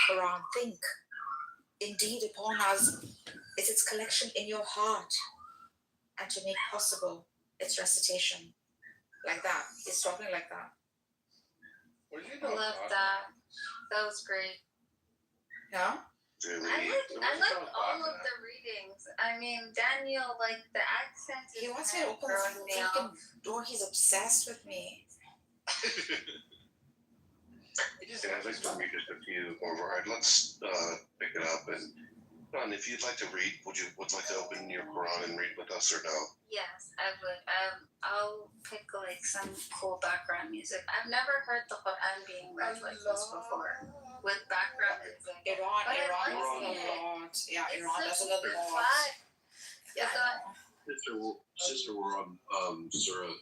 Quran, think. Indeed, upon us is its collection in your heart, and to make possible its recitation. Like that. He's talking like that. I love that. That was great. Yeah? Really, I like all of the readings. I mean, Daniel, like the accent. He wants me to open the freaking door. He's obsessed with me. Yeah, I'd like to read just a few more. All right, let's pick it up. And Ron, if you'd like to read, would like to open your Quran and read with us or no? Yes, I would. I'll pick like some cool background music. I've never heard the Quran being read like this before, with background music. Iran But does I a like it. lot. Yeah, It's Iran does such a a good lot. vibe. Yeah, Sister, we're on Surah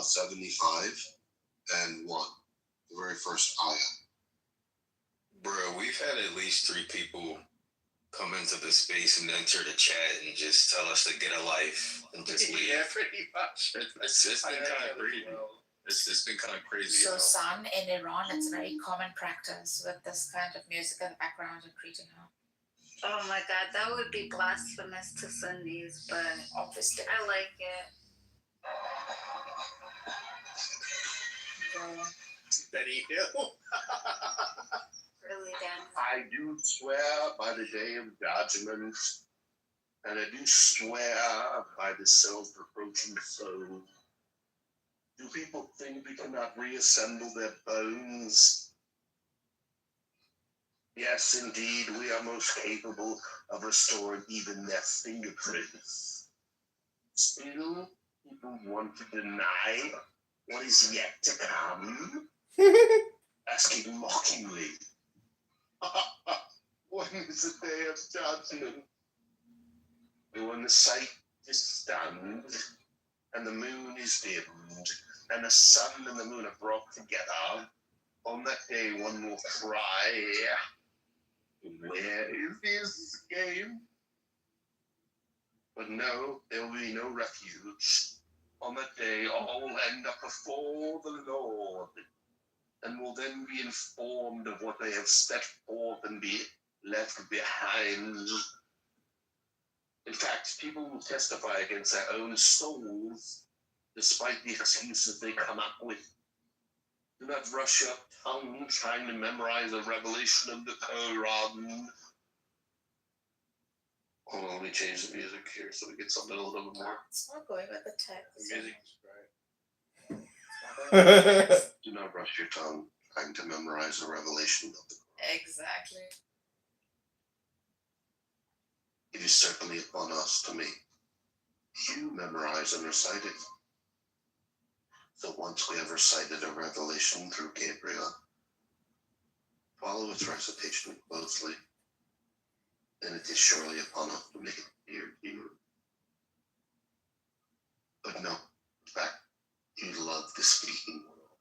75 and 1, the very first ayah. Bro, we've had at least 3 people come into the space and enter the chat and just tell us to get a life and just leave. Yeah, pretty much. It's been kind of crazy. It's been kind of crazy. So, son, in Iran, it's a very common practice with this kind of music in the background and greeting her. Oh my god, that would be blasphemous to Sunnis, but obviously I like it. Betty Hill. Really, Dan. I do swear by the day of judgment, and I do swear by the self-reproaching soul. Do people think we cannot reassemble their bones? Yes, indeed, we are most capable of restoring even their fingerprints. Still, people want to deny what is yet to come, asking mockingly, when is the day of judgment? When the sight is stunned, and the moon is dimmed, and the sun and the moon are brought together, on that day one will cry, where is the escape? But no, there will be no refuge. On that day all will end up before the Lord, and will then be informed of what they have set forth and be left behind. In fact, people will testify against their own souls, despite the excuses they come up with. Do not rush your tongue trying to memorize a revelation of the Quran. Hold on, let me change the music here so we get something a little bit more. It's not going with the text. Music. Right. Do not rush your tongue trying to memorize a revelation of the Quran. Exactly. It is certainly upon us to make you memorize and recite it. So once we have recited a revelation through Gabriel, follow its recitation closely, then it is surely upon us to make it clear to you. But no, in fact, you love the speaking world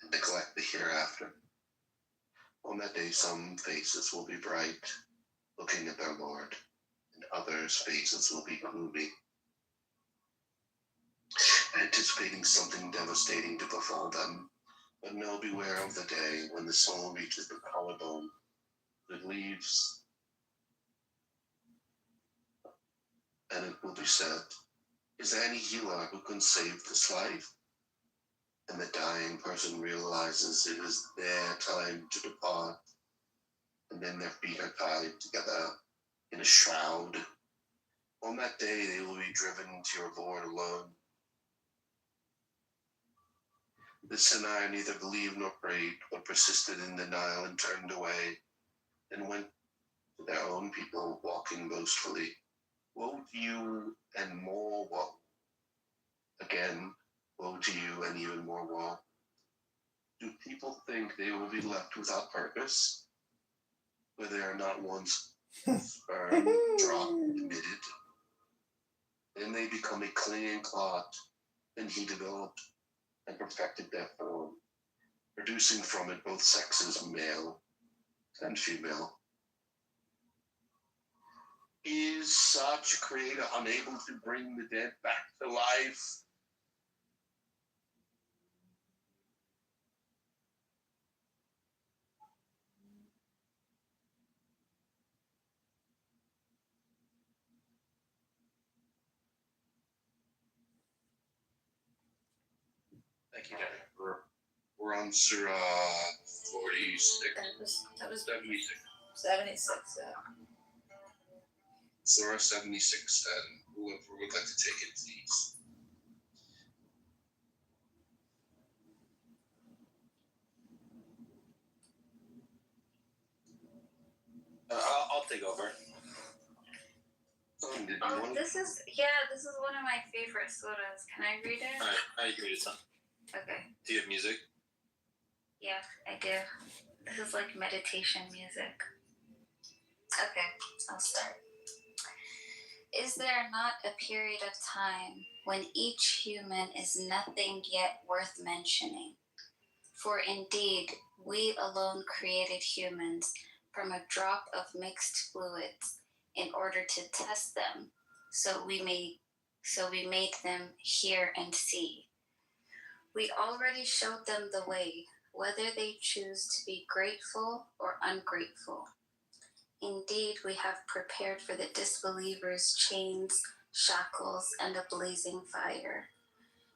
and neglect the hereafter. On that day, some faces will be bright, looking at their Lord, and others' faces will be gloomy, anticipating something devastating to befall them. But no, beware of the day when the soul reaches the collarbone, it leaves, and it will be said, is there any healer who can save this life? And the dying person realizes it is their time to depart, and then their feet are tied together in a shroud. On that day, they will be driven to your Lord alone. The sinner neither believed nor prayed, but persisted in denial and turned away, and went to their own people, walking boastfully. Woe to you, and more woe. Again, woe to you, and even more woe. Do people think they will be left without purpose, where they are not once sperm drop emitted? Then they become a clinging clot, and he developed and perfected their form, producing from it both sexes, male and female. Is such a creator unable to bring the dead back to life? Thank you, Jenny. We're on Surah 46. That was 76. 76. Yeah. Surah 76, and whoever would like to take it, please. I'll take over. Did you Oh, want this is one of my favorite surahs. Can I read it? Alright, I agree with son. Okay. Do you have music? Yeah, I do. This is like meditation music. Okay, I'll start. Is there not a period of time when each human is nothing yet worth mentioning? For indeed, we alone created humans from a drop of mixed fluids in order to test them, so we made them hear and see. We already showed them the way, whether they choose to be grateful or ungrateful. Indeed, we have prepared for the disbelievers chains, shackles, and a blazing fire.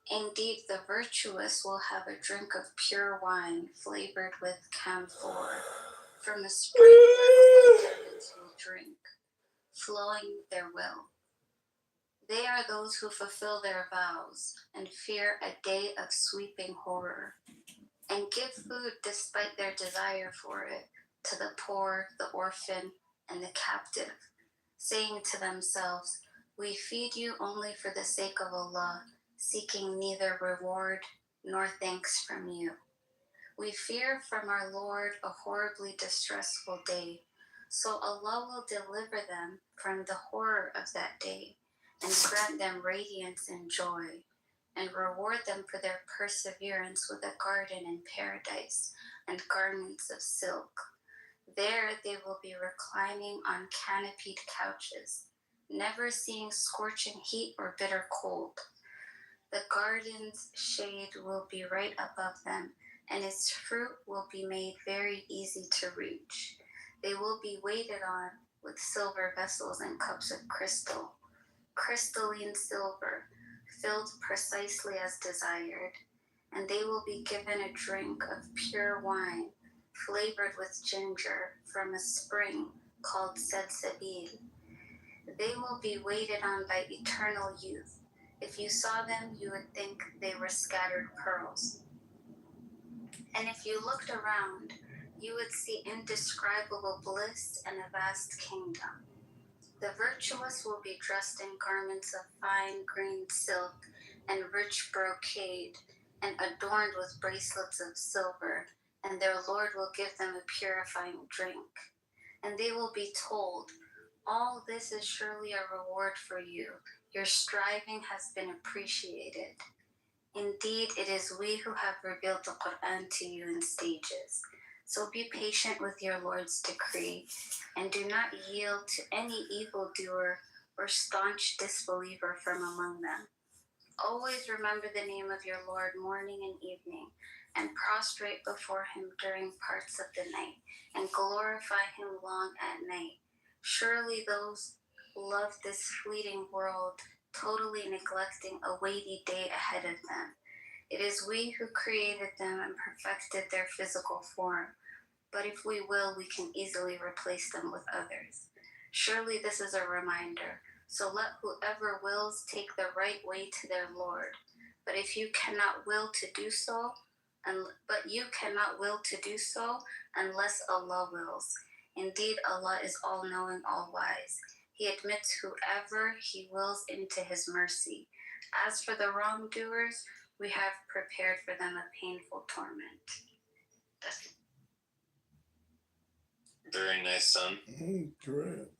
Indeed, the virtuous will have a drink of pure wine flavored with camphor from a spring where servants will drink, flowing their will. They are those who fulfill their vows and fear a day of sweeping horror, and give food despite their desire for it to the poor, the orphan, and the captive, saying to themselves, "We feed you only for the sake of Allah, seeking neither reward nor thanks from you. We fear from our Lord a horribly distressful day, so Allah will deliver them from the horror of that day and grant them radiance and joy, and reward them for their perseverance with a garden in paradise and garments of silk. There they will be reclining on canopied couches, never seeing scorching heat or bitter cold. The garden's shade will be right above them, and its fruit will be made very easy to reach. They will be waited on with silver vessels and cups of crystal, crystalline silver, filled precisely as desired, and they will be given a drink of pure wine, flavored with ginger from a spring called Salsabil. They will be waited on by eternal youth. If you saw them, you would think they were scattered pearls. And if you looked around, you would see indescribable bliss and a vast kingdom. The virtuous will be dressed in garments of fine green silk and rich brocade, and adorned with bracelets of silver, and their Lord will give them a purifying drink. And they will be told, "All this is surely a reward for you. Your striving has been appreciated. Indeed, it is we who have revealed the Quran to you in stages. So be patient with your Lord's decree, and do not yield to any evildoer or staunch disbeliever from among them. Always remember the name of your Lord morning and evening, and prostrate before him during parts of the night, and glorify him long at night. Surely those love this fleeting world, totally neglecting a weighty day ahead of them. It is we who created them and perfected their physical form, but if we will, we can easily replace them with others. Surely this is a reminder, so let whoever wills take the right way to their Lord. But you cannot will to do so unless Allah wills. Indeed, Allah is all-knowing, all-wise. He admits whoever He wills into His mercy. As for the wrongdoers, we have prepared for them a painful torment." Very nice, son. Correct.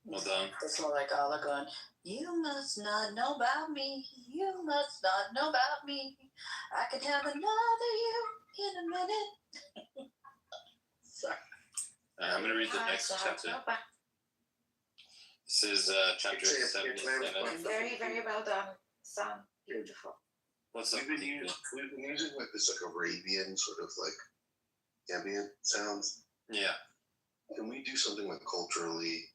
Well done. It's more like Allah going, "You must not know about me. You must not know about me. I could have another you in a minute." Sorry. I'm going to read the next chapter. This is chapter 77. Very, very well done. Sound beautiful. What's up? We've been using like this like Arabian sort of like ambient sounds. Yeah. Can we do something like culturally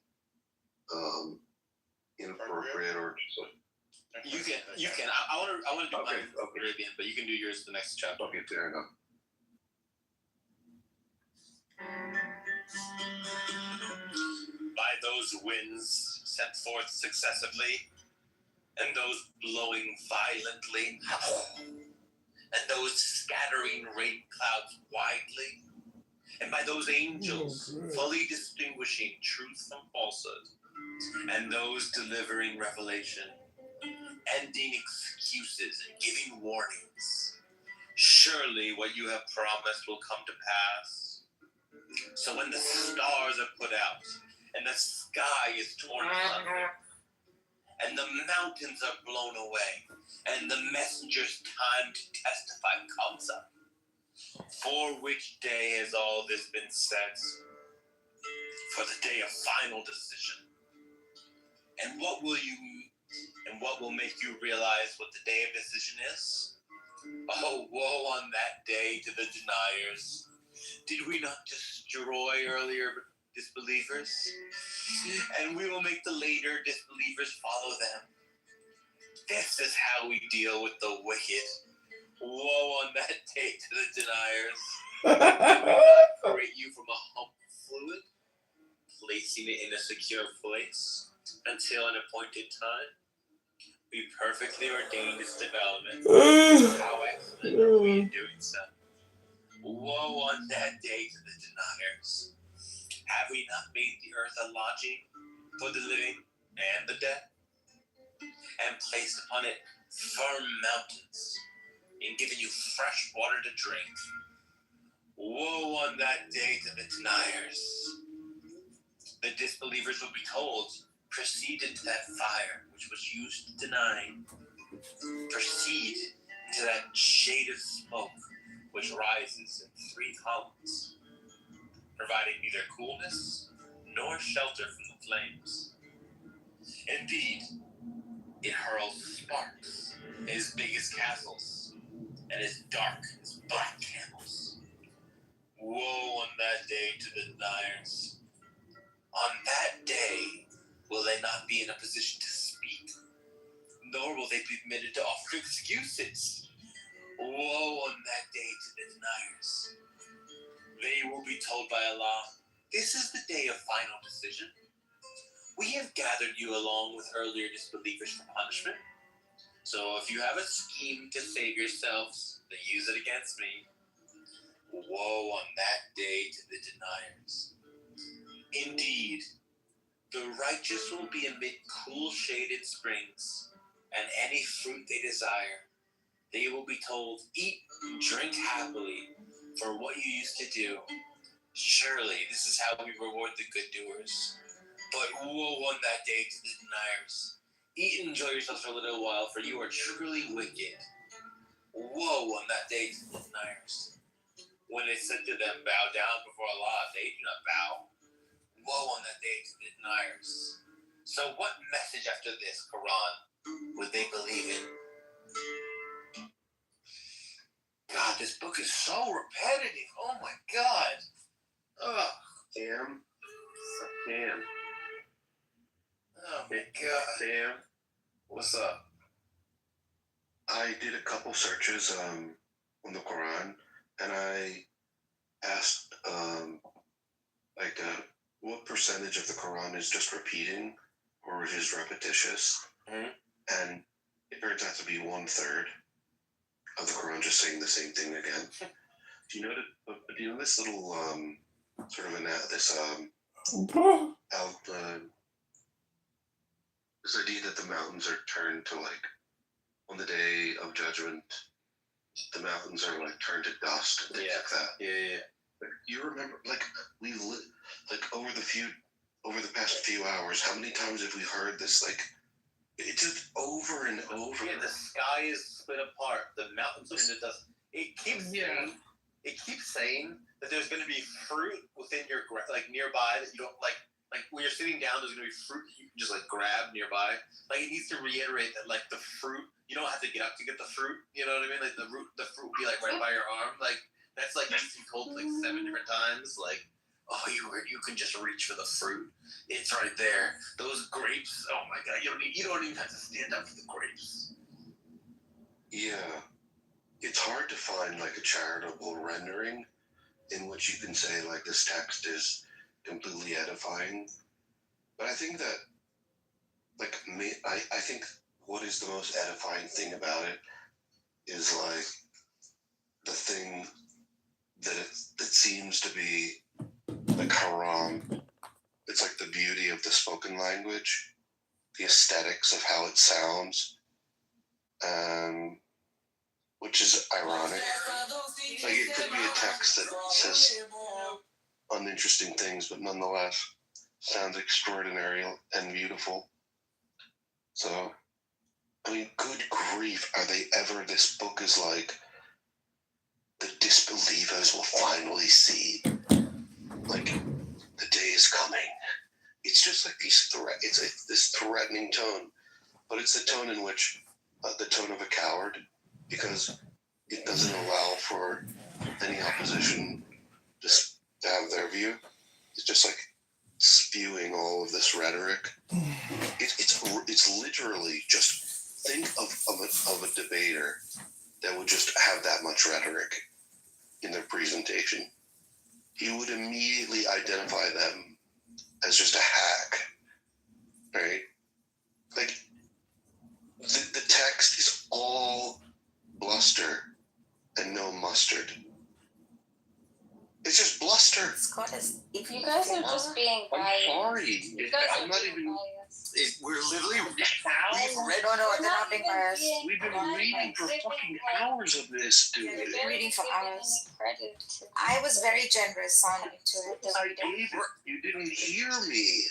inappropriate or just like You can. I want to do Okay, mine at the end, but you can do yours the next chapter. Okay, fair enough. By those winds sent forth successively, and those blowing violently, and those scattering rain clouds widely, and by those angels fully distinguishing truth from falsehood, and those delivering revelation, ending excuses and giving warnings. Surely what you have promised will come to pass. So when the stars are put out, and the sky is torn asunder, and the mountains are blown away, and the messenger's time to testify comes up, for which day has all this been set? For the day of final decision. And what will make you realize what the day of decision is? Oh, woe on that day to the deniers. Did we not destroy earlier disbelievers? And we will make the later disbelievers follow them. This is how we deal with the wicked. Woe on that day to the deniers. Did we not create you from a hump fluid, placing it in a secure place until an appointed time? We perfectly ordained its development. How excellent are we in doing so? Woe on that day to the deniers. Have we not made the earth a lodging for the living and the dead? And placed upon it firm mountains, and given you fresh water to drink? Woe on that day to the deniers. The disbelievers will be told, proceed into that fire which was used to deny. Proceed into that shade of smoke which rises in 3 columns, providing neither coolness nor shelter from the flames. Indeed, it hurls sparks as big as castles and as dark as black camels. Woe on that day to the deniers. On that day will they not be in a position to speak, nor will they be permitted to offer excuses. Woe on that day to the deniers. They will be told by Allah, this is the day of final decision. We have gathered you along with earlier disbelievers for punishment. So if you have a scheme to save yourselves, then use it against me. Woe on that day to the deniers. Indeed, the righteous will be amid cool shaded springs, and any fruit they desire. They will be told, eat and drink happily for what you used to do. Surely this is how we reward the good doers. But woe on that day to the deniers. Eat and enjoy yourselves for a little while, for you are truly wicked. Woe on that day to the deniers. When it said to them, bow down before Allah, they do not bow. Woe on that day to the deniers. So what message after this Quran would they believe in? God, this book is so repetitive. Oh my God. Ugh. Damn. Oh my God. Damn. What's up? I did a couple searches on the Quran, and I asked what percentage of the Quran is just repeating or is repetitious, and it turns out to be 1/3 of the Quran just saying the same thing again. Do you know this little sort of this idea that the mountains are turned to, like, on the day of judgment, the mountains are like turned to dust and things like that. Yeah. Like, you remember, like, over the past few hours, how many times have we heard this? Like, it's just over and over. Yeah, the sky is split apart. The mountains are into dust. It keeps saying that there's going to be fruit within your nearby that you don't like. Like when you're sitting down, there's going to be fruit that you can just like grab nearby. Like it needs to reiterate that like the fruit, you don't have to get up to get the fruit. You know what I mean? Like the fruit will be like right by your arm. Like that's like needs to be told like 7 different times. Like Oh, you can just reach for the fruit. It's right there. Those grapes. Oh my God! You don't even have to stand up for the grapes. Yeah, it's hard to find like a charitable rendering in which you can say like this text is completely edifying. But I think that like me, I think what is the most edifying thing about it is like the thing that seems to be the Quran. It's like the beauty of the spoken language, the aesthetics of how it sounds, which is ironic. Like it could be a text that says uninteresting things, but nonetheless sounds extraordinary and beautiful. So, I mean, good grief, are they ever? This book is like the disbelievers will finally see, like, the day is coming. It's just like it's this threatening tone, but it's the tone in which the tone of a coward, because it doesn't allow for any opposition just to have their view. It's just like spewing all of this rhetoric. It's literally just think of a debater that would just have that much rhetoric in their presentation. You would immediately identify them as just a hack, right? Like the text is all bluster and no mustard. It's just bluster. Scott is. If you guys are just being I'm biased. sorry. You guys I'm are not being even. biased. We're literally No, they're not being biased. We've been reading for fucking hours of this, dude. You're reading for hours. Credit to I was very generous sounding to it. I gave it. You didn't hear me.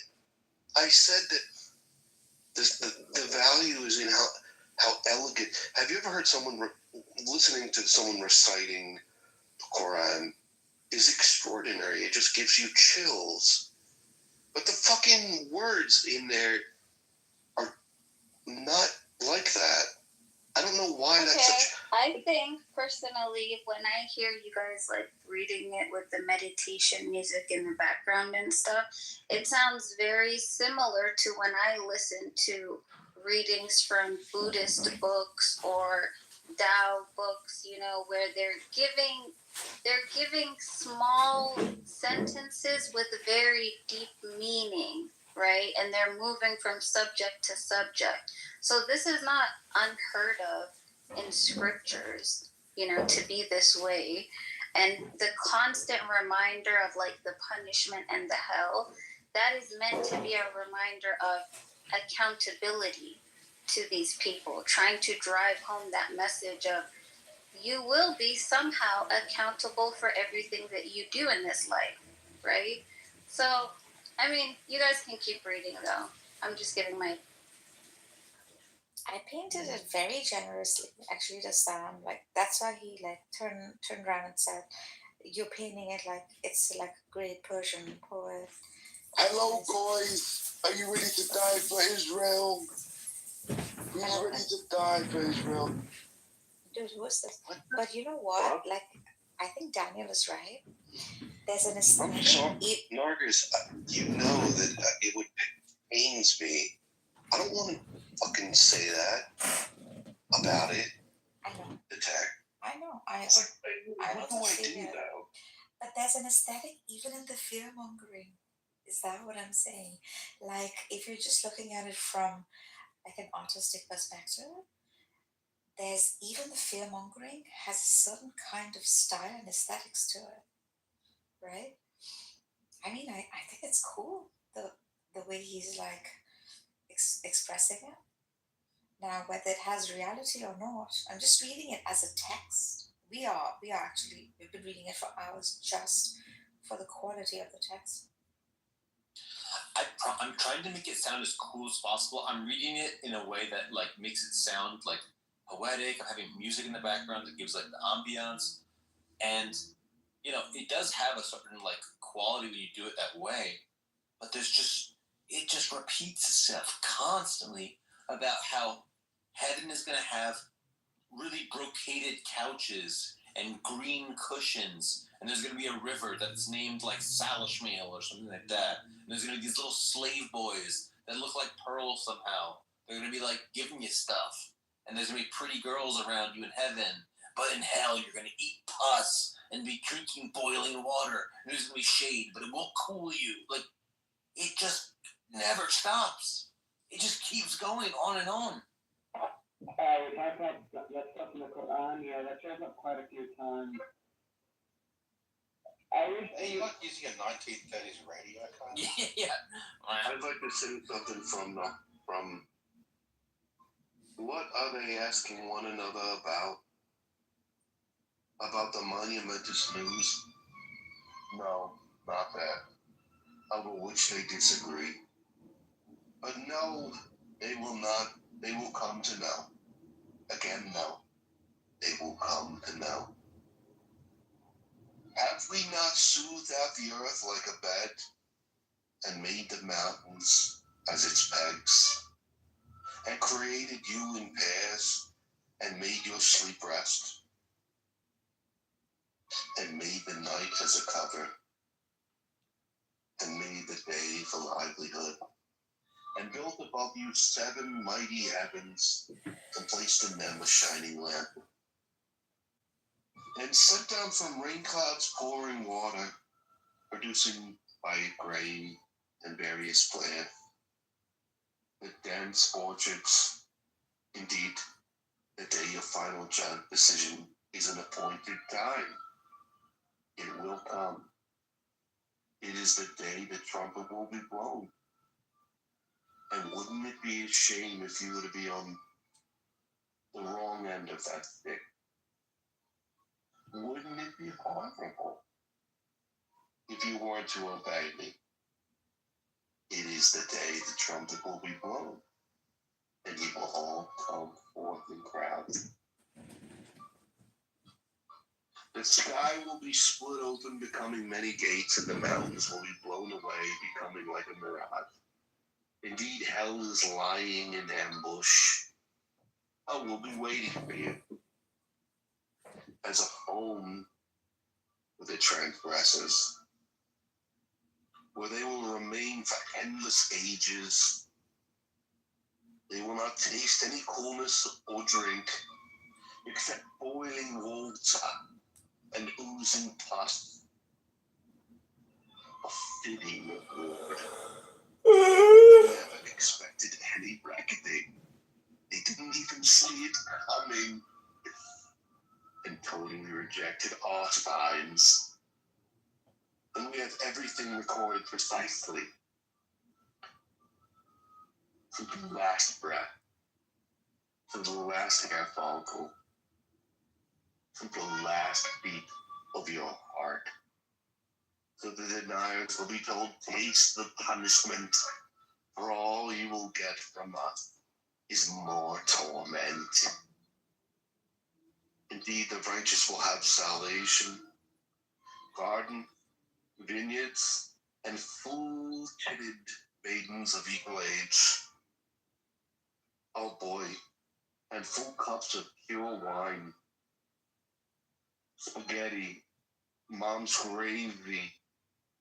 I said that the value is in how elegant. Have you ever heard someone listening to someone reciting the Quran is extraordinary. It just gives you chills. But the fucking words in there are not like that. I don't know why that's such. I think personally, when I hear you guys like reading it with the meditation music in the background and stuff, it sounds very similar to when I listen to readings from Buddhist books or Tao books, where they're giving small sentences with a very deep meaning, right? And they're moving from subject to subject. So this is not unheard of in scriptures, to be this way. And the constant reminder of like the punishment and the hell, that is meant to be a reminder of accountability to these people, trying to drive home that message of you will be somehow accountable for everything that you do in this life, right? So, I mean, you guys can keep reading though. I'm just giving my. I painted it very generously, actually, the sound. Like, that's why he, like, turned around and said, you're painting it like it's like a great Persian poet. Hello, guys. Are you ready to die for Israel? Who's ready to die for Israel? Dude, who's this? But you know what? Like, I think Daniel is right. There's an aesthetic. I'm sorry, Nargis. You know that it would pains me. I don't want to fucking say that about it. I know. The tech. I know. It's like, what do also I see do that. though? But there's an aesthetic even in the fear mongering. Is that what I'm saying? Like, if you're just looking at it from like an artistic perspective, there's even the fear mongering has a certain kind of style and aesthetics to it, right? I mean, I think it's cool the way he's like expressing it. Now, whether it has reality or not, I'm just reading it as a text. We've been reading it for hours just for the quality of the text. I'm trying to make it sound as cool as possible. I'm reading it in a way that like makes it sound like poetic. I'm having music in the background that gives like the ambiance, and it does have a certain like quality when you do it that way. But it just repeats itself constantly about how heaven is going to have really brocaded couches and green cushions and there's going to be a river that's named like Salishmail or something like that. And there's going to be these little slave boys that look like pearls somehow. They're going to be like giving you stuff. And there's going to be pretty girls around you in heaven. But in hell, you're going to eat pus and be drinking boiling water. And there's going to be shade, but it won't cool you. Like, it just never stops. It just keeps going on and on. We talked about that stuff in the Quran. Yeah, that shows up quite a few times. Hey, you like using a 1930s radio kind of? Yeah. I'd like to say something from what are they asking one another about? About the monumentous news? No, not that. Over which they disagree. But no, they will not. They will come to know. Again, no. They will come to know. Have we not smoothed out the earth like a bed and made the mountains as its pegs and created you in pairs and made your sleep rest and made the night as a cover and made the day for livelihood and built above you 7 mighty heavens and placed in them a shining lamp and sent down from rain clouds pouring water, producing by grain and various plant, the dense orchards. Indeed, the day of final decision is an appointed time. It will come. It is the day the trumpet will be blown. And wouldn't it be a shame if you were to be on the wrong end of that stick? Wouldn't it be horrible if you weren't to obey me? It is the day the trumpet will be blown, and you will all come forth in crowds. The sky will be split open, becoming many gates, and the mountains will be blown away, becoming like a mirage. Indeed, hell is lying in ambush. Hell will be waiting for you as a home for the transgressors, where they will remain for endless ages. They will not taste any coolness or drink except boiling water and oozing pus. A fitting reward. They never expected any reckoning. They didn't even see it coming and totally rejected art finds. And we have everything recorded precisely. From the last breath, to the last hair follicle, to the last beat of your heart. So the deniers will be told, taste the punishment, for all you will get from us is more torment. Indeed, the righteous will have salvation, garden, vineyards, and full-titted maidens of equal age. Oh boy, and full cups of pure wine, spaghetti, mom's gravy,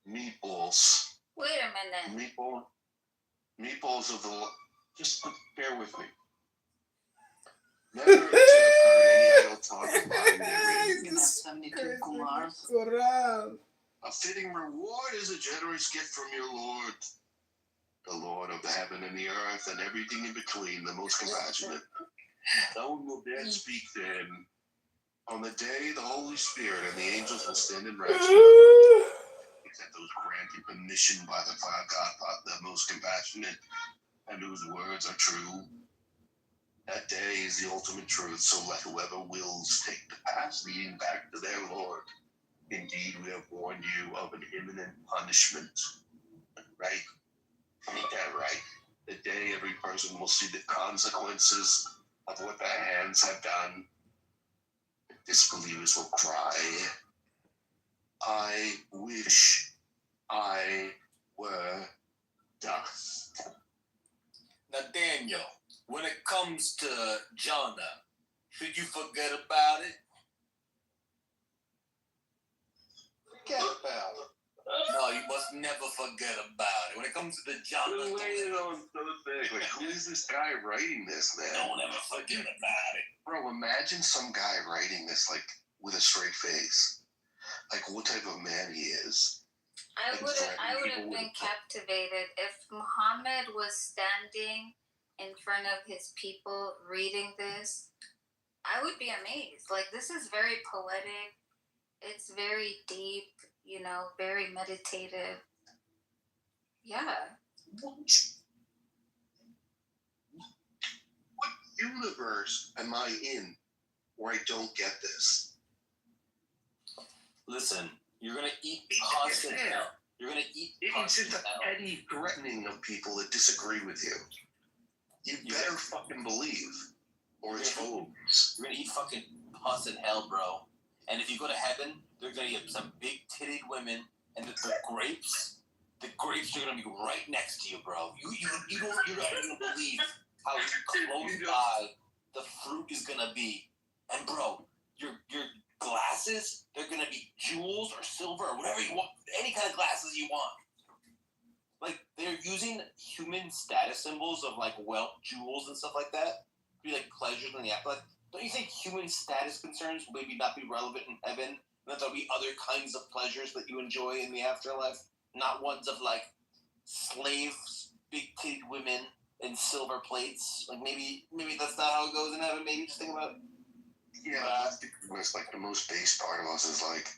meatballs. Wait a minute. Meatballs of the... Just bear with me. Never have heard any idle talk about it. You have 72 Kumars. A fitting reward is a generous gift from your Lord, the Lord of the heaven and the earth and everything in between, the most compassionate. No one will dare speak to him. On the day, the Holy Spirit and the angels will stand in rescue, except those granted permission by the God, the most compassionate, and whose words are true. That day is the ultimate truth, so let whoever wills take the path leading back to their Lord. Indeed, we have warned you of an imminent punishment. Right? Ain't that right? The day every person will see the consequences of what their hands have done. Disbelievers will cry, I wish I were dust. Now, Daniel, when it comes to Jonah, should you forget about it? forget about it. No, you must never forget about it. When it comes to the jungle, The way it on so thick. Like, who is this guy writing this, man? don't ever forget about it. Bro, imagine some guy writing this, like, with a straight face. Like, what type of man he is. I Like, would threatening have people been with- captivated if Muhammad was standing in front of his people reading this. I would be amazed. Like, this is very poetic. It's very deep, you know, very meditative. Yeah. What universe am I in where I don't get this? Listen, you're gonna eat constant hell. You're gonna eat It's constant just a hell. petty threatening of people that disagree with you. You better fucking believe, or it's fools. You're gonna eat fucking pus in hell, bro. And if you go to heaven, they're gonna get some big-titted women, and the grapes are gonna be right next to you, bro. You don't even believe how close by the fruit is gonna be. And bro, your glasses, they're gonna be jewels or silver or whatever you want, any kind of glasses you want. Like, they're using human status symbols of like wealth, jewels, and stuff like that to be like pleasures in the afterlife. Don't you think human status concerns will maybe not be relevant in heaven? And that there'll be other kinds of pleasures that you enjoy in the afterlife, not ones of like slaves, big-titted women, and silver plates. Like maybe that's not how it goes in heaven. Maybe just think about it. Yeah, it's like the most base part of us is like,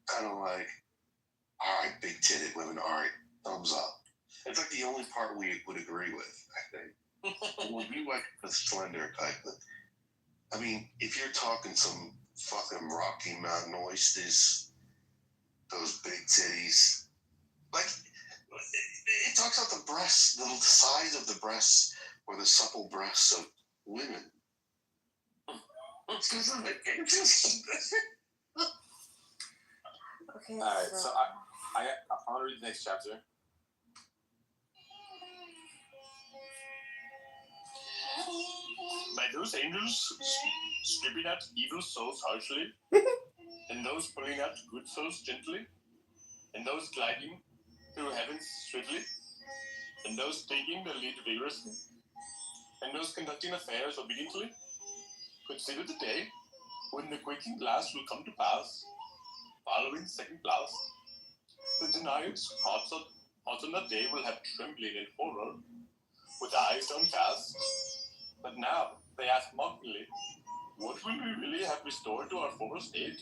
kind of like, all right, big-titted women, all right, thumbs up. It's like the only part we would agree with, I think. Well, you like the slender type, but I mean, if you're talking some fucking Rocky Mountain oysters, those big titties, like, it talks about the breasts, the size of the breasts, or the supple breasts of women. Okay. Alright, so I want to read the next chapter. By those angels stripping out evil souls harshly, and those pulling out good souls gently, and those gliding through heavens swiftly, and those taking the lead vigorously, and those conducting affairs obediently, consider the day when the quaking blast will come to pass, following the second blast. The deniers, hot on that day, will have trembling and horror, with eyes downcast. But now they ask mockingly, what will we really have restored to our former state?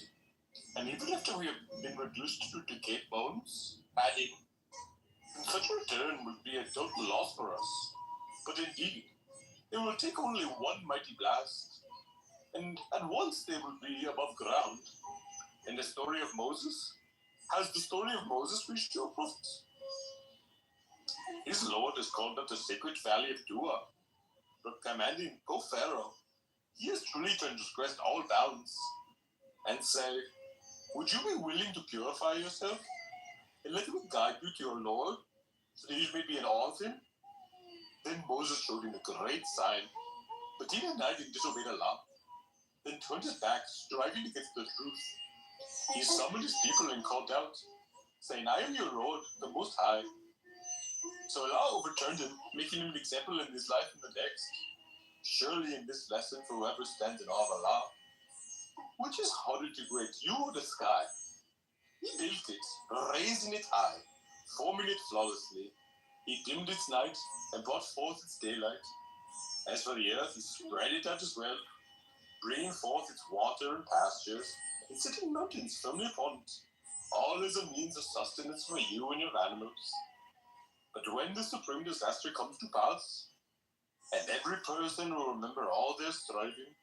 And even after we have been reduced to decayed bones, adding, and such a return would be a total loss for us. But indeed, it will take only one mighty blast, and at once they will be above ground. And the story of Moses? Has the story of Moses reached your prophet? His Lord is called up the sacred valley of Dua, but commanding, go Pharaoh. He has truly transgressed all bounds. And say, would you be willing to purify yourself, and let him guide you to your Lord, so that you may be in awe of him? Then Moses showed him a great sign, but he denied and disobeyed Allah, then turned his back, striving against the truth. He summoned his people and called out, saying, I am your Lord, the Most High. So Allah overturned him, making him an example in his life and the next. Surely in this lesson for whoever stands in awe of Allah, which is harder to create, you or the sky? He built it, raising it high, forming it flawlessly. He dimmed its night and brought forth its daylight. As for the earth, he spread it out as well, bringing forth its water and pastures, and setting mountains firmly upon it, all as a means of sustenance for you and your animals. But when the supreme disaster comes to pass, and every person will remember all their striving,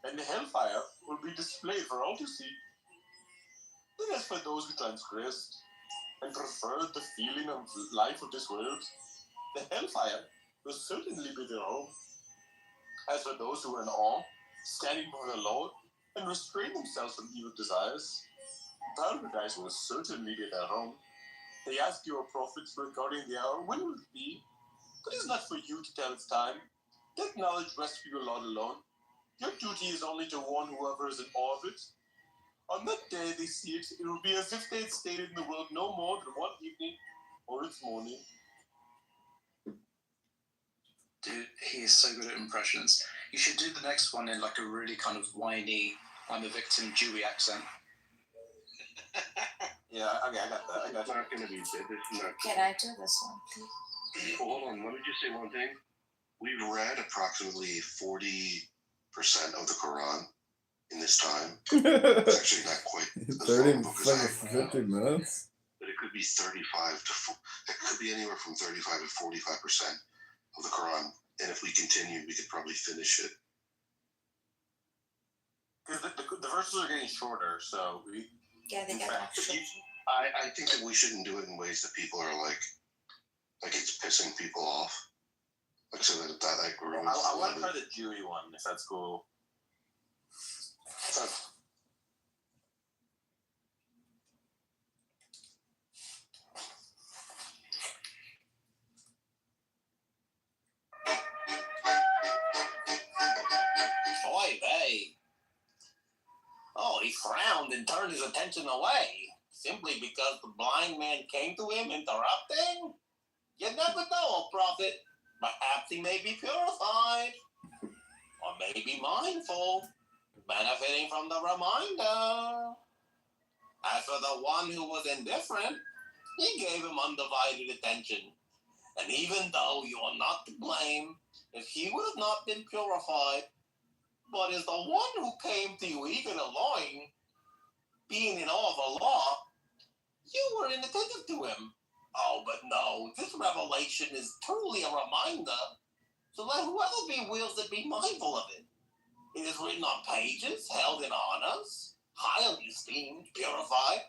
and the hellfire will be displayed for all to see, then as for those who transgressed and preferred the feeling of life of this world, the hellfire will certainly be their home. As for those who are in awe, standing before the Lord, and restrain themselves from evil desires, paradise will certainly be their home. They ask your prophets regarding the hour, when will it be? But it is not for you to tell its time. That knowledge rests for your Lord alone. Your duty is only to warn whoever is in awe of it. On that day they see it, it will be as if they had stayed in the world no more than one evening or its morning. Dude, he is so good at impressions. You should do the next one in like a really kind of whiny, I'm a victim Dewey accent. Yeah, okay, I got that. It's not going to be. This is not. Can I do this one, please? Oh, hold on. Let me just say one thing. We've read approximately 40% of the Quran in this time. It's actually not quite as 30, long a book as I 50 minutes? but it could be 35 to it could be anywhere from 35 to 45% of the Quran. And if we continue, we could probably finish it. Because the verses are getting shorter, so we. Yeah, they in get fact, extra. I think that we shouldn't do it in ways that people are like it's pissing people off. Like so that like ruins. I want to try the Dewey one if that's cool. Oy vey. Oh, he frowned and turned his attention away, simply because the blind man came to him interrupting? You never know, O prophet. Perhaps he may be purified, or may be mindful, benefiting from the reminder. As for the one who was indifferent, he gave him undivided attention. And even though you are not to blame, if he would have not been purified, but as the one who came to you eager to learn, being in awe of Allah, you were inattentive to him. Oh, but no, this revelation is truly a reminder, so let whoever be wills it be mindful of it. It is written on pages, held in honors, highly esteemed, purified,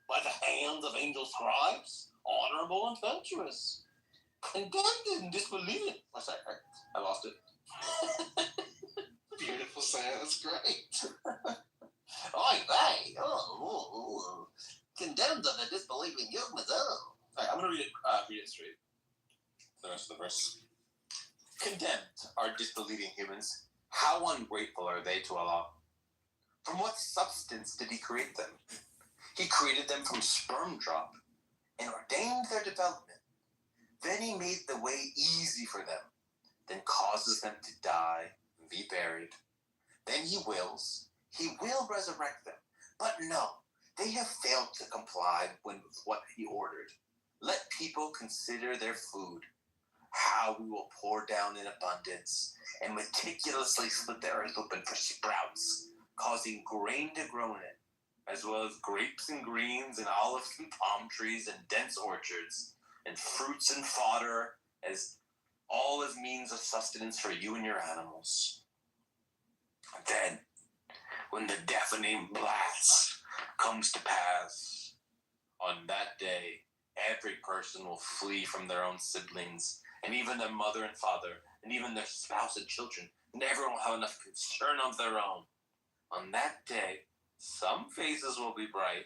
by the hands of angel scribes, honorable and virtuous. Condemned and disbelieving. What's that? I lost it. Beautiful sound. That's great. Oy vey. Oh. Condemned and disbelieving humans. Oh. Alright, I'm gonna read it straight. The rest of the verse. Condemned are disbelieving humans. How ungrateful are they to Allah? From what substance did He create them? He created them from sperm drop and ordained their development. Then He made the way easy for them, then causes them to die and be buried. Then He will resurrect them. But no, they have failed to comply with what He ordered. Let people consider their food, how we will pour down in abundance, and meticulously split the earth open for sprouts, causing grain to grow in it, as well as grapes and greens and olives and palm trees and dense orchards, and fruits and fodder, as all as means of sustenance for you and your animals. Then, when the deafening blast comes to pass, on that day, every person will flee from their own siblings, and even their mother and father, and even their spouse and children, and everyone will have enough concern of their own. On that day, some faces will be bright,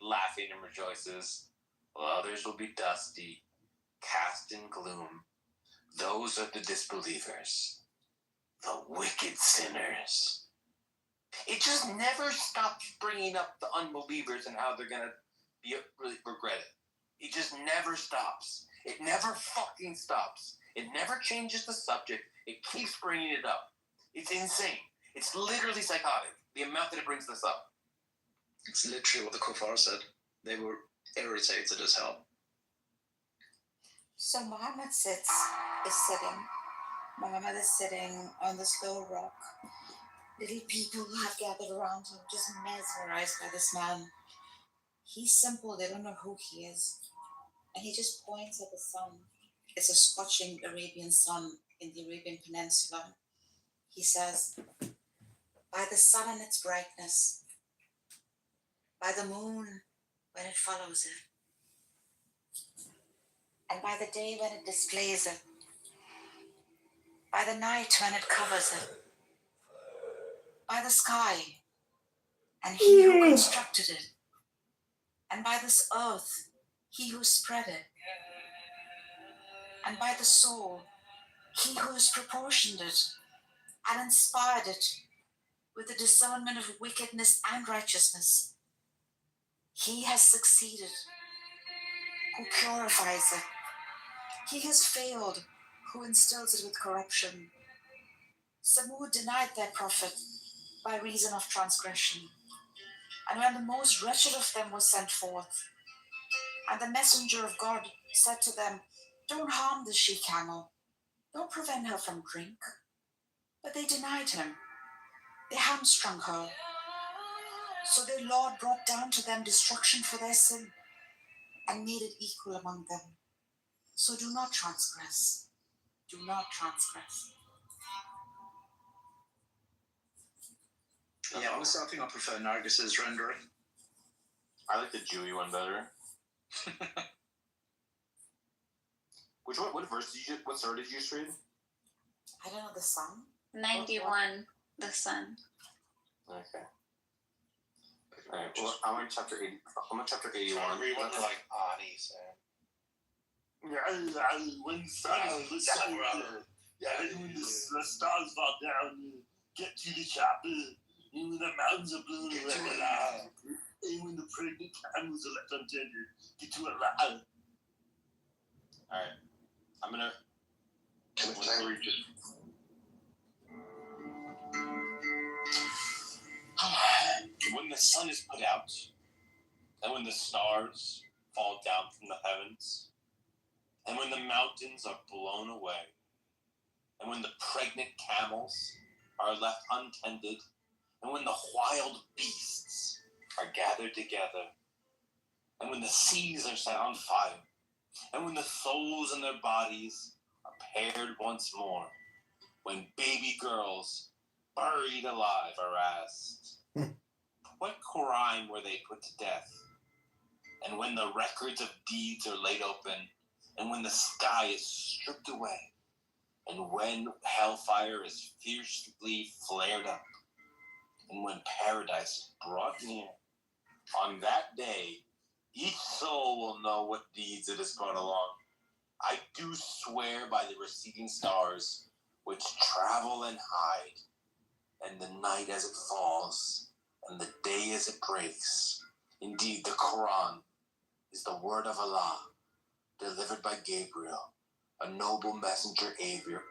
laughing and rejoices, while others will be dusty, cast in gloom. Those are the disbelievers, the wicked sinners. It just never stops bringing up the unbelievers and how they're gonna be really regret it. It just never stops. It never fucking stops. It never changes the subject. It keeps bringing it up. It's insane. It's literally psychotic, the amount that it brings this up. It's literally what the kuffar said. They were irritated as hell. So Muhammad is sitting on this low rock. Little people have gathered around him, just mesmerized by this man. He's simple, they don't know who he is. And he just points at the sun. It's a scorching Arabian sun in the Arabian Peninsula. He says, by the sun and its brightness, by the moon when it follows it, and by the day when it displays it, by the night when it covers it, by the sky and He who constructed it, and by this earth, He who spread it, and by the soul, He who has proportioned it and inspired it with the discernment of wickedness and righteousness. He has succeeded, who purifies it. He has failed, who instills it with corruption. Samud denied their prophet by reason of transgression. And when the most wretched of them was sent forth, and the messenger of God said to them, "Don't harm the she-camel, don't prevent her from drink." But they denied him. They hamstrung her. So their Lord brought down to them destruction for their sin and made it equal among them. So do not transgress. Do not transgress. Yeah, honestly, I think I prefer Nargis's rendering. I like the Jewy one better. Which one? What verse did you? What story did you just read? I don't know the song. 91, the sun. Okay. All right. Well, I'm on chapter 80. I'm on chapter 81. Everyone like Ani said. When the sun goes down, when the stars fall down, get to the chapel, and when the mountains are blue, get to alive. And when the pregnant camels are left untended, get to alive. All right. I'm gonna. When the sun is put out, and when the stars fall down from the heavens, and when the mountains are blown away, and when the pregnant camels are left untended, and when the wild beasts are gathered together, and when the seas are set on fire, and when the souls in their bodies are paired once more, when baby girls buried alive are asked, what crime were they put to death? And when the records of deeds are laid open, and when the sky is stripped away, and when hellfire is fiercely flared up, and when paradise is brought near, on that day, each soul will know what deeds it has brought along. I do swear by the receding stars, which travel and hide, and the night as it falls, and the day as it breaks. Indeed, the Quran is the word of Allah, delivered by Gabriel, a noble messenger angel,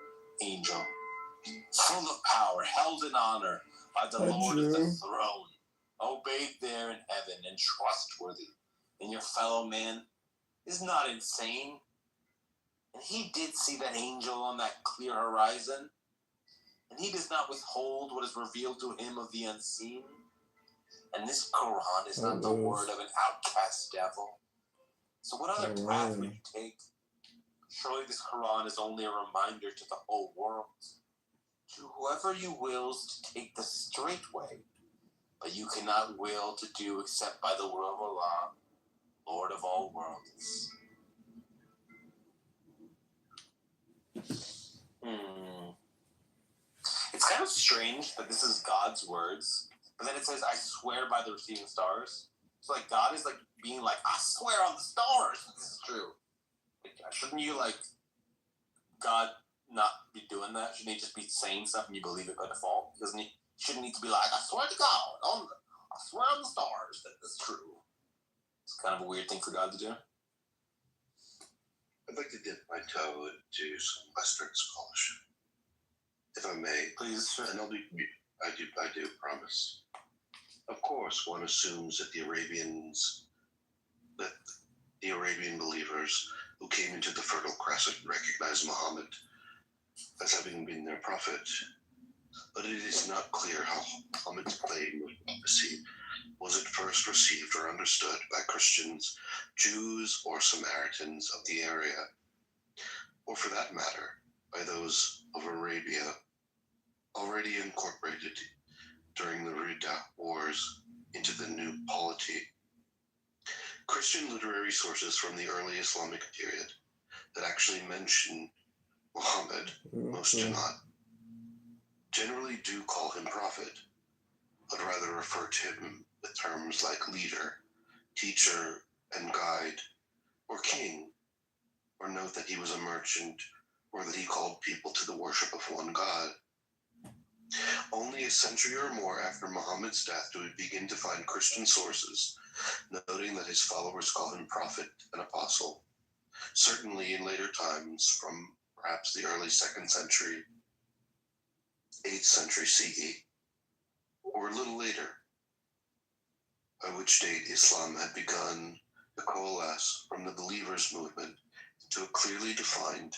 full of power, held in honor by the Lord of the throne, obeyed there in heaven, and trustworthy. And your fellow man is not insane. And he did see that angel on that clear horizon, and he does not withhold what is revealed to him of the unseen. And this Quran is not the word of an outcast devil. So what other path would you take? Surely this Quran is only a reminder to the whole world. To whoever you wills to take the straight way, but you cannot will to do except by the will of Allah, Lord of all worlds. It's kind of strange that this is God's words, but then it says, I swear by the receding stars. So, like, God is, like, being like, I swear on the stars this is true. Like, shouldn't you, like, God not be doing that? Shouldn't he just be saying stuff and you believe it by default? Shouldn't need to be like, I swear to God, I swear on the stars that this is true. It's kind of a weird thing for God to do. I'd like to dip my toe into some Western scholarship, if I may. Please, sure. And I do promise. Of course, one assumes that the Arabian believers who came into the Fertile Crescent recognized Muhammad as having been their prophet. But it is not clear how Muhammad's claim was at first received or understood by Christians, Jews, or Samaritans of the area, or for that matter, by those of Arabia already incorporated during the Ridda Wars into the new polity. Christian literary sources from the early Islamic period that actually mention Muhammad, most do not, generally do call him prophet, but rather refer to him with terms like leader, teacher, and guide, or king, or note that he was a merchant, or that he called people to the worship of one God. Only a century or more after Muhammad's death do we begin to find Christian sources noting that his followers call him prophet and apostle. Certainly in later times, from perhaps the early 2nd century, 8th century CE, or a little later, by which date Islam had begun to coalesce from the believers' movement into a clearly defined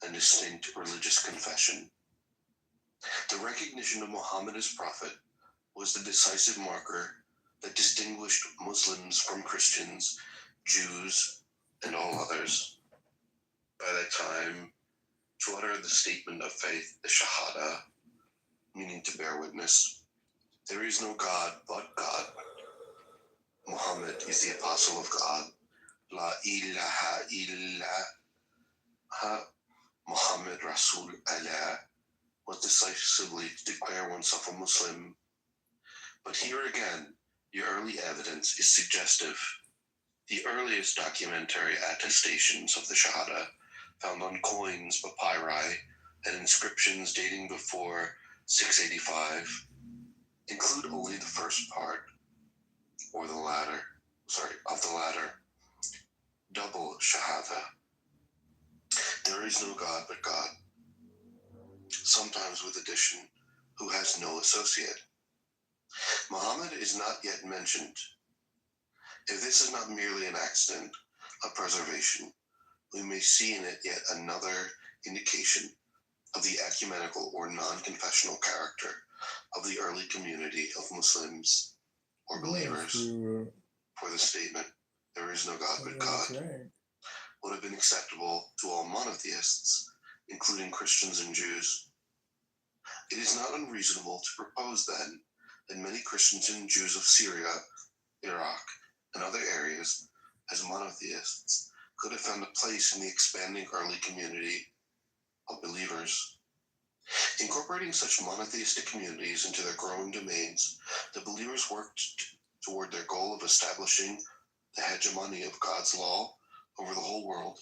and distinct religious confession. The recognition of Muhammad as prophet was the decisive marker that distinguished Muslims from Christians, Jews, and all others. By that time, to utter the statement of faith, the Shahada, meaning to bear witness, there is no God but God. Muhammad is the apostle of God. La ilaha illallah. Muhammad Rasul Allah was decisively to declare oneself a Muslim. But here again, the early evidence is suggestive. The earliest documentary attestations of the Shahada, found on coins, papyri, and inscriptions dating before 685, include only the first part, or the latter, of the latter, double Shahada. There is no God but God, sometimes with addition, who has no associate. Muhammad is not yet mentioned. If this is not merely an accident of preservation, we may see in it yet another indication of the ecumenical or non-confessional character of the early community of Muslims or believers. For the statement, there is no God but God, would have been acceptable to all monotheists, including Christians and Jews. It is not unreasonable to propose then that many Christians and Jews of Syria, Iraq, and other areas, as monotheists, could have found a place in the expanding early community of believers. Incorporating such monotheistic communities into their growing domains, the believers worked toward their goal of establishing the hegemony of God's law over the whole world.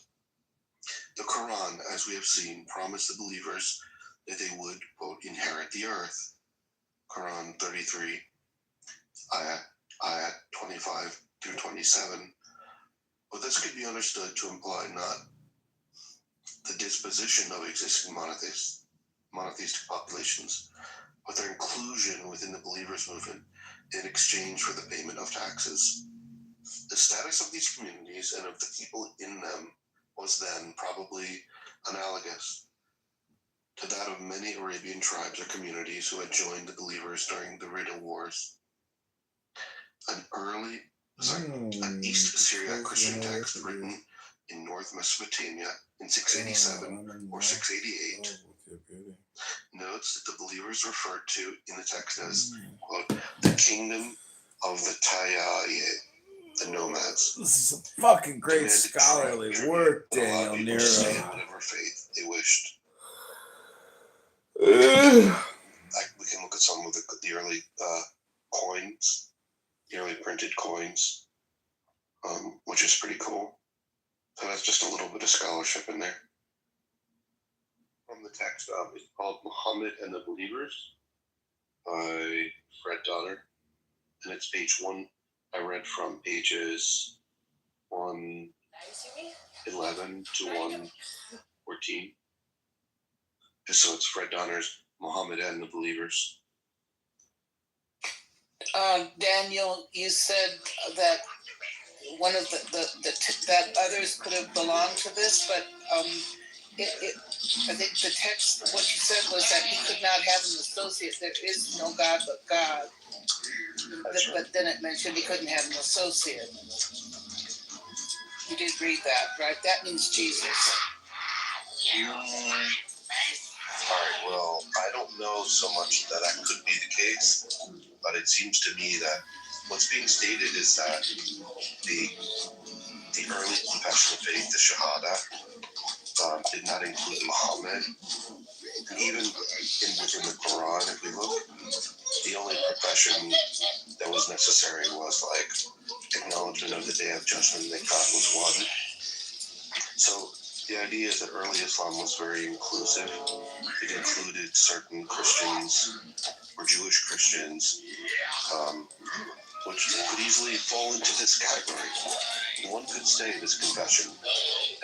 The Quran, as we have seen, promised the believers that they would, quote, inherit the earth. Quran 33, ayat 25 through 27. But this could be understood to imply not the disposition of existing monotheistic populations, but their inclusion within the believers' movement in exchange for the payment of taxes. The status of these communities and of the people in them was then probably analogous to that of many Arabian tribes or communities who had joined the believers during the Ridda Wars. An East Syria Christian text written in North Mesopotamia in 687 or 688 notes that the believers referred to in the text as, quote, the kingdom of the Tayaye, the nomads. This is some fucking great scholarly work, Daniel Nero. Whatever faith they wished. We can look at some of the early coins, the early printed coins, which is pretty cool. So that's just a little bit of scholarship in there. From the text, it's called Muhammad and the Believers by Fred Donner, and it's page 1. I read from pages 111 to 114. So it's Fred Donner's Muhammad and the Believers. Daniel, you said that one of that others could have belonged to this, but I think the text, what you said was that he could not have an associate. There is no God but God. But then it mentioned he couldn't have an associate. You did read that, right? That means Jesus. Alright, well, I don't know so much that could be the case, but it seems to me that what's being stated is that the early confession of faith, the Shahada, did not include Muhammad. And even within the Quran, if we look, the only profession that was necessary was like acknowledgement of the Day of Judgment, that God was one. So The idea is that early Islam was very inclusive. It included certain Christians or Jewish Christians, which could easily fall into this category. One could say this confession,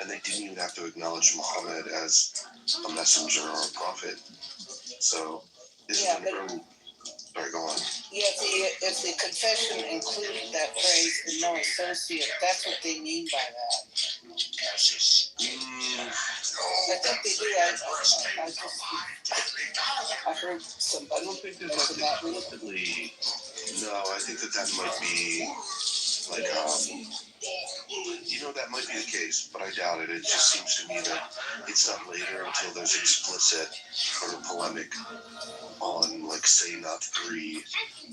and they didn't even have to acknowledge Muhammad as a messenger or a prophet. So this is an early. Sorry, go on. Yeah, if the confession included that phrase and no associate, that's what they mean by that. I think they do. I heard somebody. I don't think there's nothing explicitly. No, I think that might be like that might be the case, but I doubt it. It just seems to me that it's not later until there's explicit sort of polemic on, like, say not 3,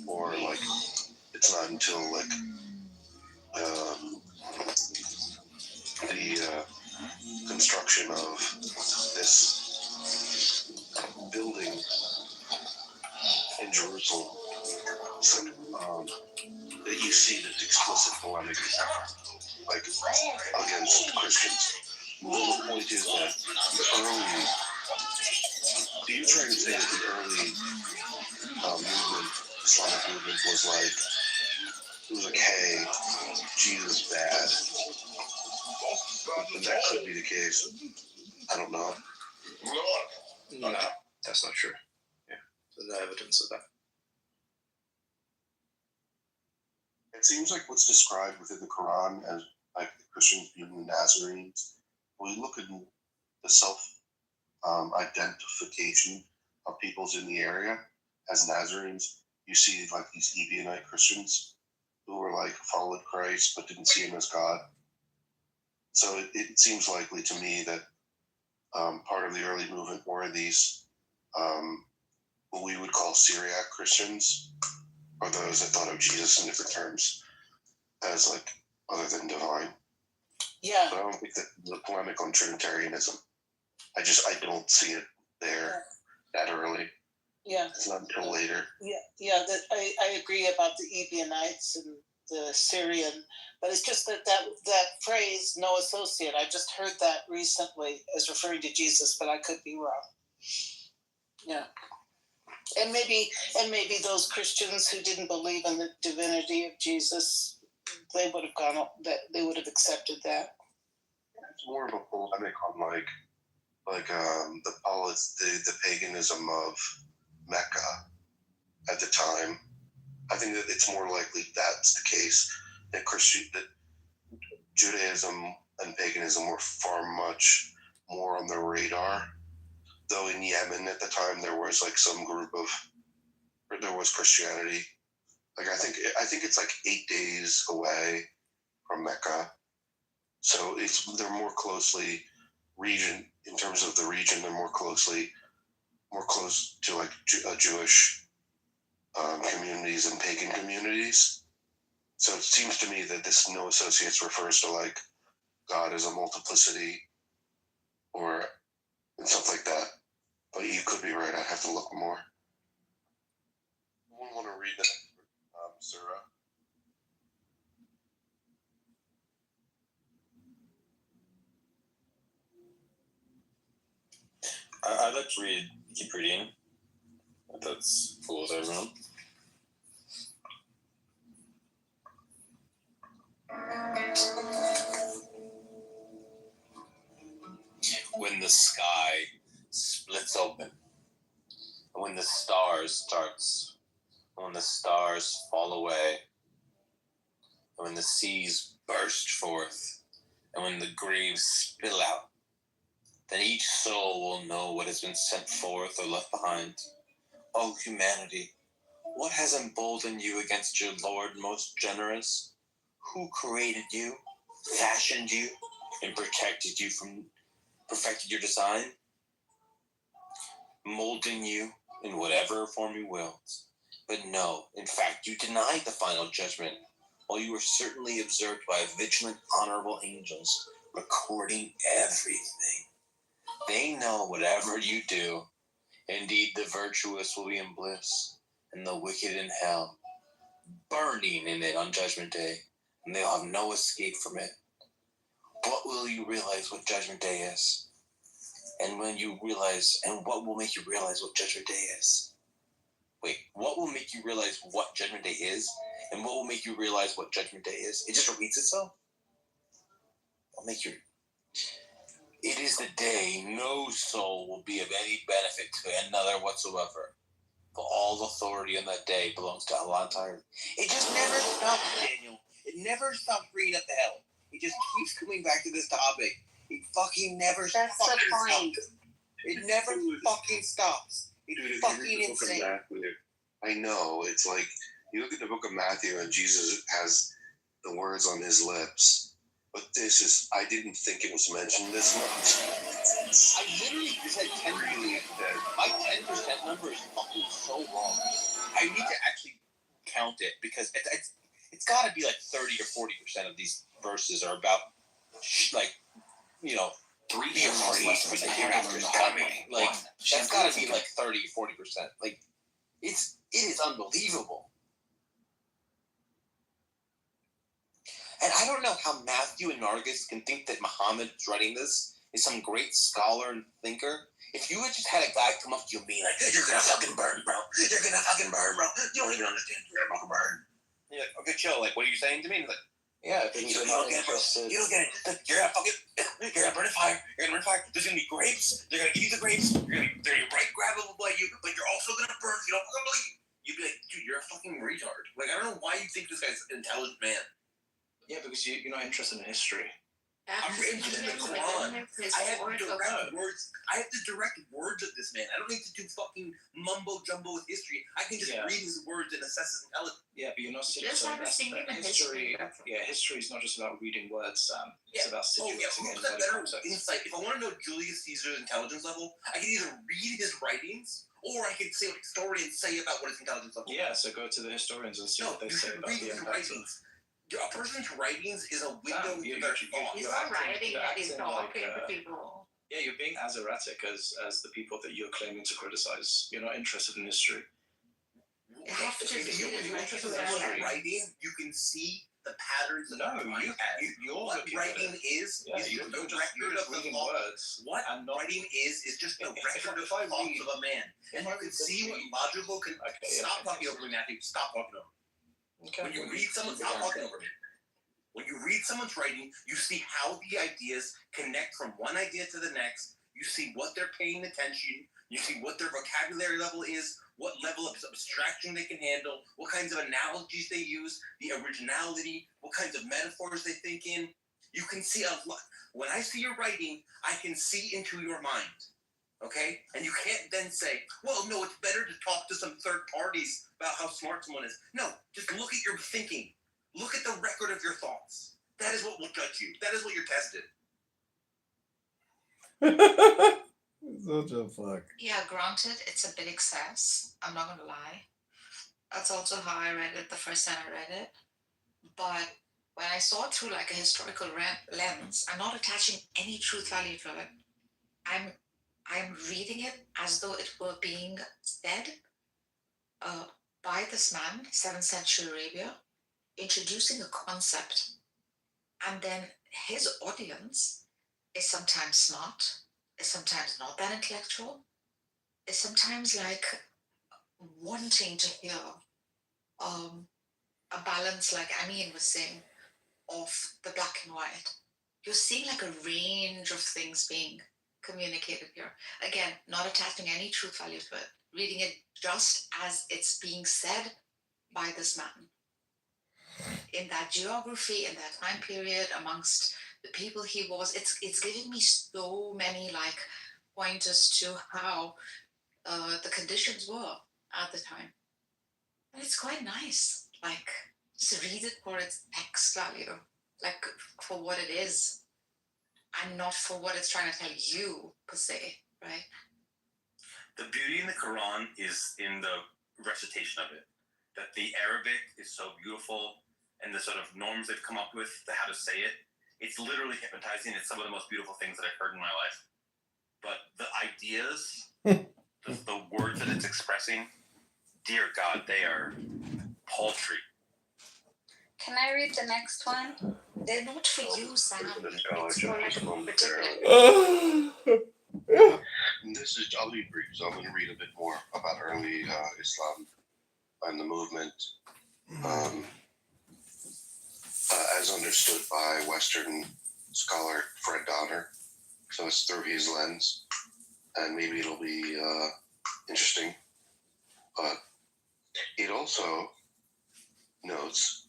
or like it's not until like the construction of this building in Jerusalem, so, that you see this explicit polemic, like, against Christians. The point is that the early. So you're trying to say that the early Islamic movement was like, hey, Jesus is bad. And that could be the case. I don't know. No, that's not true. Yeah, there's no evidence of that. It seems like what's described within the Quran as like the Christians being the Nazarenes. When we look at the self-identification of peoples in the area as Nazarenes, you see like these Ebionite Christians who were like followed Christ but didn't see him as God. So it seems likely to me that part of the early movement were these what we would call Syriac Christians, or those that thought of Jesus in different terms as like other than divine. Yeah. But I don't think that the polemic on Trinitarianism, I don't see it there that early. Yeah. It's not until later. Yeah. I agree about the Ebionites and the Syrian, but it's just that phrase, no associate, I just heard that recently as referring to Jesus, but I could be wrong. Yeah. And maybe those Christians who didn't believe in the divinity of Jesus, they would have accepted that. It's more of a polemic on the paganism of Mecca at the time. I think that it's more likely that's the case, that Judaism and paganism were far much more on the radar. Though in Yemen at the time there was like there was Christianity. Like I think it's like 8 days away from Mecca. So they're more closely in terms of the region, they're more close to like Jewish communities and pagan communities. So it seems to me that this no associates refers to like God as a multiplicity and stuff like that. But you could be right. I'd have to look more. I want to read the next surah. I'd like to keep reading. If that's cool with everyone. When the sky splits open, and when the stars fall away, and when the seas burst forth, and when the graves spill out, then each soul will know what has been sent forth or left behind. O humanity, what has emboldened you against your Lord most generous? Who created you, fashioned you, and perfected your design? Molding you in whatever form you wills. But no, in fact, you denied the final judgment, while you were certainly observed by vigilant, honorable angels, recording everything. They know whatever you do. Indeed, the virtuous will be in bliss, and the wicked in hell, burning in it on Judgment Day, and they'll have no escape from it. what will you realize what Judgment Day is? And when you realize, and what will make you realize what Judgment Day is? Wait, what will make you realize what Judgment Day is? And what will make you realize what Judgment Day is? It just repeats itself? I'll make you... It is the day no soul will be of any benefit to another whatsoever. For all authority on that day belongs to Allah entirely. It just never stops, Daniel. It never stops bringing up the hell. It just keeps coming back to this topic. It fucking never That's the point. stops. It never fucking stops. It's fucking insane. I know. It's like, you look at the book of Matthew and Jesus has the words on his lips. But I didn't think it was mentioned this much. I literally just had 10%. My 10% number is fucking so wrong. I need to actually count it because it's got to be like 30 or 40% of these verses are about, like, you know, 3 or 4 for the hereafter is coming. Like, that's got to be like 30 or 40%. Like, it is unbelievable. And I don't know how Matthew and Nargis can think that Muhammad writing this is some great scholar and thinker. If you had just had a guy come up to you and be like, you're gonna fucking burn, bro. You're gonna fucking burn, bro. You don't even understand. You're gonna fucking burn. You're like, okay, chill. Like, what are you saying to me? He's like, yeah, you don't get it, bro. You don't get it. You're gonna burn a fire. You're gonna burn a fire. There's gonna be grapes. They're gonna give you the grapes. They're gonna bright gravel will blight you, but you're also gonna burn. You don't fucking believe. You'd be like, dude, you're a fucking retard. Like, I don't know why you think this guy's an intelligent man. Yeah, because you're not interested in history. I'm interested in the Quran. I have direct words. I have the direct words of this man. I don't need to do fucking mumbo jumbo with history. I can just read his words and assess his intelligence. Yeah, but you're not Just have a single history. Yeah, history is not just about reading words, Sam. It's about situating it in better insight. If I want to know Julius Caesar's intelligence level, I can either read his writings or I can see what historians say about what his intelligence level is. Yeah, so go to the historians and see what they say about the impact of... A person's writings is a window to their thoughts. He's not writing that, he's talking to people. Yeah, you're being as erratic as the people that you're claiming to criticize. You're not interested in history. You have to If you're interested in writing, you can see the patterns. No, you're what writing is the record of the thoughts. What writing is just the record of the thoughts of a man. And you can see what logical can... Stop talking over me, Matthew. Stop talking over me. Okay. When you read someone's When you read someone's writing, you see how the ideas connect from one idea to the next. You see what they're paying attention. You see what their vocabulary level is, what level of abstraction they can handle, what kinds of analogies they use, the originality, what kinds of metaphors they think in. You can see a lot. When I see your writing, I can see into your mind. Okay? And you can't then say, well, no, it's better to talk to some third parties about how smart someone is. No, just look at your thinking. Look at the record of your thoughts. That is what will judge you. That is what you're tested. Such a fuck. Yeah, granted, it's a bit excess. I'm not gonna lie. That's also how I read it the first time I read it. But when I saw it through like a historical lens, I'm not attaching any truth value to it. I'm reading it as though it were being said by this man, 7th century Arabia, introducing a concept. And then his audience is sometimes smart, is sometimes not that intellectual, is sometimes like wanting to hear a balance, like Amin was saying, of the black and white. You're seeing like a range of things being communicated here. Again, not attaching any truth value to it, reading it just as it's being said by this man. In that geography, in that time period, amongst the people he was, it's giving me so many like pointers to how the conditions were at the time. And it's quite nice. Like, just read it for its text value, like for what it is, and not for what it's trying to tell you per se, right? The beauty in the Quran is in the recitation of it. That the Arabic is so beautiful, and the sort of norms they've come up with, the how to say it, it's literally hypnotizing. It's some of the most beautiful things that I've heard in my life. But the ideas, the words that it's expressing, dear God, they are paltry. Can I read the next one? They're not for you, Sam. The It's knowledge for of like just a momentarily. particular. This is, I'll be brief, so I'm going to read a bit more about early Islam and the movement as understood by Western scholar Fred Donner. So it's through his lens, and maybe it'll be interesting. But it also notes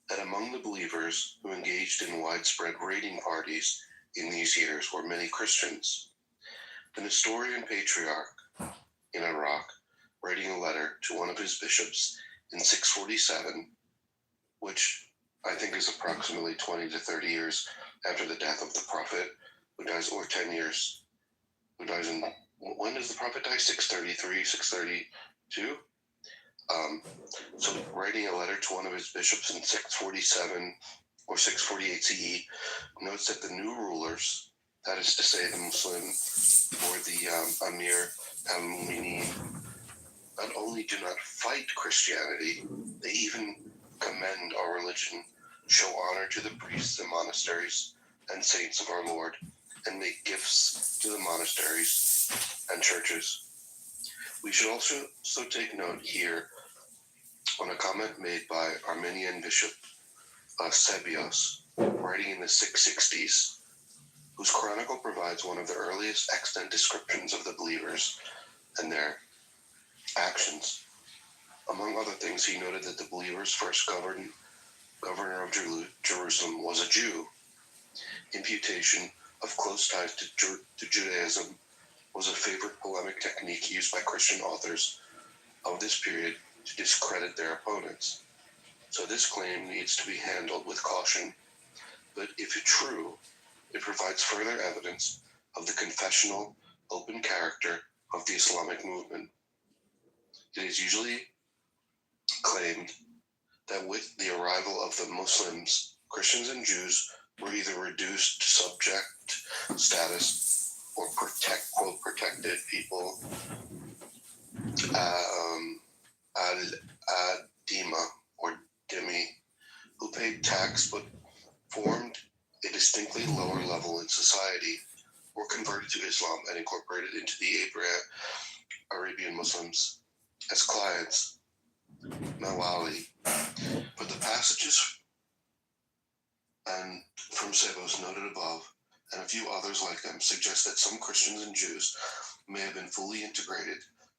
that among the believers who engaged in widespread raiding parties in these years were many Christians. The Nestorian patriarch in Iraq, writing a letter to one of his bishops in 647, which I think is approximately 20 to 30 years after the death of the prophet, who dies, or 10 years, who dies in, when does the prophet die? 633, 632? So writing a letter to one of his bishops in 647 or 648 CE notes that the new rulers, that is to say the Muslim or the Amir al-Mu'mineen, not only do not fight Christianity, they even commend our religion, show honor to the priests and monasteries and saints of our Lord, and make gifts to the monasteries and churches. We should also take note here on a comment made by Armenian Bishop Sebios, writing in the 660s, whose chronicle provides one of the earliest extant descriptions of the believers and their actions. Among other things, he noted that the believers' first governor of Jerusalem was a Jew. Imputation of close ties to Judaism was a favorite polemic technique used by Christian authors of this period to discredit their opponents. So this claim needs to be handled with caution, but if it's true, it provides further evidence of the confessional, open character of the Islamic movement. It is usually claimed that with the arrival of the Muslims, Christians and Jews were either reduced to subject status or protected people, al-Dima or Dhimmi, who paid tax but formed a distinctly lower level in society, were converted to Islam and incorporated into the Arabian Muslims as clients. Mawali. But the passages and from Sebos noted above, and a few others like them, suggest that some Christians and Jews may have been fully integrated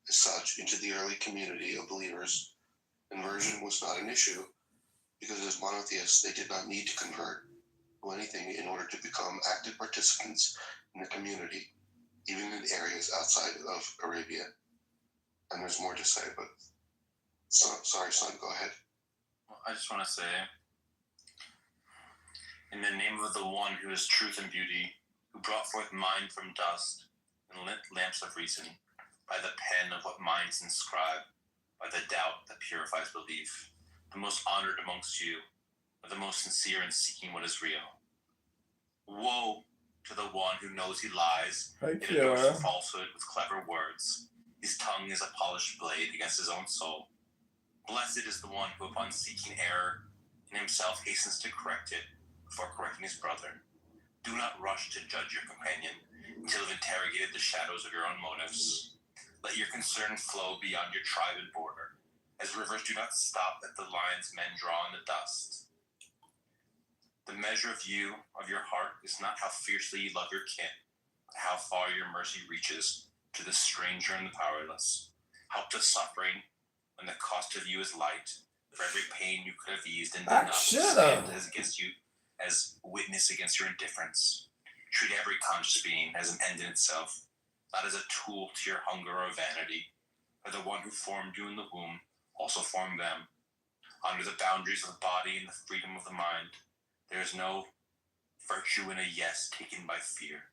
as such into the early community of believers. Conversion was not an issue, because as monotheists they did not need to convert to anything in order to become active participants in the community, even in areas outside of Arabia. And there's more to say, but sorry, son, go ahead. Well, I just want to say, in the name of the one who is truth and beauty, who brought forth mind from dust and lit lamps of reason, by the pen of what minds inscribe, by the doubt that purifies belief, the most honored amongst you, are the most sincere in seeking what is real. Woe to the one who knows he lies, and endorses falsehood with clever words. His tongue is a polished blade against his own soul. Blessed is the one who, upon seeking error, in himself hastens to correct it before correcting his brother. Do not rush to judge your companion until you've interrogated the shadows of your own motives. Let your concern flow beyond your tribe and border, as rivers do not stop at the lines men draw in the dust. The measure of your heart, is not how fiercely you love your kin, but how far your mercy reaches to the stranger and the powerless. Help to suffering when the cost of you is light. For every pain you could have eased and did not stand as against you, as witness against your indifference. Treat every conscious being as an end in itself, not as a tool to your hunger or vanity. For the one who formed you in the womb also formed them. Under the boundaries of the body and the freedom of the mind, there is no virtue in a yes taken by fear.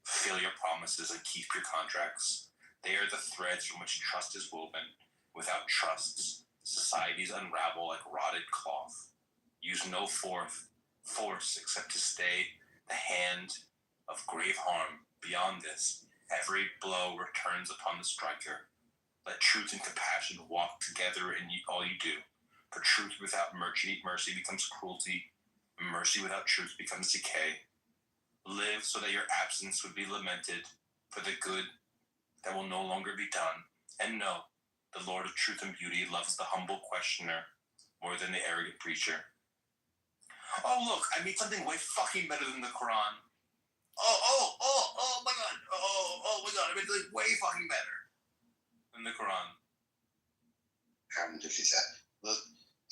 Fulfill your promises and keep your contracts. They are the threads from which trust is woven. Without trusts, societies unravel like rotted cloth. Use no force except to stay the hand of grave harm. Beyond this, every blow returns upon the striker. Let truth and compassion walk together in all you do. For truth without mercy becomes cruelty, Mercy without truth becomes decay. Live so that your absence would be lamented for the good that will no longer be done. And know, the Lord of truth and beauty loves the humble questioner more than the arrogant preacher. Oh, look, I made something way fucking better than the Quran. Oh my god. Oh my god, I made something way fucking better than the Quran. Happened if you said, look,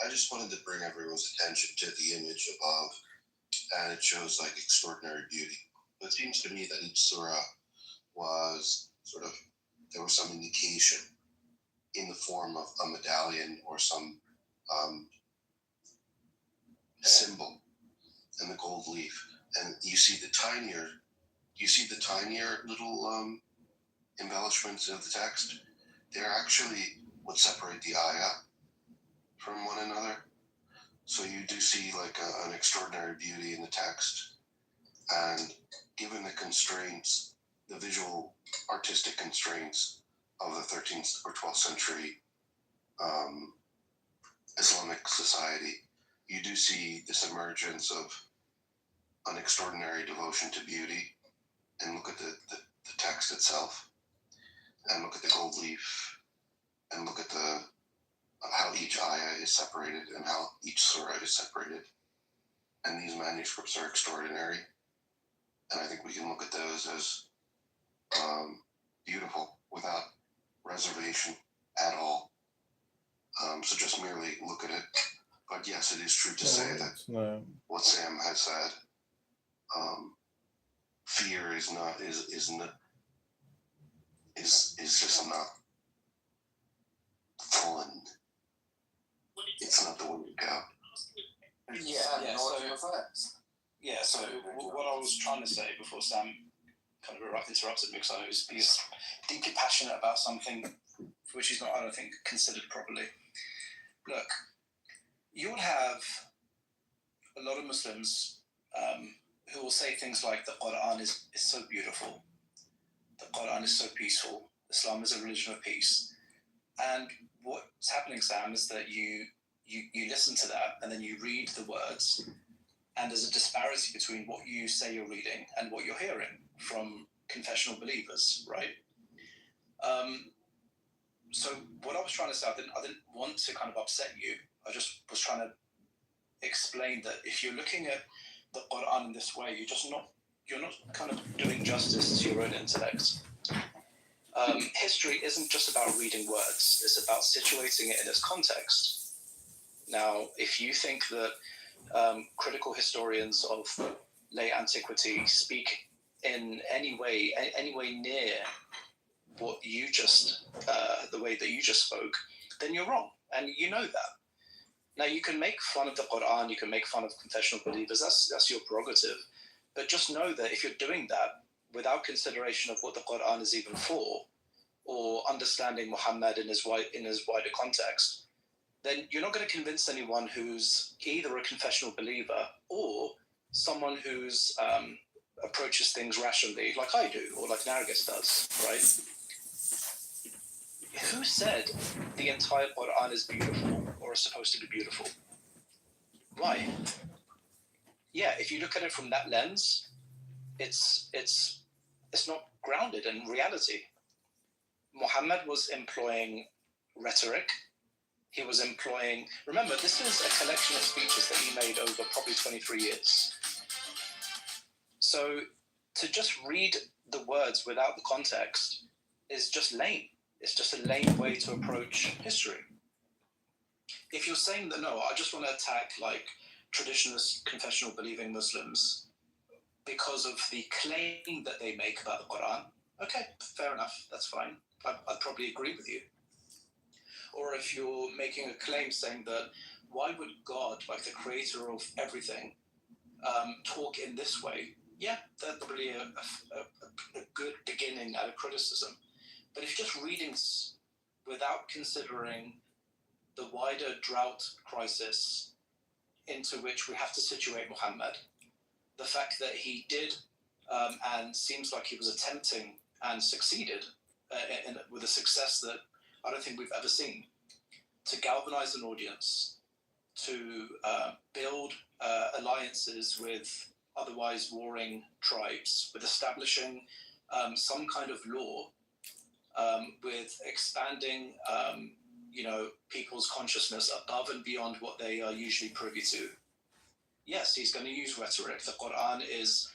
I just wanted to bring everyone's attention to the image above, and it shows like extraordinary beauty. But it seems to me that each surah was sort of, there was some indication in the form of a medallion or some symbol in the gold leaf. And you see the tinier little embellishments of the text. They're actually what separate the ayah from one another. So you do see like an extraordinary beauty in the text. And given the constraints, the visual artistic constraints of the 13th or 12th century Islamic society, you do see this emergence of an extraordinary devotion to beauty. And look at the text itself, and look at the gold leaf, and look at how each ayah is separated and how each surah is separated. And these manuscripts are extraordinary. And I think we can look at those as beautiful without reservation at all. So just merely look at it. But yes, it is true to say that what Sam has said, fear is just not fun. It's not the way to go. So what I was trying to say before Sam kind of interrupted me, because I was deeply passionate about something for which he's not, I don't think, considered properly. Look, you'll have a lot of Muslims who will say things like the Quran is so beautiful, the Quran is so peaceful, Islam is a religion of peace. And what's happening, Sam, is that you listen to that and then you read the words, and there's a disparity between what you say you're reading and what you're hearing from confessional believers, right? So what I was trying to say, I didn't want to kind of upset you. I just was trying to explain that if you're looking at the Quran in this way, you're not kind of doing justice to your own intellect. History isn't just about reading words, it's about situating it in its context. Now, if you think that critical historians of late antiquity speak in any way near what you just, the way that you just spoke, then you're wrong, and you know that. Now, you can make fun of the Quran, you can make fun of confessional believers, that's your prerogative, but just know that if you're doing that without consideration of what the Quran is even for, or understanding Muhammad in his wider context, then you're not going to convince anyone who's either a confessional believer or someone who's approaches things rationally, like I do, or like Nargis does, right? Who said the entire Quran is beautiful or is supposed to be beautiful? Why? Yeah, if you look at it from that lens, it's not grounded in reality. Muhammad was employing rhetoric. He was employing, remember, this is a collection of speeches that he made over probably 23 years. So to just read the words without the context is just lame. It's just a lame way to approach history. If you're saying that, no, I just want to attack like traditionalist, confessional believing Muslims because of the claim that they make about the Quran, okay, fair enough, that's fine. I'd probably agree with you. Or if you're making a claim saying that, why would God, like the creator of everything, talk in this way? Yeah, that's probably a good beginning at a criticism. But if you're just reading without considering the wider drought crisis into which we have to situate Muhammad, the fact that he did and seems like he was attempting and succeeded with a success that I don't think we've ever seen, to galvanize an audience, to build alliances with otherwise warring tribes, with establishing some kind of law, with expanding, people's consciousness above and beyond what they are usually privy to. Yes, he's going to use rhetoric. The Quran is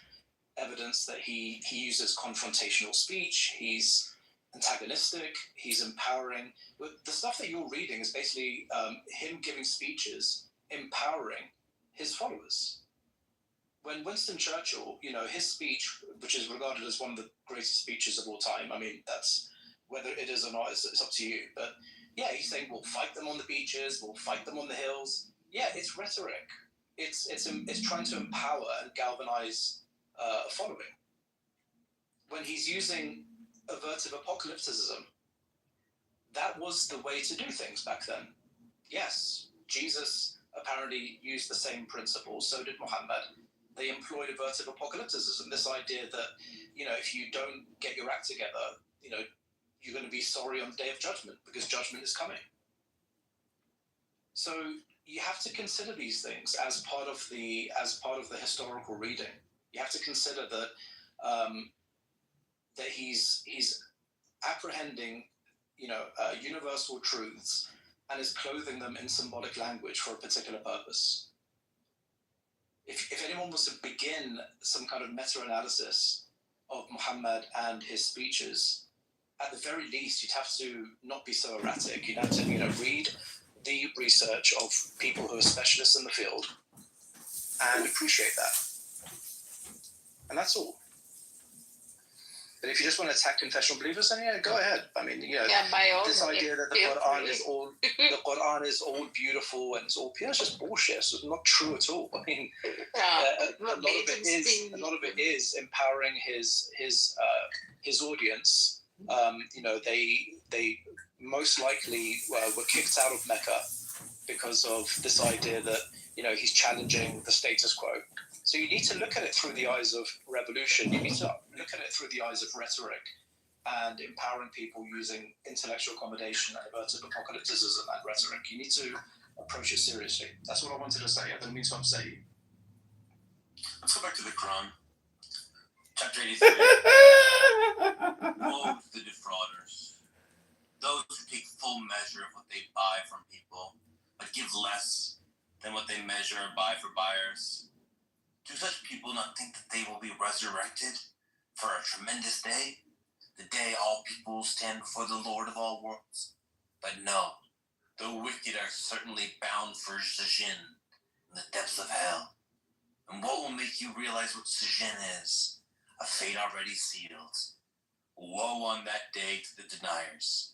evidence that he uses confrontational speech. He's antagonistic. He's empowering. The stuff that you're reading is basically him giving speeches, empowering his followers. When Winston Churchill, his speech, which is regarded as one of the greatest speeches of all time, I mean, that's whether it is or not, it's up to you. But yeah, he's saying we'll fight them on the beaches, we'll fight them on the hills. Yeah, it's rhetoric. It's trying to empower and galvanize a following. When he's using avertive apocalypticism, that was the way to do things back then. Yes, Jesus apparently used the same principles, so did Muhammad. They employed avertive apocalypticism, this idea that, if you don't get your act together, you're going to be sorry on the day of judgment because judgment is coming. So you have to consider these things as part of the historical reading. You have to consider that that he's apprehending, universal truths and is clothing them in symbolic language for a particular purpose. If anyone was to begin some kind of meta-analysis of Muhammad and his speeches, at the very least, you'd have to not be so erratic. You'd have to, read the research of people who are specialists in the field and appreciate that. And that's all. But if you just want to attack confessional believers, then yeah, go ahead. I mean, this idea that the Quran is all beautiful and it's all pure is just bullshit. It's not true at all. I mean, a lot of it is empowering his audience. They most likely were kicked out of Mecca because of this idea that he's challenging the status quo. So you need to look at it through the eyes of revolution. You need to look at it through the eyes of rhetoric and empowering people using intellectual accommodation and avertive apocalypticism and rhetoric. You need to approach it seriously. That's what I wanted to say. I didn't mean to upset you. Let's go back to the Quran. Chapter 83. Woe to the defrauders. Those who take full measure of what they buy from people, but give less than what they measure or buy for buyers. Do such people not think that they will be resurrected for a tremendous day? The day all people will stand before the Lord of all worlds. But no, the wicked are certainly bound for Sijin in the depths of hell. And what will make you realize what Sijin is? A fate already sealed. Woe on that day to the deniers,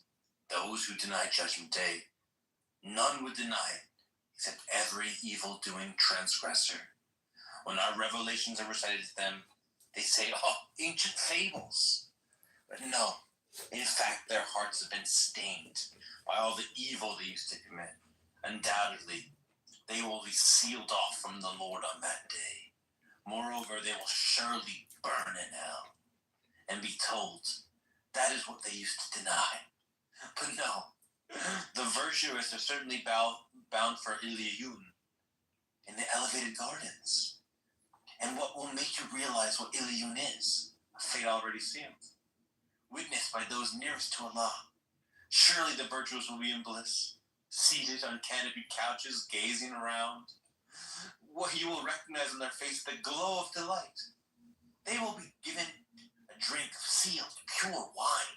those who deny Judgment Day. None would deny it, except every evil-doing transgressor. When our revelations are recited to them, they say, oh, ancient fables. But no, in fact, their hearts have been stained by all the evil they used to commit. Undoubtedly, they will be sealed off from the Lord on that day. Moreover, they will surely burn in hell and be told, that is what they used to deny. But no, the virtuous are certainly bound for Iliyun in the elevated gardens. And what will make you realize what Iliyun is? A fate already sealed. Witnessed by those nearest to Allah. Surely the virtuous will be in bliss, seated on canopied couches, gazing around. What you will recognize on their face the glow of delight. They will be given a drink of sealed, pure wine,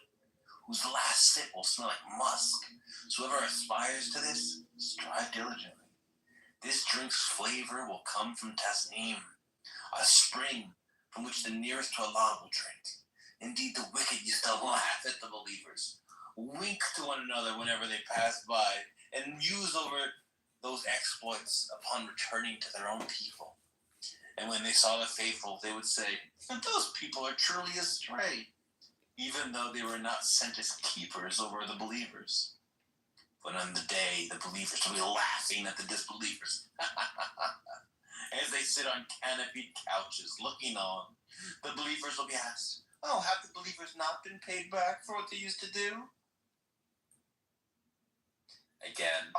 whose last sip will smell like musk. So whoever aspires to this, strive diligently. This drink's flavor will come from Tasneem, a spring from which the nearest to Allah will drink. Indeed, the wicked used to laugh at the believers, wink to one another whenever they passed by, and muse over those exploits upon returning to their own people. And when they saw the faithful, they would say, those people are truly astray, even though they were not sent as keepers over the believers. But on the day, the believers will be laughing at the disbelievers. As they sit on canopied couches looking on, the believers will be asked, oh, have the believers not been paid back for what they used to do? again.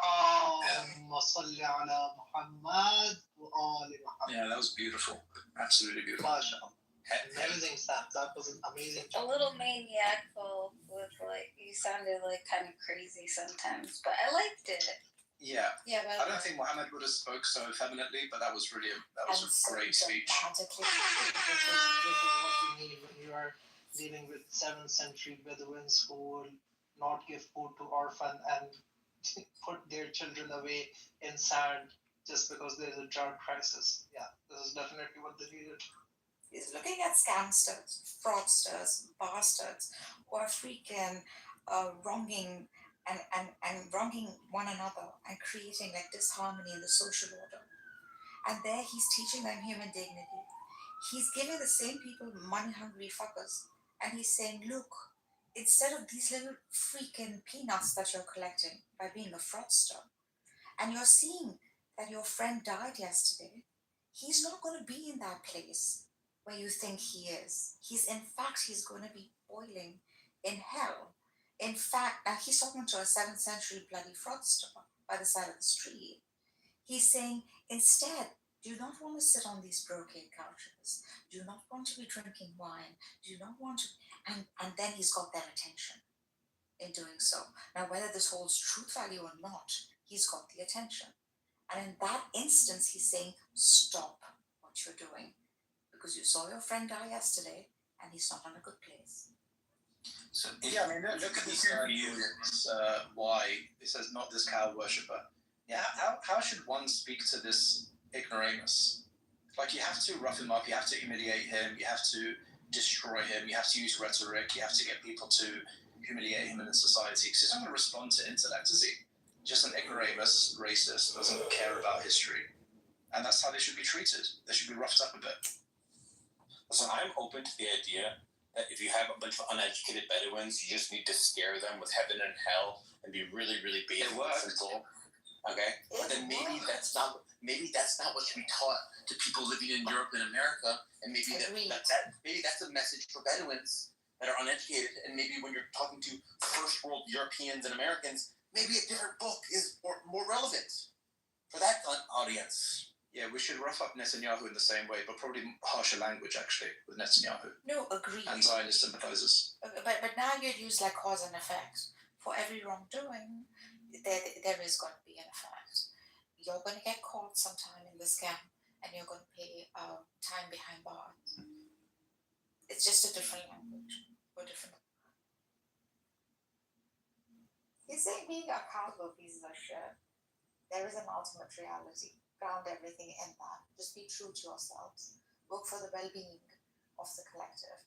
Yeah, that was beautiful. Absolutely beautiful. Amazing stuff. That was an amazing A job. little maniacal with like you sounded like kind of crazy sometimes, but I liked it. Yeah. Yeah, but I don't think Muhammad would have spoke so effeminately, but that was really a great speech. This is what you need when you are dealing with 7th century Bedouins who will not give food to orphan and put their children away in sand just because there's a drought crisis. Yeah, this is definitely what they needed. He's looking at scamsters, fraudsters, bastards who are freaking wronging and wronging one another and creating like disharmony in the social order. And there he's teaching them human dignity. He's giving the same people money hungry fuckers. And he's saying, look, instead of these little freaking peanuts that you're collecting by being a fraudster, and you're seeing that your friend died yesterday, he's not going to be in that place where you think he is. He's going to be boiling in hell. In fact, now he's talking to a 7th century bloody fraudster by the side of the street. He's saying, instead, do not want to sit on these brocade couches. Do not want to be drinking wine. Do not want to, and then he's got their attention in doing so. Now, whether this holds truth value or not, he's got the attention. And in that instance, he's saying, stop what you're doing because you saw your friend die yesterday and he's not in a good place. So Yeah, I mean, look at these arguments. Why it says not this cow worshipper. Yeah, how should one speak to this ignoramus? Like, you have to rough him up, you have to humiliate him, you have to destroy him, you have to use rhetoric, you have to get people to humiliate him in society, because he's not going to respond to intellect, is he? Just an ignoramus, racist, doesn't care about history. And that's how they should be treated. They should be roughed up a bit. So I'm open to the idea that if you have a bunch of uneducated Bedouins, you just need to scare them with heaven and hell and be really, really basic and simple. Okay? But then maybe that's not what should be taught to people living in Europe and America, and maybe maybe that's a message for Bedouins that are uneducated, and maybe when you're talking to first world Europeans and Americans, maybe a different book is more relevant for that audience. Yeah, we should rough up Netanyahu in the same way, but probably harsher language, actually, with Netanyahu. No, agreed. And Zionist sympathizers. But now you'd use like cause and effect. For every wrongdoing, there is going to be an effect. You're going to get caught sometime in the scam, and you're going to pay time behind bars. It's just a different language or different. He's saying being accountable pieces of shit. There is an ultimate reality. Ground everything in that. Just be true to yourselves. Work for the well-being of the collective,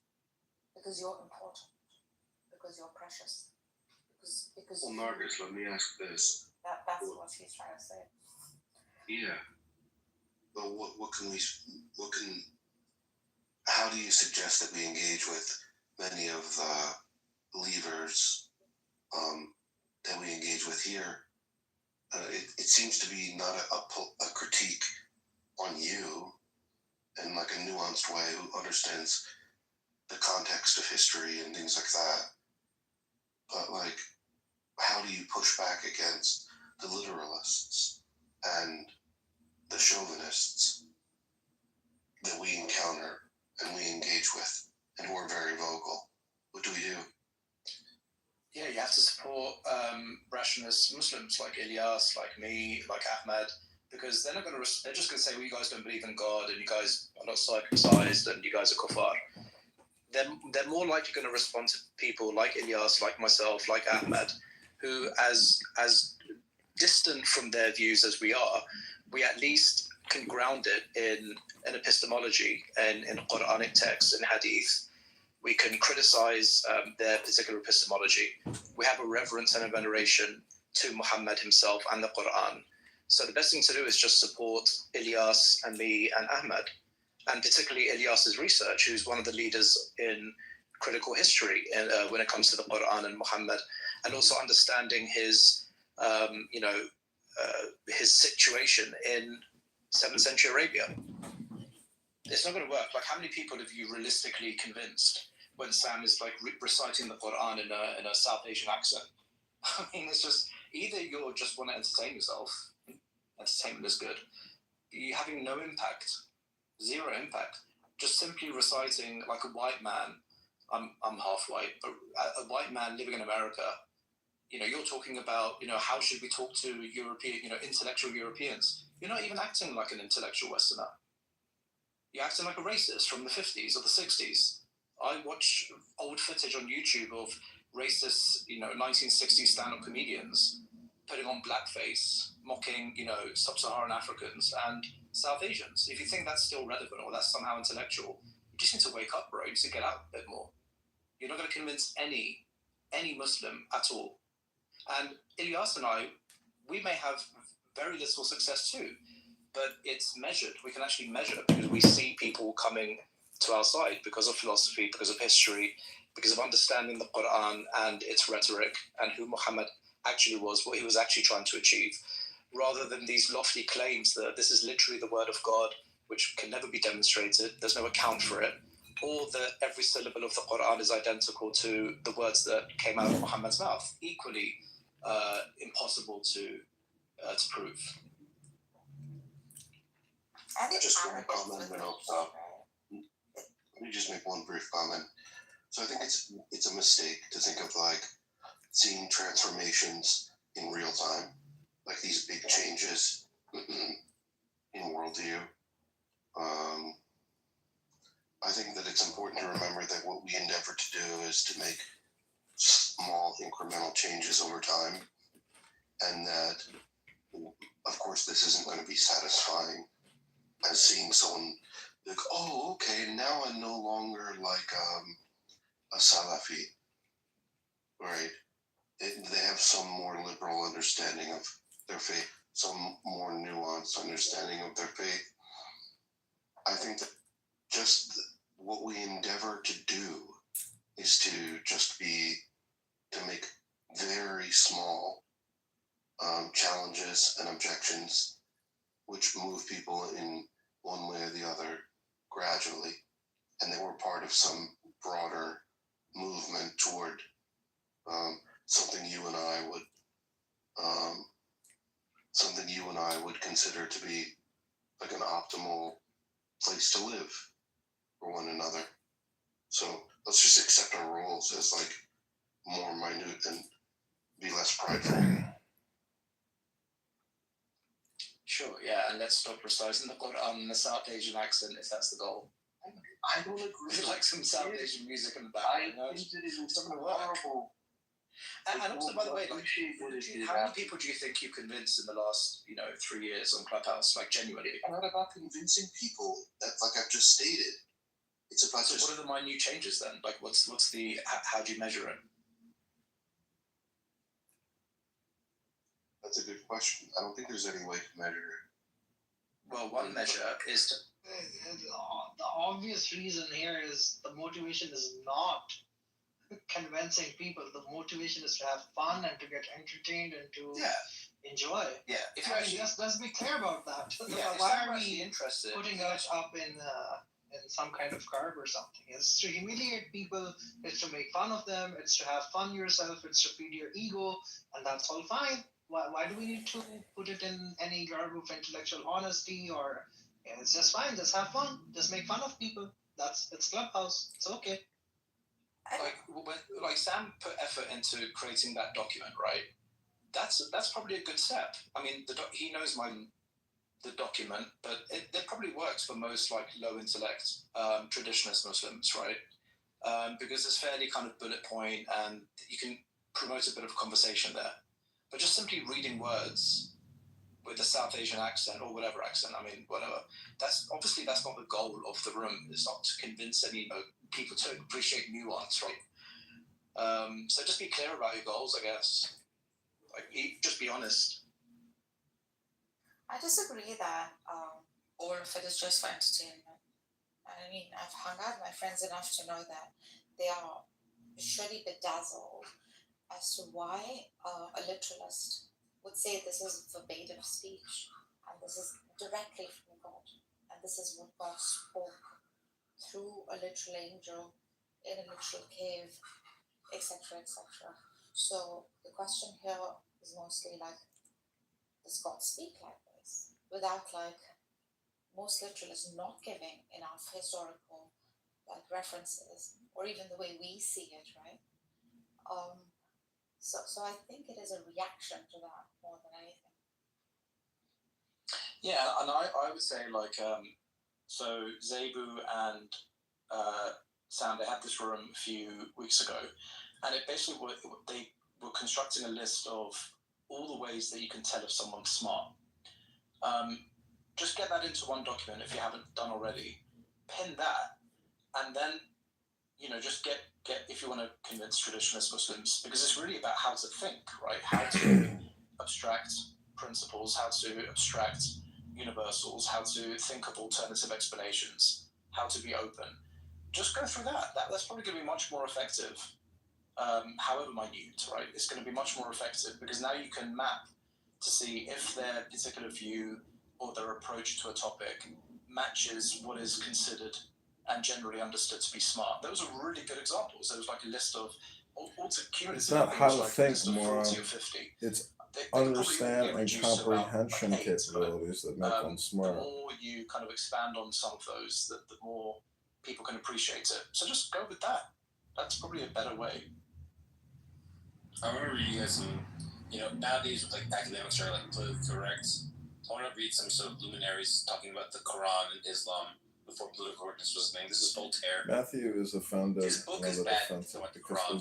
because you're important, because you're precious, because. Well, Margaret, let me ask this. That's what he's trying to say. Yeah. But how do you suggest that we engage with many of the believers that we engage with here? It seems to be not a critique on you in like a nuanced way, who understands the context of history and things like that. But like, how do you push back against the literalists and the chauvinists that we encounter and we engage with and who are very vocal? What do we do? Yeah, you have to support rationalist Muslims like Ilyas, like me, like Ahmad, because they're just going to say, well, you guys don't believe in God and you guys are not circumcised and you guys are kuffar. They're more likely going to respond to people like Ilyas, like myself, like Ahmad, who, as distant from their views as we are, we at least can ground it in an epistemology and in Quranic texts and hadith. We can criticize their particular epistemology. We have a reverence and a veneration to Muhammad himself and the Quran. So the best thing to do is just support Ilyas and me and Ahmad, and particularly Ilyas's research, who's one of the leaders in critical history when it comes to the Quran and Muhammad, and also understanding his, his situation in 7th century Arabia. It's not going to work. Like, how many people have you realistically convinced when Sam is like reciting the Quran in a South Asian accent? I mean, it's Either you're just want to entertain yourself, entertainment is good, you're having no impact, zero impact, just simply reciting like a white man. I'm half white, but a white man living in America, you're talking about, how should we talk to European, intellectual Europeans? You're not even acting like an intellectual Westerner. You're acting like a racist from the 50s or the 60s. I watch old footage on YouTube of racist, 1960s stand-up comedians putting on blackface, mocking, sub-Saharan Africans and South Asians. If you think that's still relevant or that's somehow intellectual, you just need to wake up, bro. You need to get out a bit more. You're not going to convince any Muslim at all. And Ilyas and I, we may have very little success too, but it's measured. We can actually measure because we see people coming to our side because of philosophy, because of history, because of understanding the Quran and its rhetoric and who Muhammad actually was, what he was actually trying to achieve, rather than these lofty claims that this is literally the word of God, which can never be demonstrated, there's no account for it, or that every syllable of the Quran is identical to the words that came out of Muhammad's mouth. Equally impossible to prove. Just one comment and I'll stop. Let me just make one brief comment. So I think it's a mistake to think of like seeing transformations in real time, like these big changes in worldview. I think that it's important to remember that what we endeavor to do is to make small incremental changes over time, and that, of course, this isn't going to be satisfying as seeing someone like, oh, okay, now I'm no longer like a Salafi, right? They have some more liberal understanding of their faith, some more nuanced understanding of their faith. I think that just what we endeavor to do is to just to make very small challenges and objections which move people in one way or the other gradually, and that we're part of some broader movement toward something you and I would consider to be like an optimal place to live for one another. So let's just accept our roles as like more minute and be less prideful. Sure, yeah, and let's stop reciting the Quran in a South Asian accent if that's the goal. I don't agree. Like some South Asian music in the background. I think it is horrible. And also, by the way, like, how many people do you think you convinced in the last, 3 years on Clubhouse? Like, genuinely? It's not about convincing people. That's like I've just stated. It's about so what are the minute changes then? Like, what's the? How do you measure it? That's a good question. I don't think there's any way to measure it. Well, one measure is to. The obvious reason here is the motivation is not convincing people. The motivation is to have fun and to get entertained and to enjoy. Yeah, if you actually, let's be clear about that. Yeah, why are we interested? Putting us up in some kind of garb or something? It's to humiliate people. It's to make fun of them. It's to have fun yourself. It's to feed your ego, and that's all fine. Why do we need to put it in any garb of intellectual honesty or? It's just fine. Just have fun. Just make fun of people. It's Clubhouse. It's okay. Like Sam put effort into creating that document, right? That's probably a good step. I mean, he knows the document, but it probably works for most like low intellect traditionalist Muslims, right? Because it's fairly kind of bullet point, and you can promote a bit of conversation there. But just simply reading words with a South Asian accent or whatever accent, I mean, whatever. That's not the goal of the room. It's not to convince any people to appreciate nuance, right? So just be clear about your goals, I guess. Like, just be honest. I disagree that all of it is just for entertainment. I mean, I've hung out with my friends enough to know that they are surely bedazzled as to why a literalist would say this is verbatim speech and this is directly from God and this is what God spoke through a literal angel in a literal cave, etc., etc. So the question here is mostly like, does God speak like this? Without like most literalists not giving enough historical like references or even the way we see it, right? So I think it is a reaction to that more than anything. Yeah, and I would say like so Zebu and Sam, they had this room a few weeks ago, and it basically they were constructing a list of all the ways that you can tell if someone's smart. Just get that into one document if you haven't done already. Pin that, and then just get if you want to convince traditionalist Muslims, because it's really about how to think, right? How to abstract principles, how to abstract universals, how to think of alternative explanations, how to be open. Just go through that. That's probably going to be much more effective. However minute, right? It's going to be much more effective because now you can map to see if their particular view or their approach to a topic matches what is considered and generally understood to be smart. Those are really good examples. There was like a list of it's not how to think more. It's understand and comprehension capabilities that make them smart. The more you kind of expand on some of those, the more people can appreciate it. So just go with that. That's probably a better way. I remember reading some, nowadays like academics are like politically correct. I want to read some sort of luminaries talking about the Quran and Islam before political correctness was a thing. This is Voltaire. Matthew is offended His book is bad because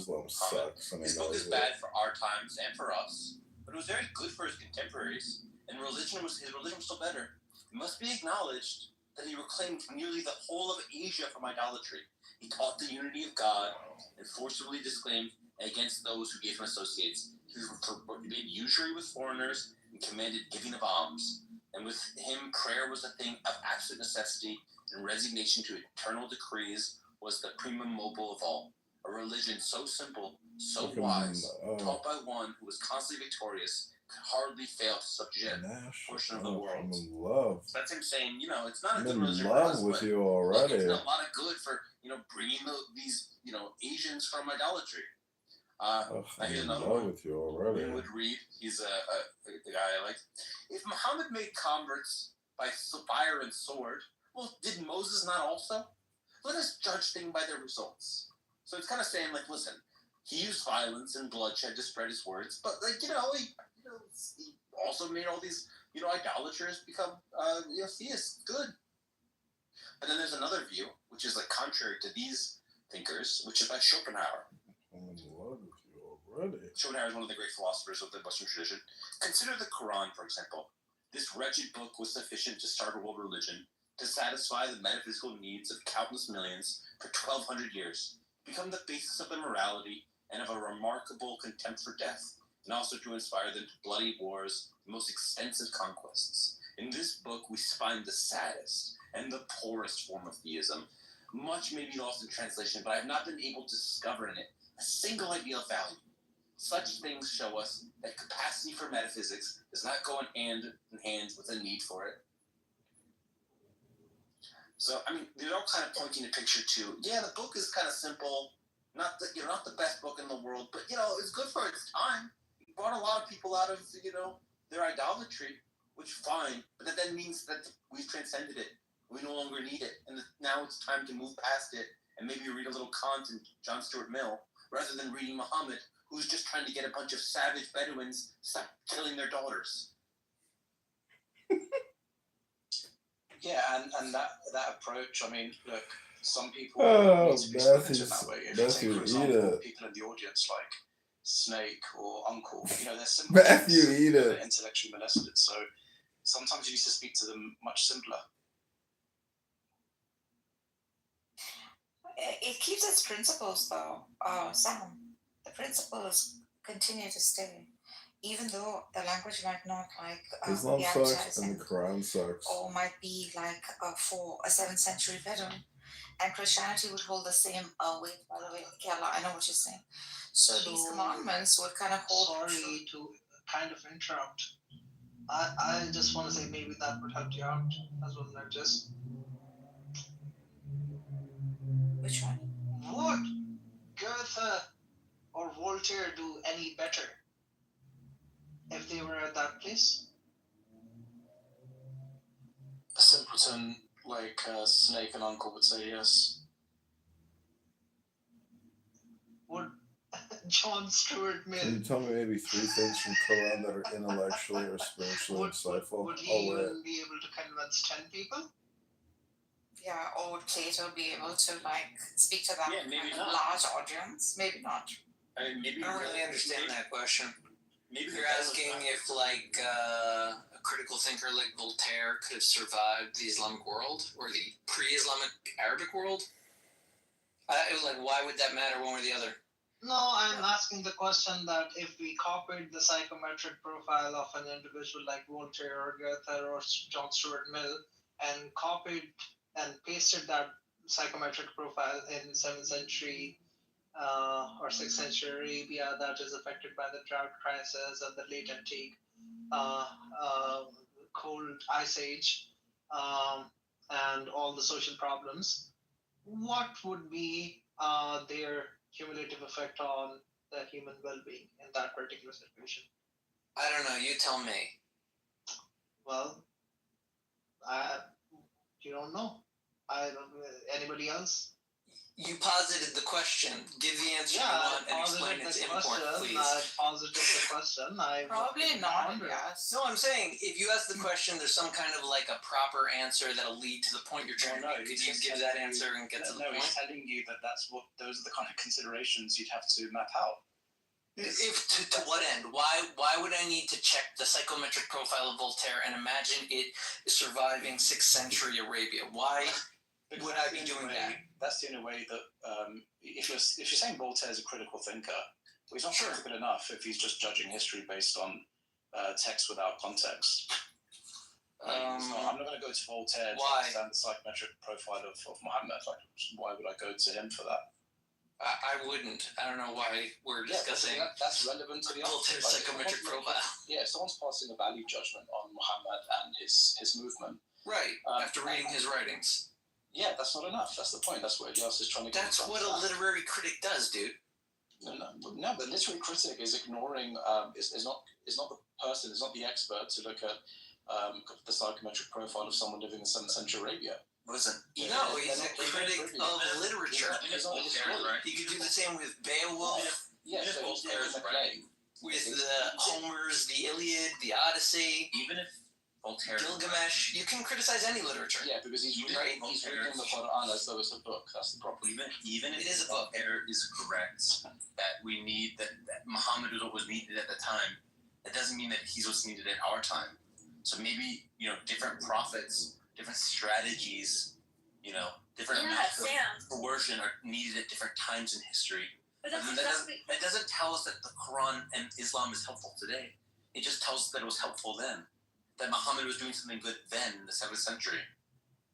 Islam sucks. His book is bad for our times and for us, but it was very good for his contemporaries, and his religion was still better. It must be acknowledged that he reclaimed nearly the whole of Asia from idolatry. He taught the unity of God and forcibly disclaimed against those who gave him associates. He forbade usury with foreigners and commanded giving of alms. And with him, prayer was a thing of absolute necessity, and resignation to eternal decrees was the primum mobile of all. A religion so simple, so wise, taught by one who was constantly victorious, could hardly fail to subject a portion of the world. I'm in love. So that's him saying, it's not a I'm good in religion for love us, with but you look, already. it's done a lot of good for, bringing these, Asians from idolatry. I'm in love with you already. Winwood Reed, he's the guy I like. If Muhammad made converts by fire and sword, well, did Moses not also? Let us judge things by their results. So it's kind of saying, like, listen, he used violence and bloodshed to spread his words, but he also made all these, idolaters become, theists. Good. And then there's another view, which is like contrary to these thinkers, which is by Schopenhauer. I'm in love with you already. Schopenhauer is one of the great philosophers of the Western tradition. Consider the Quran, for example. This wretched book was sufficient to start a world religion, to satisfy the metaphysical needs of countless millions for 1,200 years, become the basis of their morality and of a remarkable contempt for death, and also to inspire them to bloody wars and most extensive conquests. In this book, we find the saddest and the poorest form of theism. Much may be lost in translation, but I have not been able to discover in it a single idea of value. Such things show us that capacity for metaphysics does not go in hand with a need for it. So, they're all kind of pointing a picture to, the book is kind of simple, not the best book in the world, but, it's good for its time. It brought a lot of people out of, their idolatry, which fine, but that then means that we've transcended it. We no longer need it, and now it's time to move past it and maybe read a little Kant and John Stuart Mill, rather than reading Muhammad, who's just trying to get a bunch of savage Bedouins stop killing their daughters. Yeah, and that approach, look, some people need to be spoken to that way. If you take, for example, people in the audience like Snake or Uncle, they're simple. They're intellectually molested, so sometimes you need to speak to them much simpler. It keeps its principles, though, Sam. The principles continue to stay, even though the language might not Islam sucks and the Quran sucks. Or might be for a 7th century Bedouin, and Christianity would hold the same weight. By the way, okay, Allah, I know what you're saying. So these commandments would kind of hold. Sorry to kind of interrupt. I just want to say maybe that would help you out as well, not just. Which one? Would Goethe or Voltaire do any better? if they were at that place? A simpleton like Snake and Uncle would say yes. Would John Stuart Mill? Can you tell me maybe 3 things from Quran that are intellectually or spiritually insightful? Would he Oh, wait. even be able to convince 10 people? Yeah, or would Plato be able to like speak to that maybe kind of not. large audience? Maybe not. I mean, maybe I don't really understand that question. Maybe You're asking if, like, a critical thinker like Voltaire could have survived the Islamic world or the pre-Islamic Arabic world. Like, why would that matter one or the other? No, I'm asking the question that if we copied the psychometric profile of an individual like Voltaire or Goethe or John Stuart Mill and copied and pasted that psychometric profile in 7th century or 6th century Arabia that is affected by the drought crisis and the late antique cold ice age and all the social problems, what would be their cumulative effect on the human well-being in that particular situation? I don't know. You tell me. Well, you don't know. Anybody else? You posited the question. Give the answer you want and explain its import, please. I posited the question. Probably not, yes. No, I'm saying if you ask the question, there's some kind of like a proper answer that'll lead to the point you're trying to make. Could you give that answer and get to the point? No, he's telling you that those are the kind of considerations you'd have to map out. If to what end? Why would I need to check the psychometric profile of Voltaire and imagine it surviving 6th century Arabia? Why would I be doing that? That's the only way that if you're saying Voltaire is a critical thinker, well, he's not critical enough if he's just judging history based on text without context. So I'm not going to go to Voltaire to understand the psychometric profile of Muhammad. Like, why would I go to him for that? I wouldn't. I don't know why we're discussing that's relevant to the Voltaire's psychometric profile. Yeah, if someone's passing a value judgment on Muhammad and his movement. Right, after reading his writings. Yeah, that's not enough. That's the point. That's what Elias is trying to get. That's what a literary critic does, dude. No, the literary critic is ignoring. Is not the person. Is not the expert to look at the psychometric profile of someone living in 7th century Arabia. Listen, he's a critic of literature. He could do the same with Beowulf. Yeah, so he's right. With the Homers, the Iliad, the Odyssey. Even if Voltaire, Gilgamesh, you can criticize any literature. Yeah, because he's reading the Quran as though it's a book. That's the problem. Even if it is a book, Voltaire is correct that we need that Muhammad was what was needed at the time. That doesn't mean that he's what's needed at our time. So maybe different prophets, different strategies, different amounts of coercion are needed at different times in history. But that doesn't tell us that the Quran and Islam is helpful today. It just tells us that it was helpful then. That Muhammad was doing something good then in the 7th century.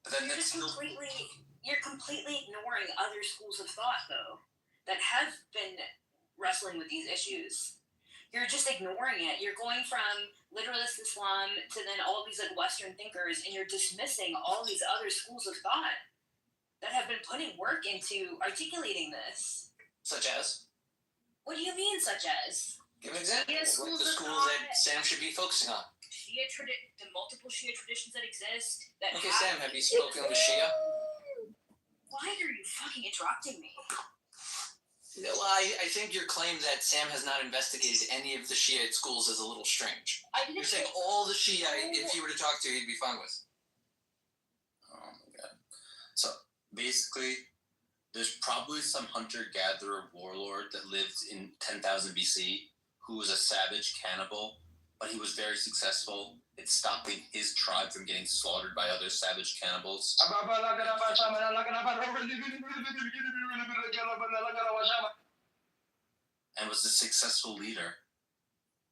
But then you're completely ignoring other schools of thought, though, that have been wrestling with these issues. You're just ignoring it. You're going from literalist Islam to then all these like Western thinkers, and you're dismissing all these other schools of thought that have been putting work into articulating this. Such as? What do you mean, such as? Give an example. Yeah, What the school that Sam should be focusing on? The multiple Shia traditions that exist. Okay, Sam, have you spoken with Shia? Why are you fucking interrupting me? Well, I think your claim that Sam has not investigated any of the Shiite schools is a little strange. You're saying all the Shiite, if he were to talk to, he'd be fine with. Oh my god. So basically, there's probably some hunter-gatherer warlord that lived in 10,000 BC who was a savage cannibal, but he was very successful at stopping his tribe from getting slaughtered by other savage cannibals. And was a successful leader.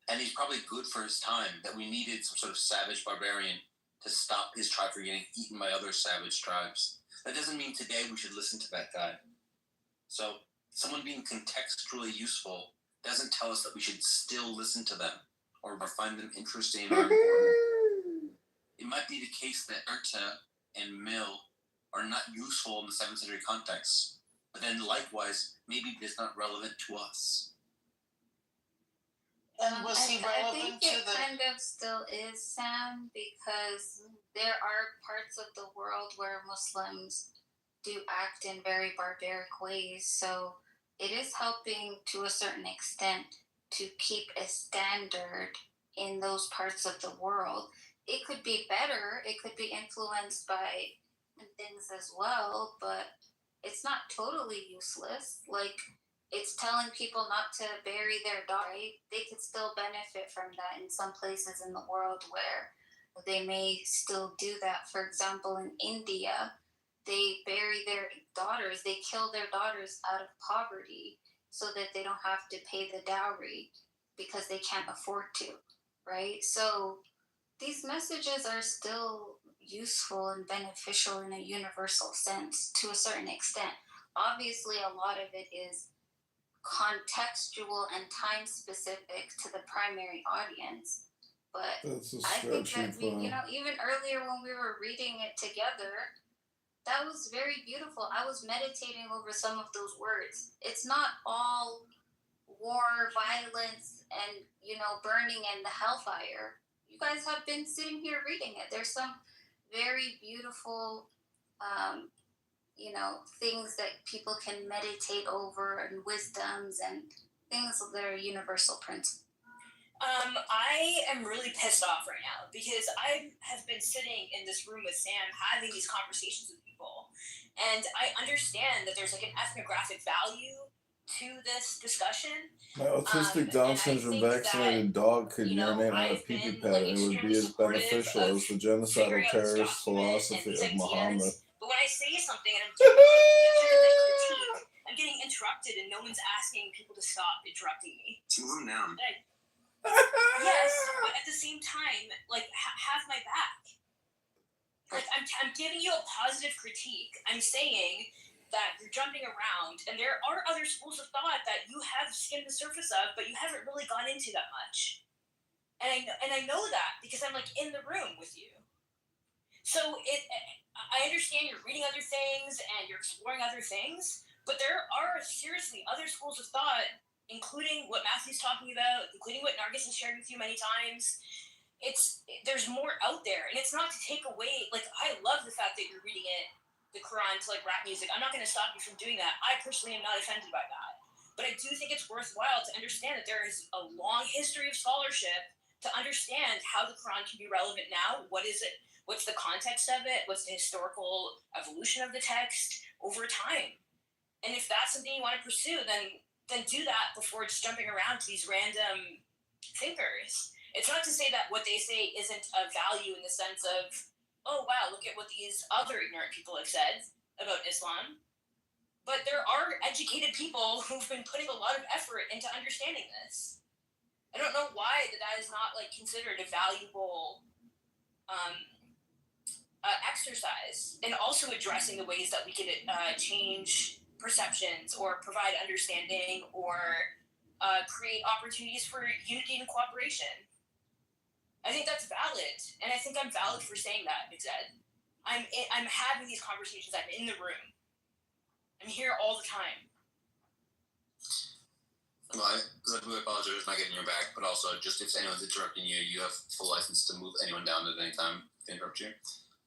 And he's probably good for his time, that we needed some sort of savage barbarian to stop his tribe from getting eaten by other savage tribes. That doesn't mean today we should listen to that guy. So someone being contextually useful doesn't tell us that we should still listen to them or find them interesting or important. It might be the case that Erta and Mill are not useful in the 7th century context, but then likewise, maybe it's not relevant to us. And was he I relevant think to it the? kind of still is, Sam, because there are parts of the world where Muslims do act in very barbaric ways. So it is helping to a certain extent to keep a standard in those parts of the world. It could be better, it could be influenced by things as well, but it's not totally useless. Like, it's telling people not to bury their dog, right? They could still benefit from that in some places in the world where they may still do that. For example, in India, they bury their daughters, they kill their daughters out of poverty so that they don't have to pay the dowry because they can't afford to, right? So these messages are still useful and beneficial in a universal sense to a certain extent. Obviously, a lot of it is contextual and time specific to the primary audience. But That's a I think stretchy that we, thought. even earlier when we were reading it together, that was very beautiful. I was meditating over some of those words. It's not all war, violence, and burning and the hellfire. You guys have been sitting here reading it. There's some very beautiful, things that people can meditate over and wisdoms and things that are universal principles. I am really pissed off right now because I have been sitting in this room with Sam having these conversations with people. And I understand that there's like an ethnographic value to this discussion. My autistic Down syndrome vaccinated dog could urinate on a pee-pee pad and it would be as beneficial as the genocidal terrorist philosophy of Muhammad. But when I say something and I'm doing legitimate critique, I'm getting interrupted and no one's asking people to stop interrupting me. Move down. Yes, but at the same time, like, have my back. Like, I'm giving you a positive critique. I'm saying that you're jumping around, and there are other schools of thought that you have skimmed the surface of, but you haven't really gone into that much. And I know that because I'm like in the room with you. So I understand you're reading other things and you're exploring other things, but there are seriously other schools of thought, including what Matthew's talking about, including what Nargis has shared with you many times. There's more out there, and it's not to take away. Like, I love the fact that you're reading the Quran to like rap music. I'm not going to stop you from doing that. I personally am not offended by that, but I do think it's worthwhile to understand that there is a long history of scholarship to understand how the Quran can be relevant now. What is it? What's the context of it? What's the historical evolution of the text over time? And if that's something you want to pursue, then do that before just jumping around to these random thinkers. It's not to say that what they say isn't of value in the sense of, oh wow, look at what these other ignorant people have said about Islam. But there are educated people who've been putting a lot of effort into understanding this. I don't know why that is not like considered a valuable exercise, and also addressing the ways that we could change perceptions or provide understanding or create opportunities for unity and cooperation. I think that's valid, and I think I'm valid for saying that, Zed. I'm having these conversations. I'm in the room. I'm here all the time. Well, I do apologize for not getting your back, but also just if anyone's interrupting you, you have full license to move anyone down at any time to interrupt you.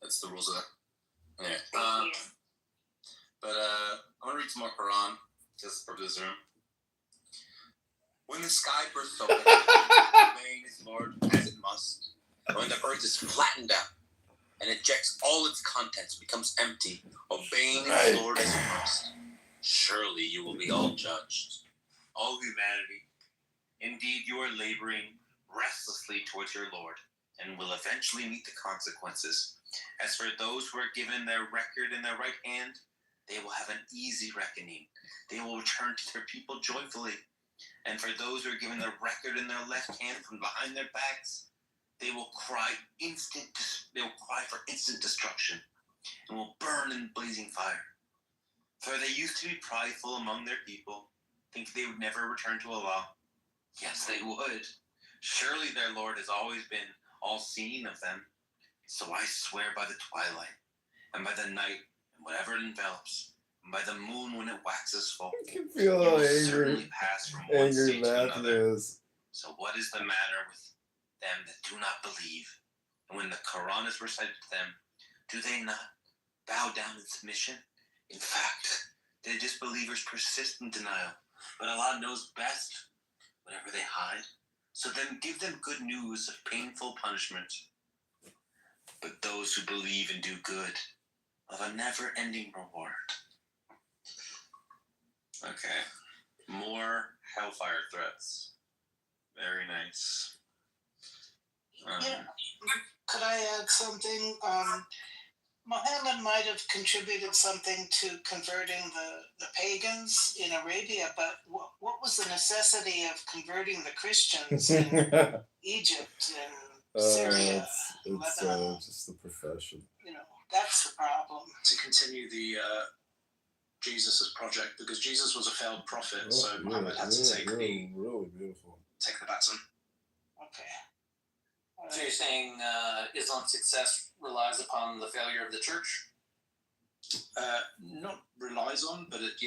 That's the rules of that. Anyway, but I want to read some more Quran, just for this room. When the sky bursts open, obeying its Lord as it must, and when the earth is flattened out and ejects all its contents, becomes empty, obeying its Lord as it must, surely you will be all judged. All humanity, indeed you are laboring restlessly towards your Lord, and will eventually meet the consequences. As for those who are given their record in their right hand, they will have an easy reckoning. They will return to their people joyfully. And for those who are given their record in their left hand from behind their backs, they will cry for instant destruction, and will burn in blazing fire. For they used to be prideful among their people, think they would never return to Allah. Yes, they would. Surely their Lord has always been all-seeing of them. So I swear by the twilight, and by the night, and whatever it envelops, and by the moon when it waxes full, I can feel how certainly pass from one angry state to Matthew another. is. So what is the matter with them that do not believe? And when the Quran is recited to them, do they not bow down in submission? In fact, the disbelievers persist in denial, but Allah knows best whatever they hide. So then give them good news of painful punishment. But those who believe and do good, of a never-ending reward. Okay. More hellfire threats. Very nice. Could I add something? Muhammad might have contributed something to converting the pagans in Arabia, but what was the necessity of converting the Christians in Egypt and Syria, it's Lebanon? just the profession. That's the problem. To continue the Jesus' project, because Jesus was a failed prophet, so Muhammad had to take really beautiful. Take the baton. Okay. So you're saying Islam's success relies upon the failure of the church? Not relies on, but it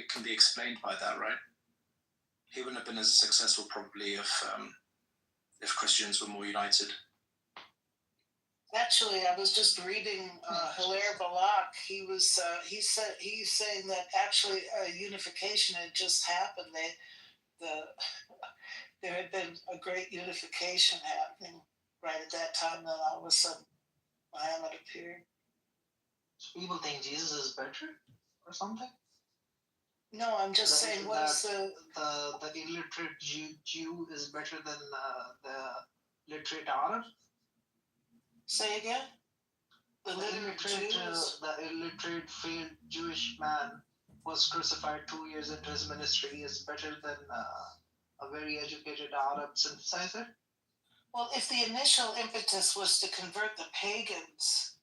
can be explained by that, right? He wouldn't have been as successful probably if Christians were more united. Actually, I was just reading Hilaire Balak. He's saying that actually unification had just happened. There had been a great unification happening right at that time. Then all of a sudden, Muhammad appeared. People think Jesus is better or something? No, I'm just saying, what is the illiterate Jew is better than the literate Arab? Say again? The illiterate failed Jewish man was crucified 2 years into his ministry is better than a very educated Arab synthesizer? Well, if the initial impetus was to convert the pagans,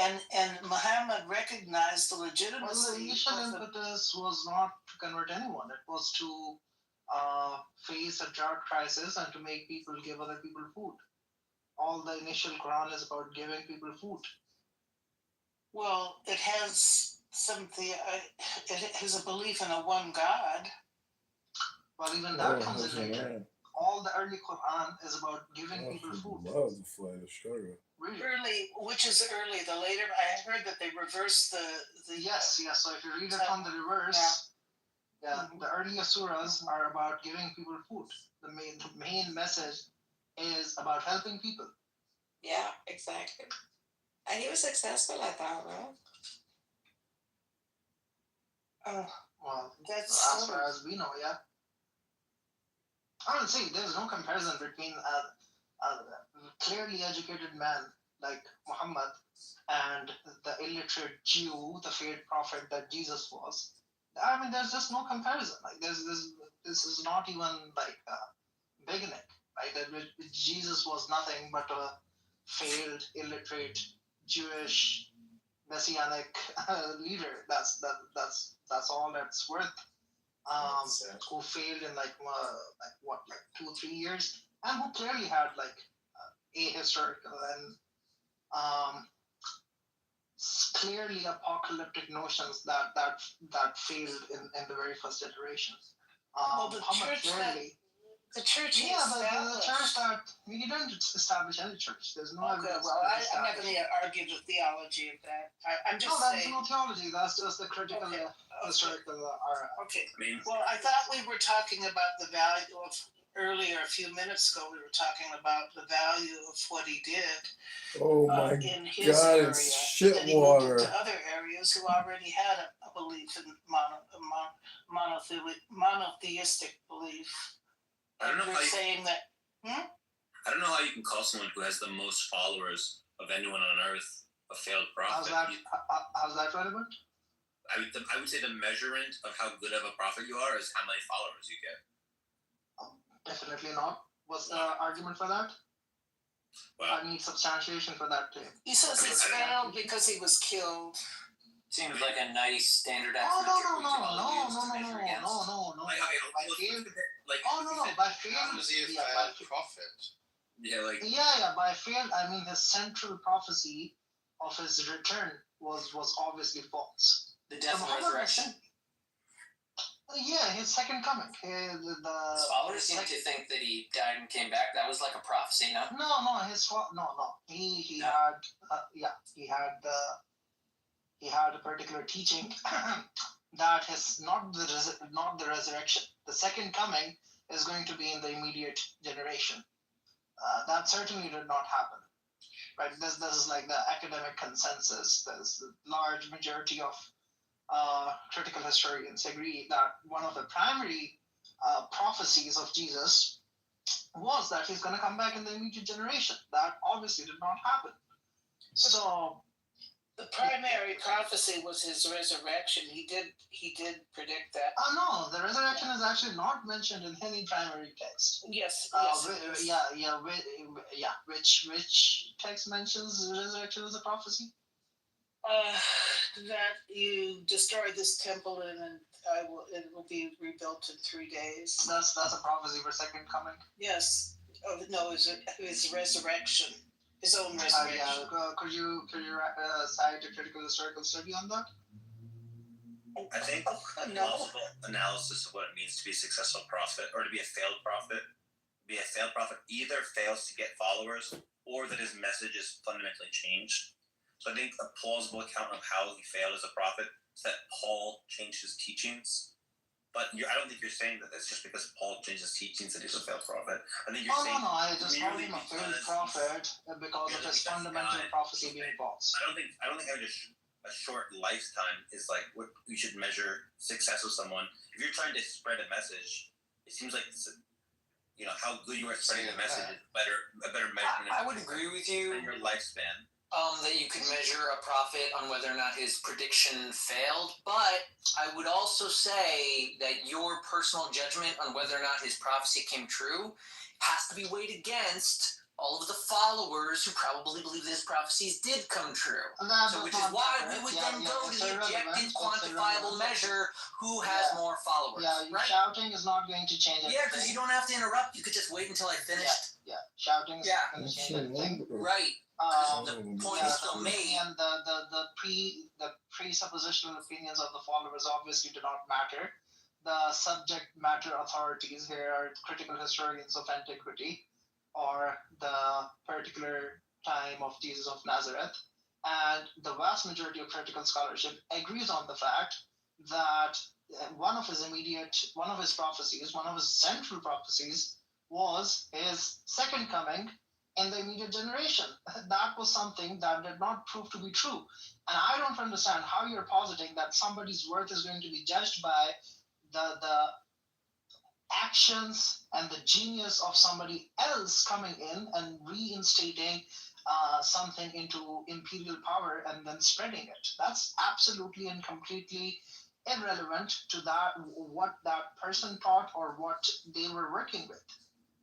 and Muhammad recognized the legitimacy. Well, the initial impetus was not to convert anyone. It was to face a drug crisis and to make people give other people food. All the initial Quran is about giving people food. Well, it has it has a belief in a one God. Well, even that comes in later. All the early Quran is about giving people food. Early, which is early? The later, I heard that they reversed the. Yes. So if you read it from the reverse, the earlier surahs are about giving people food. The main message is about helping people. Yeah, exactly. And he was successful at that, right? Well, that's as far as we know, yeah. I don't see, there's no comparison between a clearly educated man like Muhammad and the illiterate Jew, the failed prophet that Jesus was. I mean, there's just no comparison. Like, this is not even like beginning. Right? That Jesus was nothing but a failed, illiterate, Jewish, messianic leader. That's all that's worth. Who failed in like 2 or 3 years, and who clearly had like ahistorical and clearly apocalyptic notions that failed in the very first iteration. Well, the church. Yeah, but the church that you don't establish any church. There's no evidence. Well, I'm not going to argue the theology of that. I'm just saying. No, that's no theology. That's just the critical historical. Okay. Well, I thought we were talking about the value of earlier. A few minutes ago, we were talking about the value of what he did. Oh my in his God! area, It's shit and he moved water. into other areas who already had a belief in monotheistic belief. I don't know how saying that. I don't know how you can call someone who has the most followers of anyone on earth a failed prophet. How's that relevant? I would say the measurement of how good of a prophet you are is how many followers you get. Definitely not. What's the argument for that? Well, I need substantiation for that claim. He says he's failed because he was killed. Seems like a nice standardized No. By failed, was he a failed prophet? Yeah, by failed, I mean his central prophecy of his return was obviously false. The death and resurrection? Yeah, his second coming. His followers seem to think that he died and came back. That was like a prophecy, no? No. He had he had a particular teaching that is not the resurrection. The second coming is going to be in the immediate generation. That certainly did not happen. Right? This is like the academic consensus. There's a large majority of critical historians agree that one of the primary prophecies of Jesus was that he's going to come back in the immediate generation. That obviously did not happen. So the primary prophecy was his resurrection. He did predict that. No, the resurrection is actually not mentioned in any primary text. Yes. Which text mentions the resurrection as a prophecy? That you destroy this temple and it will be rebuilt in 3 days. That's a prophecy for second coming. Yes. Oh no, his resurrection, his own resurrection. Could you cite a critical historical study on that? I think a plausible analysis of what it means to be a successful prophet or to be a failed prophet. Either fails to get followers or that his message is fundamentally changed. So I think a plausible account of how he failed as a prophet is that Paul changed his teachings. But I don't think you're saying that that's just because Paul changed his teachings that he's a failed prophet. I think you're saying... No, I just called him a failed prophet because of his fundamental prophecy being false. I don't think having a short lifetime is like what we should measure success with someone. If you're trying to spread a message, it seems like how good you are spreading the message is a better measurement. I would agree with you. On your lifespan. That you could measure a prophet on whether or not his prediction failed, but I would also say that your personal judgment on whether or not his prophecy came true has to be weighed against all of the followers who probably believe that his prophecies did come true. Which is why we would then go to the objective, quantifiable measure who has more followers. Yeah, right? Shouting is not going to change anything. Yeah, because you don't have to interrupt. You could just wait until I finished. Yeah. Shouting is not going to change anything. Right. The point is still made. And the presuppositional opinions of the followers obviously do not matter. The subject matter authorities here are critical historians of antiquity or the particular time of Jesus of Nazareth. And the vast majority of critical scholarship agrees on the fact that one of his prophecies, one of his central prophecies, was his second coming in the immediate generation. That was something that did not prove to be true. And I don't understand how you're positing that somebody's worth is going to be judged by the actions and the genius of somebody else coming in and reinstating something into imperial power and then spreading it. That's absolutely and completely irrelevant to what that person thought or what they were working with.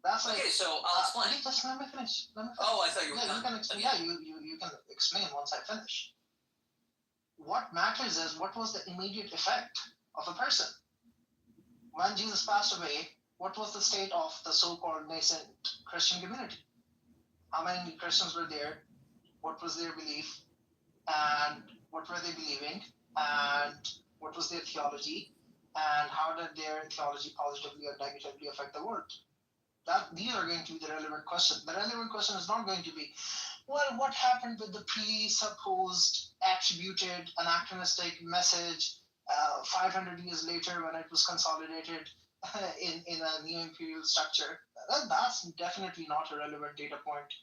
That's like, okay, so I'll explain. Just let me finish. Oh, I thought you were done. You can explain. Yeah, you can explain once I finish. What matters is what was the immediate effect of a person. When Jesus passed away, what was the state of the so-called nascent Christian community? How many Christians were there? What was their belief? And what were they believing? And what was their theology? And how did their theology positively or negatively affect the world? These are going to be the relevant question. The relevant question is not going to be, well, what happened with the presupposed attributed anachronistic message 500 years later when it was consolidated in a new imperial structure? That's definitely not a relevant data point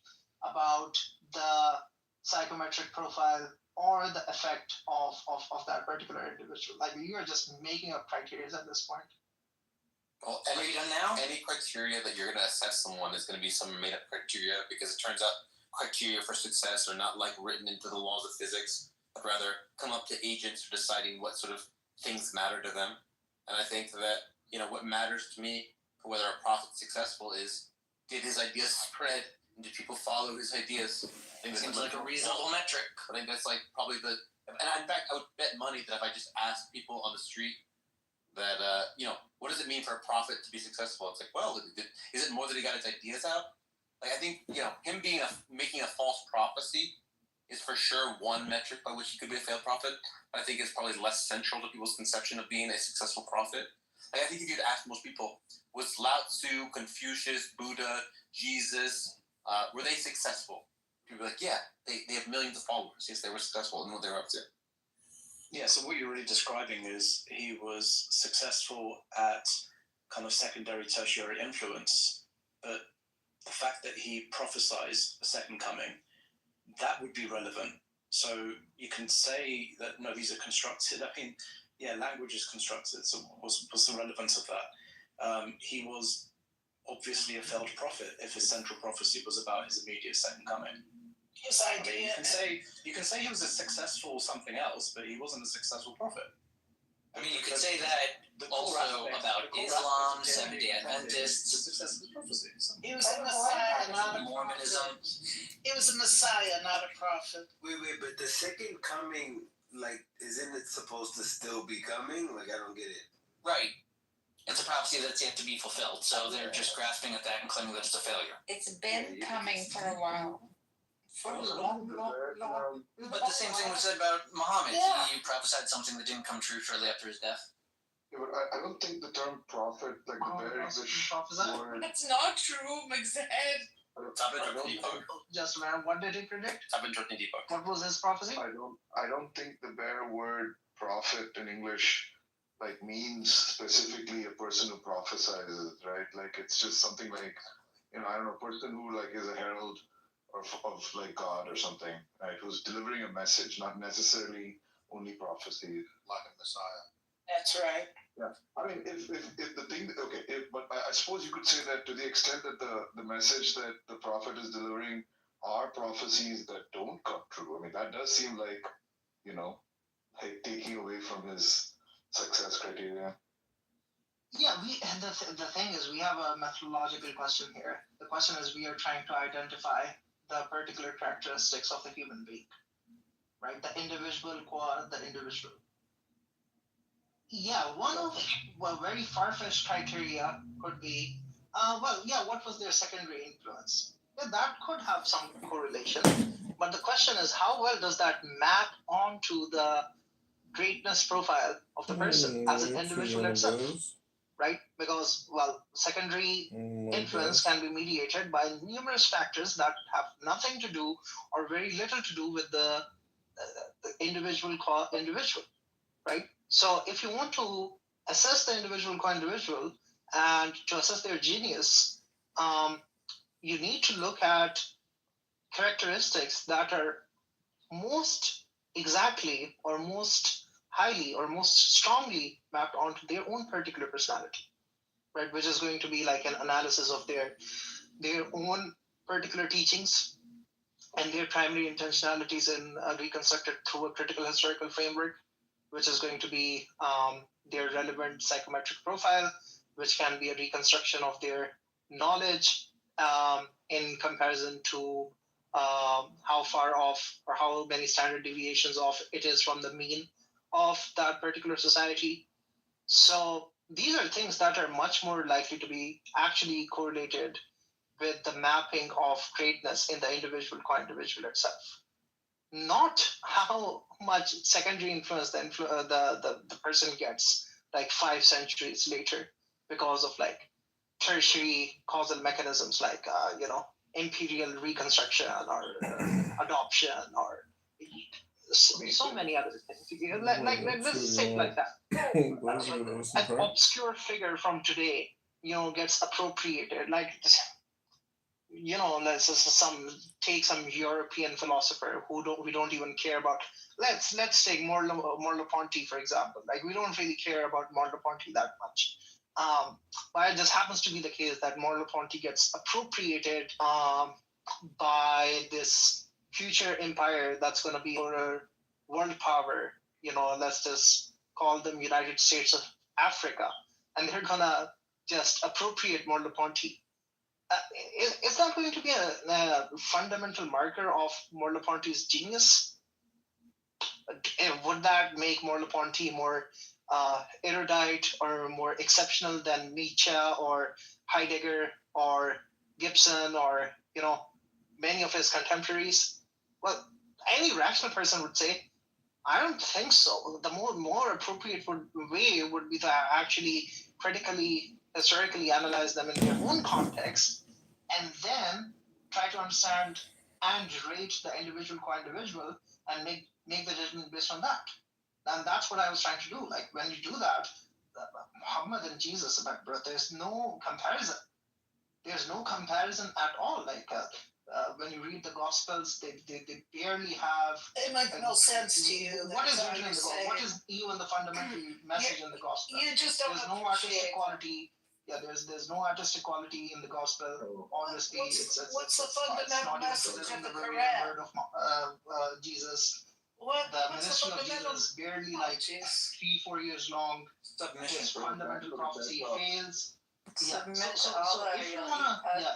about the psychometric profile or the effect of that particular individual. Like, you are just making up criteria at this point. Well, are you done now? Any criteria that you're going to assess someone is going to be some made-up criteria, because it turns out criteria for success are not like written into the laws of physics, but rather come up to agents for deciding what sort of things matter to them. And I think that, what matters to me for whether a prophet's successful is, did his ideas spread and did people follow his ideas? Seems like a reasonable metric. I think that's like probably and in fact, I would bet money that if I just asked people on the street that, what does it mean for a prophet to be successful? It's like, well, is it more that he got his ideas out? Like, I think, him making a false prophecy is for sure one metric by which he could be a failed prophet. But I think it's probably less central to people's conception of being a successful prophet. Like, I think if you'd ask most people, was Lao Tzu, Confucius, Buddha, Jesus, were they successful? People are like, yeah, they have millions of followers. Yes, they were successful in what they were up to. Yeah, so what you're really describing is he was successful at kind of secondary, tertiary influence, but the fact that he prophesied a second coming, that would be relevant. So you can say that, no, these are constructed. I mean, yeah, language is constructed, so what's the relevance of that? He was obviously a failed prophet if his central prophecy was about his immediate second coming. His idea. I mean, you can say he was a successful something else, but he wasn't a successful prophet. I mean, you could say that also about Islam, Seventh-day Adventists. The success of the prophecy. He was a messiah, not a Mormonism. He was a messiah, not a prophet. Wait, but the second coming, like, isn't it supposed to still be coming? Like, I don't get it. Right. It's a prophecy that's yet to be fulfilled, so they're just grasping at that and claiming that it's a failure. It's been coming for a while. For a long. But the same thing was said about Muhammad. Yeah. He prophesied something that didn't come true shortly after his death. Yeah, but I don't think the term prophet, like the very English word. That's not true, Mixed. Just a minute, what did he predict? What was his prophecy? I don't think the bare word prophet in English like means specifically a person who prophesizes, right? Like it's just something like, I don't know, a person who like is a herald of like God or something, right? Who's delivering a message, not necessarily only prophecy. Like a Messiah. That's right. Yeah, I mean, if the thing, but I suppose you could say that to the extent that the message that the prophet is delivering are prophecies that don't come true. I mean, that does seem like, like taking away from his success criteria. Yeah, the thing is, we have a methodological question here. The question is, we are trying to identify the particular characteristics of the human being, right? The individual qua the individual. Yeah, one of very far-fetched criteria could be, what was their secondary influence? Yeah, that could have some correlation. But the question is, how well does that map onto the greatness profile of the person as an individual itself? Right? Because, secondary influence can be mediated by numerous factors that have nothing to do or very little to do with the individual individual, right? So if you want to assess the individual co-individual and to assess their genius, you need to look at characteristics that are most exactly or most highly or most strongly mapped onto their own particular personality, right? Which is going to be like an analysis of their own particular teachings and their primary intentionalities reconstructed through a critical historical framework, which is going to be their relevant psychometric profile, which can be a reconstruction of their knowledge in comparison to how far off or how many standard deviations off it is from the mean of that particular society. So these are things that are much more likely to be actually correlated with the mapping of greatness in the individual co-individual itself. Not how much secondary influence the person gets like 5 centuries later because of like tertiary causal mechanisms like imperial reconstruction or adoption or so many other things. Let's say it like that. An obscure figure from today, gets appropriated. Like, let's just take some European philosopher we don't even care about. Let's take Merleau-Ponty, for example. Like, we don't really care about Merleau-Ponty that much. But it just happens to be the case that Merleau-Ponty gets appropriated by this future empire that's going to be a world power. Let's just call them United States of Africa, and they're going to just appropriate Merleau-Ponty. Is that going to be a fundamental marker of Merleau-Ponty's genius? Would that make Merleau-Ponty more erudite or more exceptional than Nietzsche or Heidegger or Gibson or many of his contemporaries? Well, any rational person would say, I don't think so. The more appropriate way would be to actually critically, historically analyze them in their own context, and then try to understand and rate the individual co-individual and make the judgment based on that. And that's what I was trying to do. Like when you do that, Muhammad and Jesus, bro, there's no comparison. There's no comparison at all. Like when you read the Gospels, they barely have. It might make no sense to you. What is written in the Gospel? What is even the fundamental message in the Gospel? You just don't There's no artistic quality. Yeah, there's no artistic quality in the Gospel. Obviously, what's the fundamental message of the very Quran? word of Jesus. The ministry of Jesus is barely like 3-4 years long. His fundamental prophecy fails. Yeah. So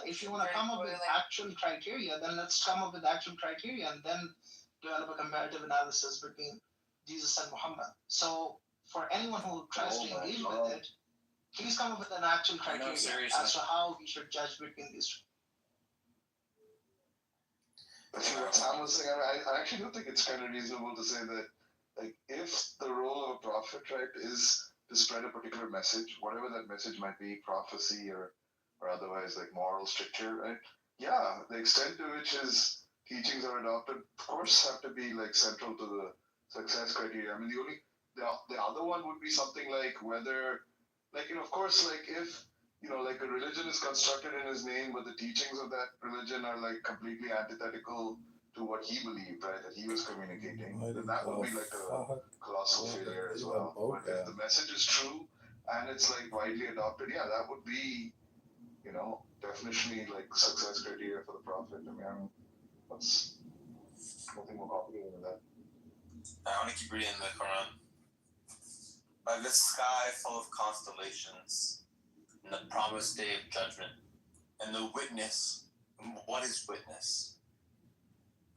if you wanna come up with actual criteria, then let's come up with actual criteria and then develop a comparative analysis between Jesus and Muhammad. So for anyone who tries to engage with it, please come up with an actual criteria as to how we should judge between these two. But see, what Sam was saying, I actually don't think it's kind of reasonable to say that, like, if the role of a prophet, right, is to spread a particular message, whatever that message might be, prophecy or otherwise, like moral stricture, right? Yeah, the extent to which his teachings are adopted, of course, have to be like central to the success criteria. I mean, the other one would be something like whether, like, you know, of course, like if, you know, like a religion is constructed in his name, but the teachings of that religion are like completely antithetical to what he believed, right, that he was communicating, then that would be like a colossal failure as well. But if the message is true and it's like widely adopted, yeah, that would be, you know, definitely like success criteria for the prophet. I mean, what's nothing more complicated than that. I want to keep reading the Quran. By the sky full of constellations, and the promised day of judgment, and the witness. What is witness?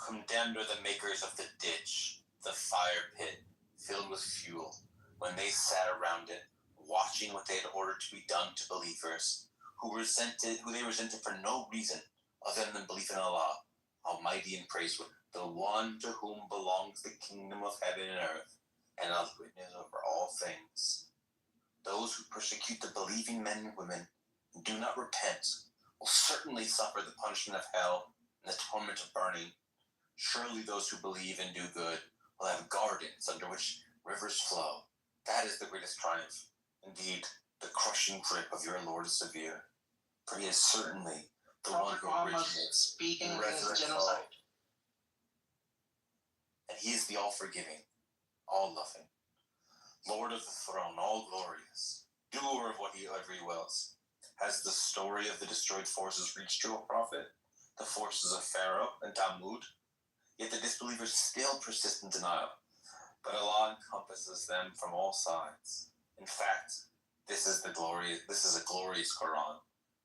Condemned are the makers of the ditch, the fire pit, filled with fuel, when they sat around it, watching what they had ordered to be done to believers, who they resented for no reason other than belief in Allah, Almighty and praiseworthy, the one to whom belongs the kingdom of heaven and earth, and Allah's witness over all things. Those who persecute the believing men and women and do not repent will certainly suffer the punishment of hell and the torment of burning. Surely those who believe and do good will have gardens under which rivers flow. That is the greatest triumph. Indeed, the crushing grip of your Lord is severe, for he is certainly the one who originates and resurrects all. And he is the all-forgiving, all-loving, Lord of the throne, all-glorious, doer of whatever he wills. Has the story of the destroyed forces reached you, O prophet? The forces of Pharaoh and Tammud? Yet the disbelievers still persist in denial, but Allah encompasses them from all sides. In fact, this is a glorious Quran,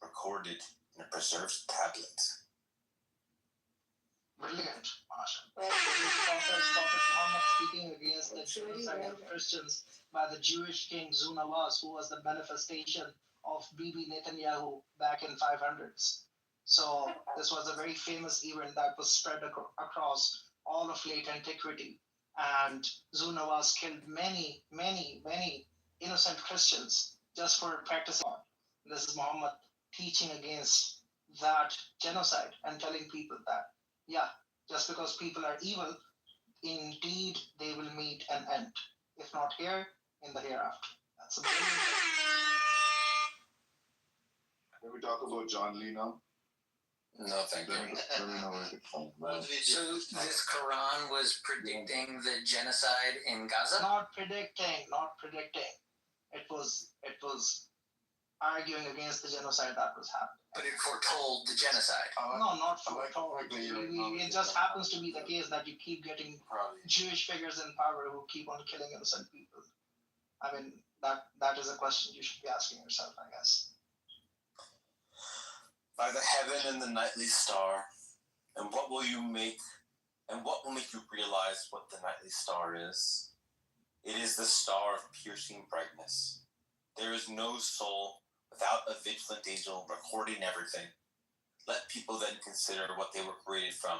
recorded in a preserved tablet. Brilliant, Masha. Prophet Muhammad speaking against the genocide of Christians by the Jewish king Zunawaz, who was the manifestation of Bibi Netanyahu back in 500s. So this was a very famous event that was spread across all of late antiquity, and Zunawaz killed many innocent Christians just for practicing God. This is Muhammad teaching against that genocide and telling people that, yeah, just because people are evil, indeed they will meet an end. If not here, in the hereafter. That's a brilliant thing. Can we talk about John Lee now? No, thank you. So this Quran was predicting the genocide in Gaza? Not predicting. It was arguing against the genocide that was happening. But it foretold the genocide. No, not foretold. It just happens to be the case that you keep getting Jewish figures in power who keep on killing innocent people. I mean, that is a question you should be asking yourself, I guess. By the heaven and the nightly star, and what will make you realize what the nightly star is? It is the star of piercing brightness. There is no soul without a vigilant angel recording everything. Let people then consider what they were created from.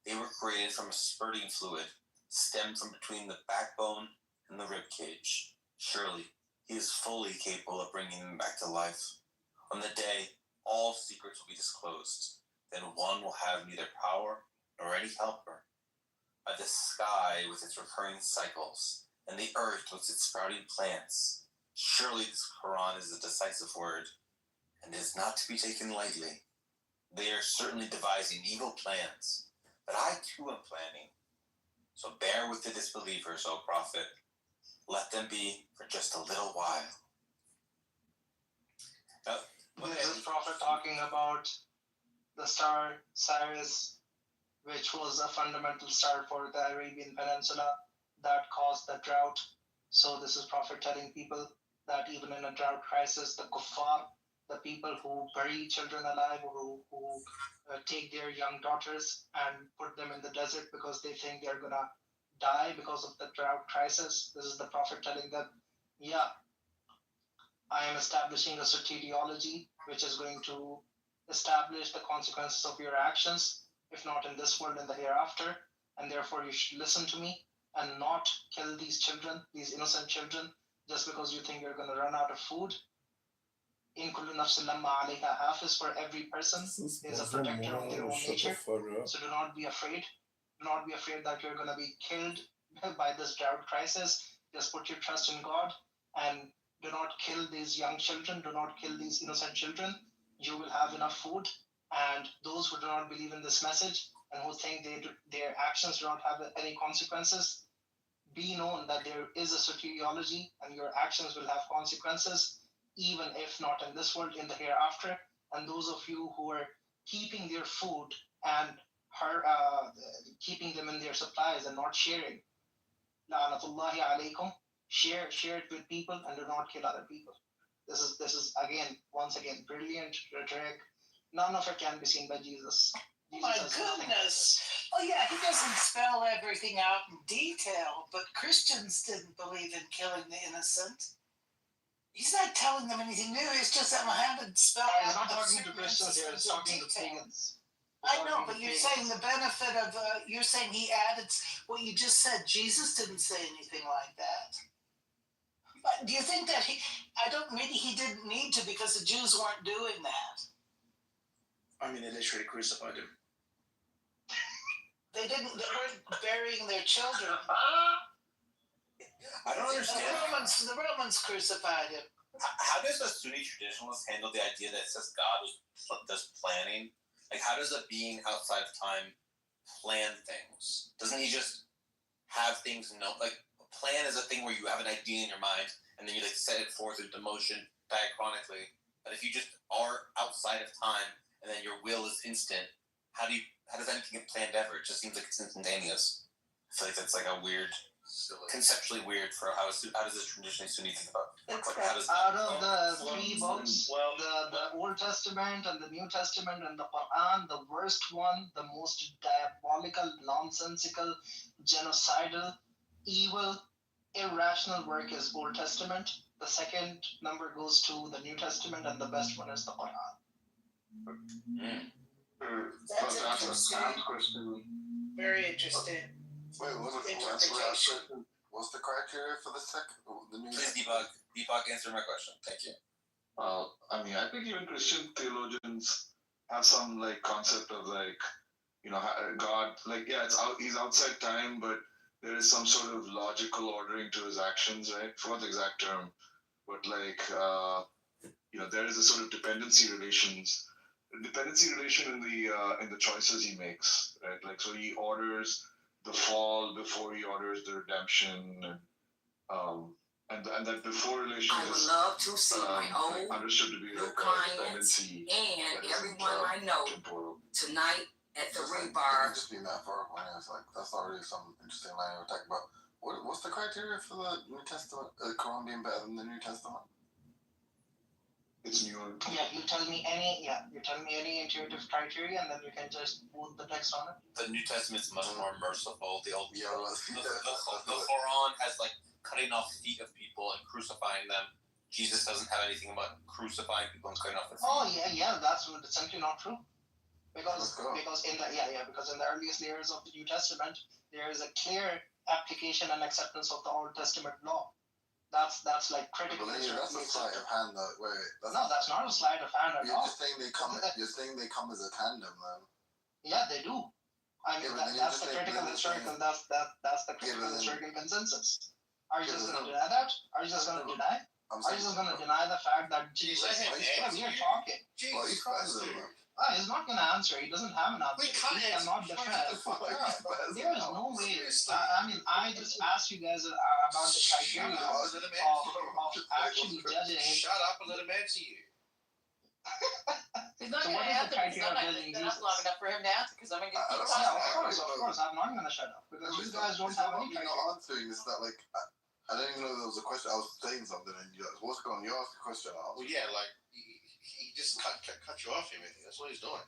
They were created from a spurting fluid, stemmed from between the backbone and the rib cage. Surely He is fully capable of bringing them back to life. On the day, all secrets will be disclosed. Then one will have neither power nor any helper. By the sky with its recurring cycles, and the earth with its sprouting plants, surely this Quran is a decisive word, and is not to be taken lightly. They are certainly devising evil plans, but I too am planning. So bear with the disbelievers, O Prophet. Let them be for just a little while. This is Prophet talking about the star Sirius, which was a fundamental star for the Arabian Peninsula that caused the drought. So this is Prophet telling people that even in a drought crisis, the kuffar, the people who bury children alive, who take their young daughters and put them in the desert because they think they're gonna die because of the drought crisis. This is the Prophet telling them, yeah, I am establishing a soteriology which is going to establish the consequences of your actions, if not in this world, in the hereafter, and therefore you should listen to me and not kill these children, these innocent children, just because you think you're going to run out of food. In kullu nafsin lamma alayha hafiz, for every person is a protector of their own nature. So do not be afraid. Do not be afraid that you're going to be killed by this drought crisis. Just put your trust in God and do not kill these young children. Do not kill these innocent children. You will have enough food. And those who do not believe in this message and who think their actions do not have any consequences, be known that there is a soteriology and your actions will have consequences, even if not in this world, in the hereafter. And those of you who are keeping their food and keeping them in their supplies and not sharing, la'natullahi alaykum, share it with people and do not kill other people. This is again, once again, brilliant rhetoric. None of it can be seen by Jesus. My goodness. Oh yeah, he doesn't spell everything out in detail, but Christians didn't believe in killing the innocent. He's not telling them anything new. It's just that Muhammad spelled out. He's not talking to Christians here. He's talking to pagans. I know, but you're saying the benefit of, you're saying he added what you just said. Jesus didn't say anything like that. But do you think that he didn't need to, because the Jews weren't doing that? I mean, they literally crucified him. They weren't burying their children. I don't understand. The Romans crucified him. How does a Sunni traditionalist handle the idea that it says God does planning? Like, how does a being outside of time plan things? Doesn't he just have things like a plan is a thing where you have an idea in your mind and then you like set it forth into motion diachronically. But if you just are outside of time and then your will is instant, how does anything get planned ever? It just seems like it's instantaneous. I feel like that's like a weird, conceptually weird for how does this traditionally Sunni think about? Out of the three books, the Old Testament and the New Testament and the Quran, the worst one, the most diabolical, nonsensical, genocidal, evil, irrational work is Old Testament. The second number goes to the New Testament, and the best one is the Quran. That's interesting. Very interesting. Wait, what's the criteria for the new? Please, Deepak, answer my question. Thank you. I mean, I think even Christian theologians have some like concept of like, God, like, yeah, he's outside time, but there is some sort of logical ordering to his actions, right? I forgot the exact term, but like, there is a sort of dependency relation in the choices he makes, right? Like, so he orders the fall before he orders the redemption, and that before relation I would is love to see my own understood to be new like clients and everyone I know tonight at the rebar. Just be metaphorical. It's like that's already some interesting line we're talking about. What's the criteria for the New Testament? The Quran being better than the New Testament? It's newer. Yeah, you tell me any intuitive criteria, and then you can just put the text on it. The New Testament's much more merciful. The Quran has like cutting off feet of people and crucifying them. Jesus doesn't have anything about crucifying people and cutting off their feet. Oh yeah, that's simply not true. Because in the earliest layers of the New Testament, there is a clear application and acceptance of the Old Testament law. That's like critical. But that's a sleight of hand, though. Wait. No, that's not a sleight of hand at all. You're saying they come as a tandem, then? Yeah, they do. I mean, that's the critical historical. That's the critical historical consensus. Are you just going to deny that? Are you just going to deny? Are you just going to deny the fact that Jesus? Yeah, we are talking. Jesus Christ, man. He's not going to answer. He doesn't have an answer. He cannot defend. There is no way. I mean, I just asked you guys about the criteria of actually judging. Shut up and let him answer you. He's not going to answer because I'm not going to stay up long enough for him to answer because I'm going to get keep talking. Of course, I'm not going to shut up because you guys don't have any criteria. Not answering. It's that like I didn't even know there was a question. I was saying something and what's going on? You asked a question. Well, yeah, like he just cut you off. Everything. That's what he's doing.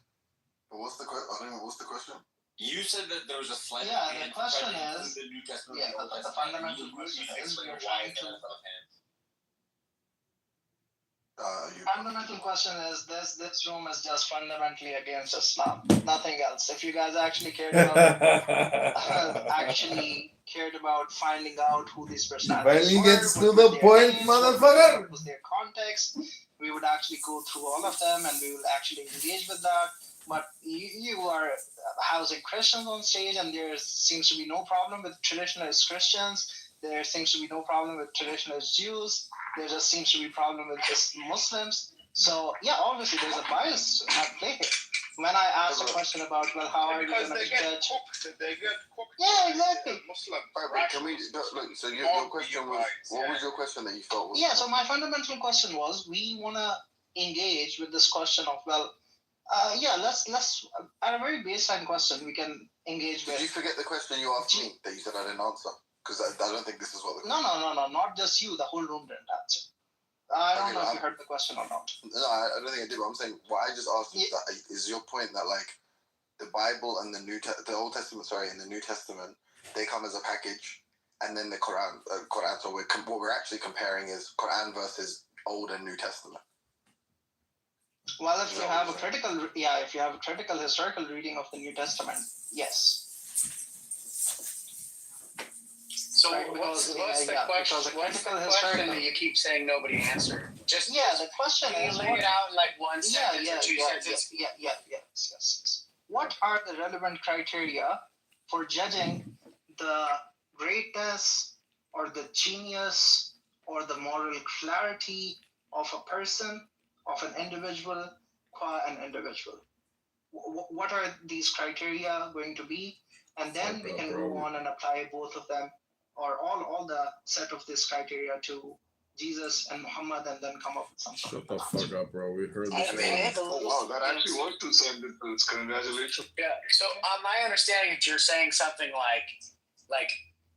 But what's the question? I don't know. What's the question? You said that there was a slight. Yeah, the question is. The New Testament. Yeah, the fundamental question is we're trying to. Fundamental question is this room is just fundamentally against Islam, nothing else. If you guys actually cared about finding out who these personalities Finally were, gets to the point, motherfucker. What was their context, we would actually go through all of them and we will actually engage with that. But you are housing Christians on stage, and there seems to be no problem with traditionalist Christians. There seems to be no problem with traditionalist Jews. There just seems to be a problem with just Muslims. So, yeah, obviously there's a bias at play here. When I asked a question about, well, how are you going to be judged? They get cooked. Yeah, exactly. Muslim. Right, can we look? So your question was, what was your question that you felt was? Yeah, so my fundamental question was, we want to engage with this question of, well, let's at a very baseline question we can engage with. Did you forget the question you asked me that you said I didn't answer? Because I don't think this is what the No, not just you. The whole room didn't answer. I don't know if you heard the question or not. No, I don't think I did. But I'm saying what I just asked is your point that like the Bible and the Old Testament, and the New Testament, they come as a package, and then the Quran. So what we're actually comparing is Quran versus Old and New Testament. Well, if you have a critical historical reading of the New Testament, yes. So what's the question? What's the question that you keep saying nobody answered? Just the question is. Lay it out in like one sentence or two sentences. Yes. What are the relevant criteria for judging the greatness or the genius or the moral clarity of a person, of an individual, What are these criteria going to be? And then we can go on and apply both of them or all the set of this criteria to Jesus and Muhammad, and then come up with some sort of. Shut the fuck up, bro. We heard this. Wow, that actually was 2 sentences. Congratulations. Yeah. So my understanding, if you're saying something like,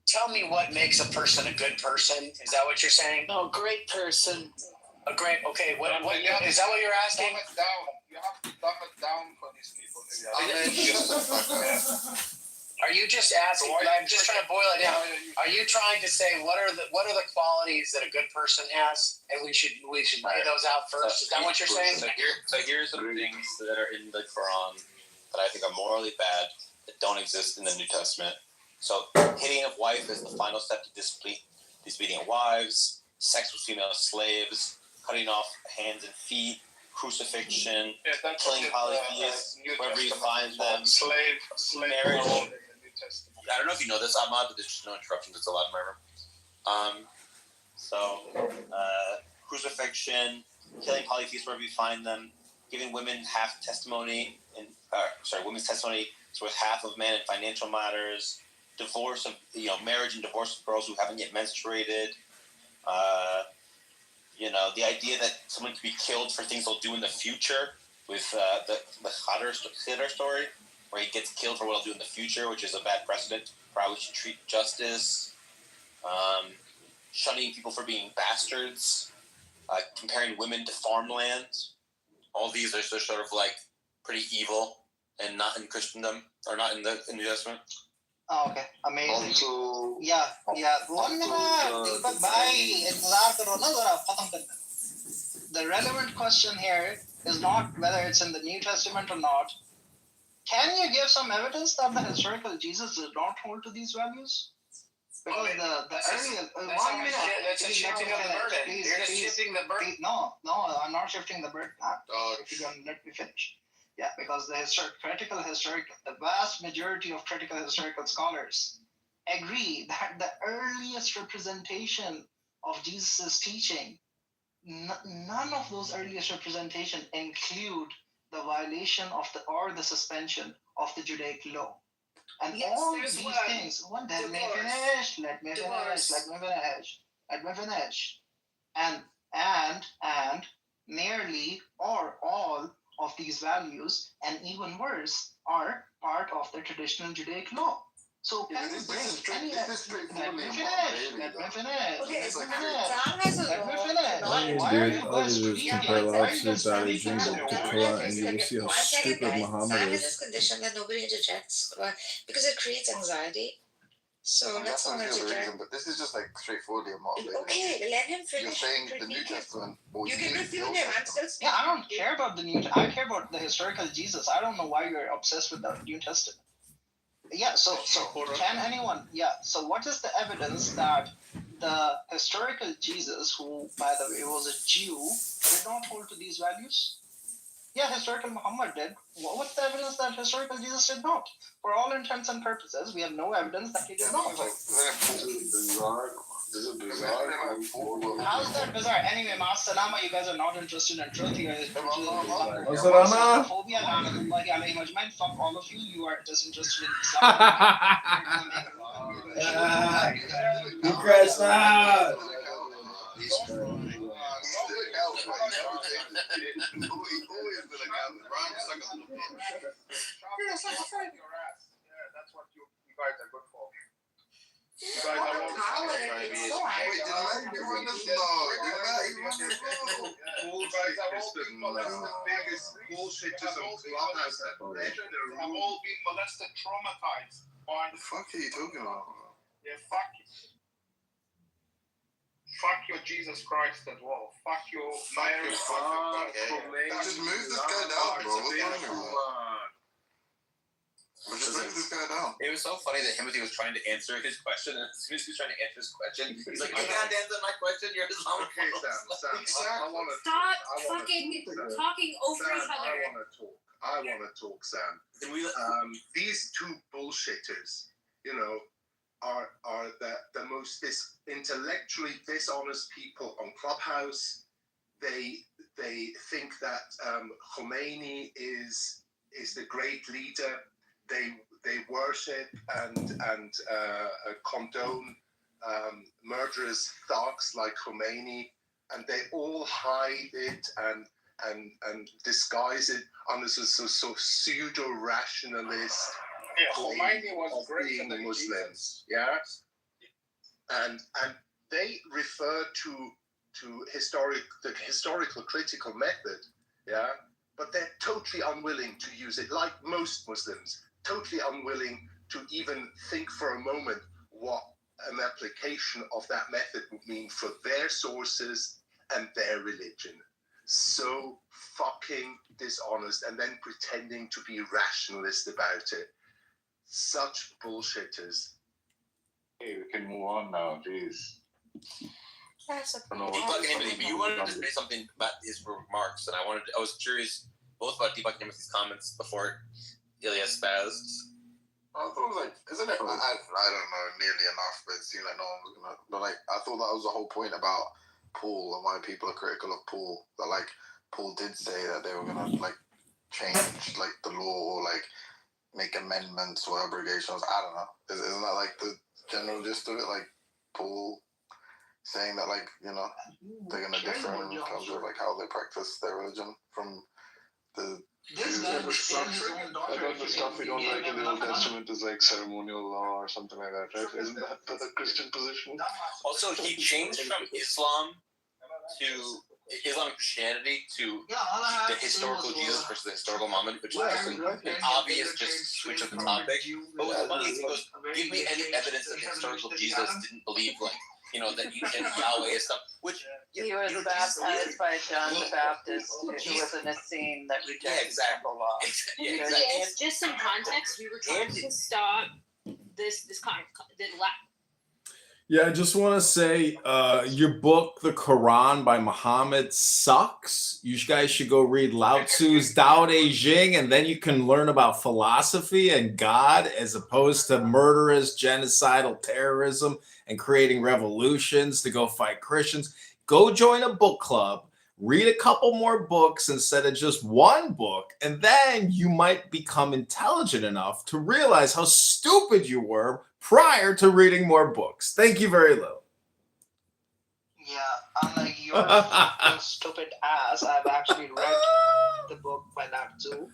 tell me what makes a person a good person. Is that what you're saying? No, great person. A great. Okay. What is that? What you're asking? Dumb it down. You have to dumb it down for these people. Are you just asking? I'm just trying to boil it down. Are you trying to say what are the qualities that a good person has, and we should lay those out first? Is that what you're saying? So here's some things that are in the Quran that I think are morally bad that don't exist in the New Testament. So hitting of wife is the final step to displeasing of wives, sex with female slaves, cutting off hands and feet, crucifixion, killing polytheists, wherever you find them, marriage. I don't know if you know this, Ahmad, but there's just no interruptions. It's a lot of murmur. Crucifixion, killing polytheists wherever you find them, giving women women's testimony is worth half of men in financial matters, marriage and divorce of girls who haven't yet menstruated. The idea that someone could be killed for things they'll do in the future with the Khidr story, where he gets killed for what he'll do in the future, which is a bad precedent for how we should treat justice. Shunning people for being bastards, comparing women to farmland. All these are sort of like pretty evil and not in Christendom, or not in the New Testament. Oh, okay. Amazing. Also, the relevant question here is not whether it's in the New Testament or not. Can you give some evidence that the historical Jesus did not hold to these values? Because the earlier 1 minute. That's a shifting of the burden. You're just shifting the burden. No, I'm not shifting the burden. If you're gonna let me finish. Yeah, because the vast majority of critical historical scholars agree that the earliest representation of Jesus' teaching, none of those earliest representation include the violation of the suspension of the Judaic law. And Yes, all there's these one. things, let me finish. And nearly or all of these values, and even worse, are part of the traditional Judaic law. So can you bring any? Let me finish. Okay, so Let me Tom has a law. finish. All you Why are do, you all guys you do is speaking? compare Why are Lao you Tzu, guys Dali speaking? Jing, to Quran, and you will see how stupid Muhammad Sam has is. this condition that nobody interjects because it creates anxiety. So And let's that's not the other interject. reason, but this is just like straightforwardly a motivation. Okay, let him finish. You're saying the New Testament, or You you can believe the refute Old him. I'm Testament. still speaking. Yeah, I don't care about the New. I care about the historical Jesus. I don't know why you're obsessed with the New Testament. Yeah, so can anyone? Yeah, so what is the evidence that the historical Jesus, who by the way was a Jew, did not hold to these values? Yeah, historical Muhammad did. What's the evidence that historical Jesus did not? For all intents and purposes, we have no evidence that he did not. This is bizarre. How's that bizarre? Anyway, Salama, you guys are not interested in truth. You guys are Salama? phobia. Fuck all of you. You are just interested in You crashed out. That's what you guys are good for. Have all been molested, traumatized by the fuck are you talking about? Yeah, fuck you. Fuck your Jesus Christ as well. Fuck your Mary. Just move this guy down, bro. What's wrong with you? Just move this guy down. It was so funny that Timothy was trying to answer his question, and as soon as he was trying to answer his question, he's like, "You can't answer my question. You're his own." Okay, Sam. Stop fucking talking over each other. I want to talk, Sam. These two bullshitters, are the most intellectually dishonest people on Clubhouse. They think that Khomeini is the great leader. They worship and condone murderous thugs like Khomeini, and they all hide it and disguise it under so pseudo rationalist. Yeah, Khomeini was being Muslims, yeah, and they refer to the historical critical method, yeah, but they're totally unwilling to use it, like most Muslims, totally unwilling to even think for a moment what an application of that method would mean for their sources and their religion. So fucking dishonest, and then pretending to be rationalist about it. Such bullshitters. Hey, we can move on now, jeez. That's a Deepak and Timothy, but you wanted to say something about his remarks, and I was curious both about Deepak and Timothy's comments before Ilya spazzed. I thought it was like, isn't it? I don't know nearly enough, but it seemed like no one was gonna. But like, I thought that was the whole point about Paul and why people are critical of Paul. That like, Paul did say that they were gonna like change like the law or like make amendments or abrogations. I don't know. Isn't that like the general gist of it? Like Paul saying that like they're gonna differ in terms of like how they practice their religion from the. I thought the stuff we don't like in the Old Testament is like ceremonial law or something like that, right? Isn't that the Christian position? Also, he changed from Islam to Islamic Christianity to the historical Jesus versus the historical Muhammad, which is just an obvious just switch of the topic. But what's funny is he goes, "Give me any evidence that the historical Jesus didn't believe that Yahweh is stuff," which he was baptized by John the Baptist, who was in a scene that rejected the law. Yes, just some context. We were trying to stop this Yeah, I just want to say your book, The Quran by Muhammad, sucks. You guys should go read Lao Tzu's Tao Te Ching, and then you can learn about philosophy and God as opposed to murderous, genocidal terrorism and creating revolutions to go fight Christians. Go join a book club, read a couple more books instead of just one book, and then you might become intelligent enough to realize how stupid you were prior to reading more books. Thank you very little. Yeah, unlike your fucking stupid ass, I've actually read the book by Lao Tzu,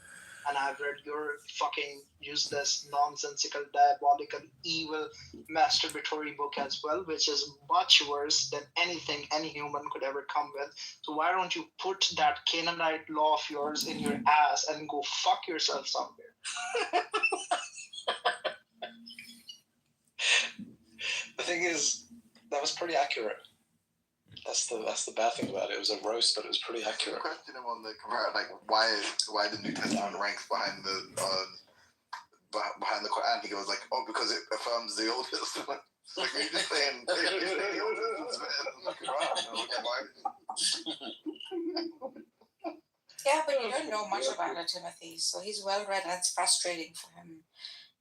and I've read your fucking useless, nonsensical, diabolical, evil, masturbatory book as well, which is much worse than anything any human could ever come with. So why don't you put that Canaanite law of yours in your ass and go fuck yourself somewhere? The thing is, that was pretty accurate. That's the bad thing about it. It was a roast, but it was pretty accurate. Question him on the like why the New Testament ranks behind the Quran. He goes like, oh, because it affirms the Old Testament. Like you're just saying the Old Testament's better than the Quran. Yeah, but you don't know much about it, Timothy. So he's well read, and it's frustrating for him.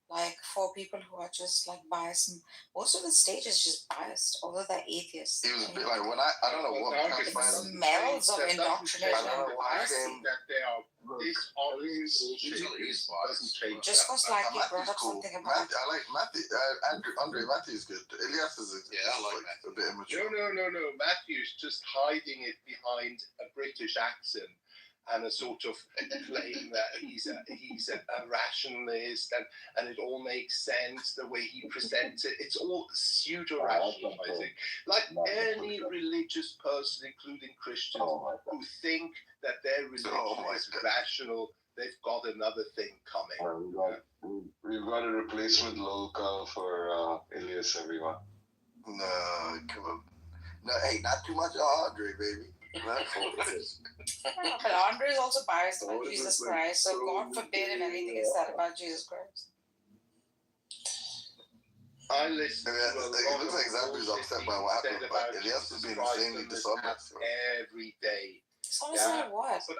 Like for people who are just like biased, and most of the stage is just biased, although they're atheists. He was a bit like when I don't know what it smells of indoctrination and bias. That they are this honest. Just because like he brought up something about. I like Matthew. Andre Matthew's good. Elias is a bit immature. No. Matthew's just hiding it behind a British accent and a sort of claim that he's a rationalist and it all makes sense the way he presents it. It's all pseudo-rationalizing. Like any religious person, including Christians, who think that their religion is rational, they've got another thing coming. We've got a replacement local for Elias, everyone. No, come on. No, hey, not too much Andre, baby. But Andre is also biased about Jesus Christ, so God forbid if anything is said about Jesus Christ. I listen. It looks like Zambi's upset by what happened, but Elias is being insanely dishonest every day. Dishonest what? But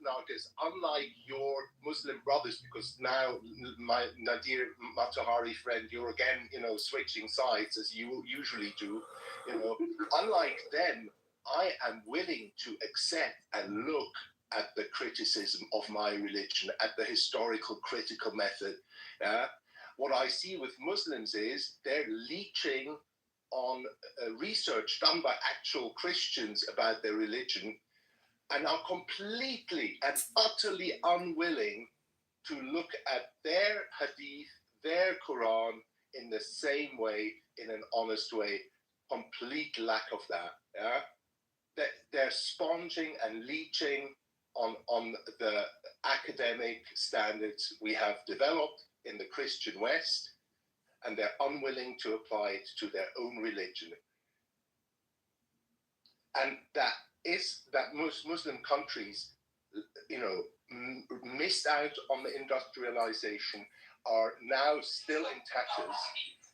nowadays, unlike your Muslim brothers, because now my Nadir Matahari friend, you're again, switching sides as you usually do. Unlike them, I am willing to accept and look at the criticism of my religion, at the historical critical method. What I see with Muslims is they're leeching on research done by actual Christians about their religion and are completely and utterly unwilling to look at their hadith, their Quran in the same way, in an honest way. Complete lack of that. They're sponging and leeching on the academic standards we have developed in the Christian West, and they're unwilling to apply it to their own religion. And that most Muslim countries, missed out on the industrialization, are now still in tatters.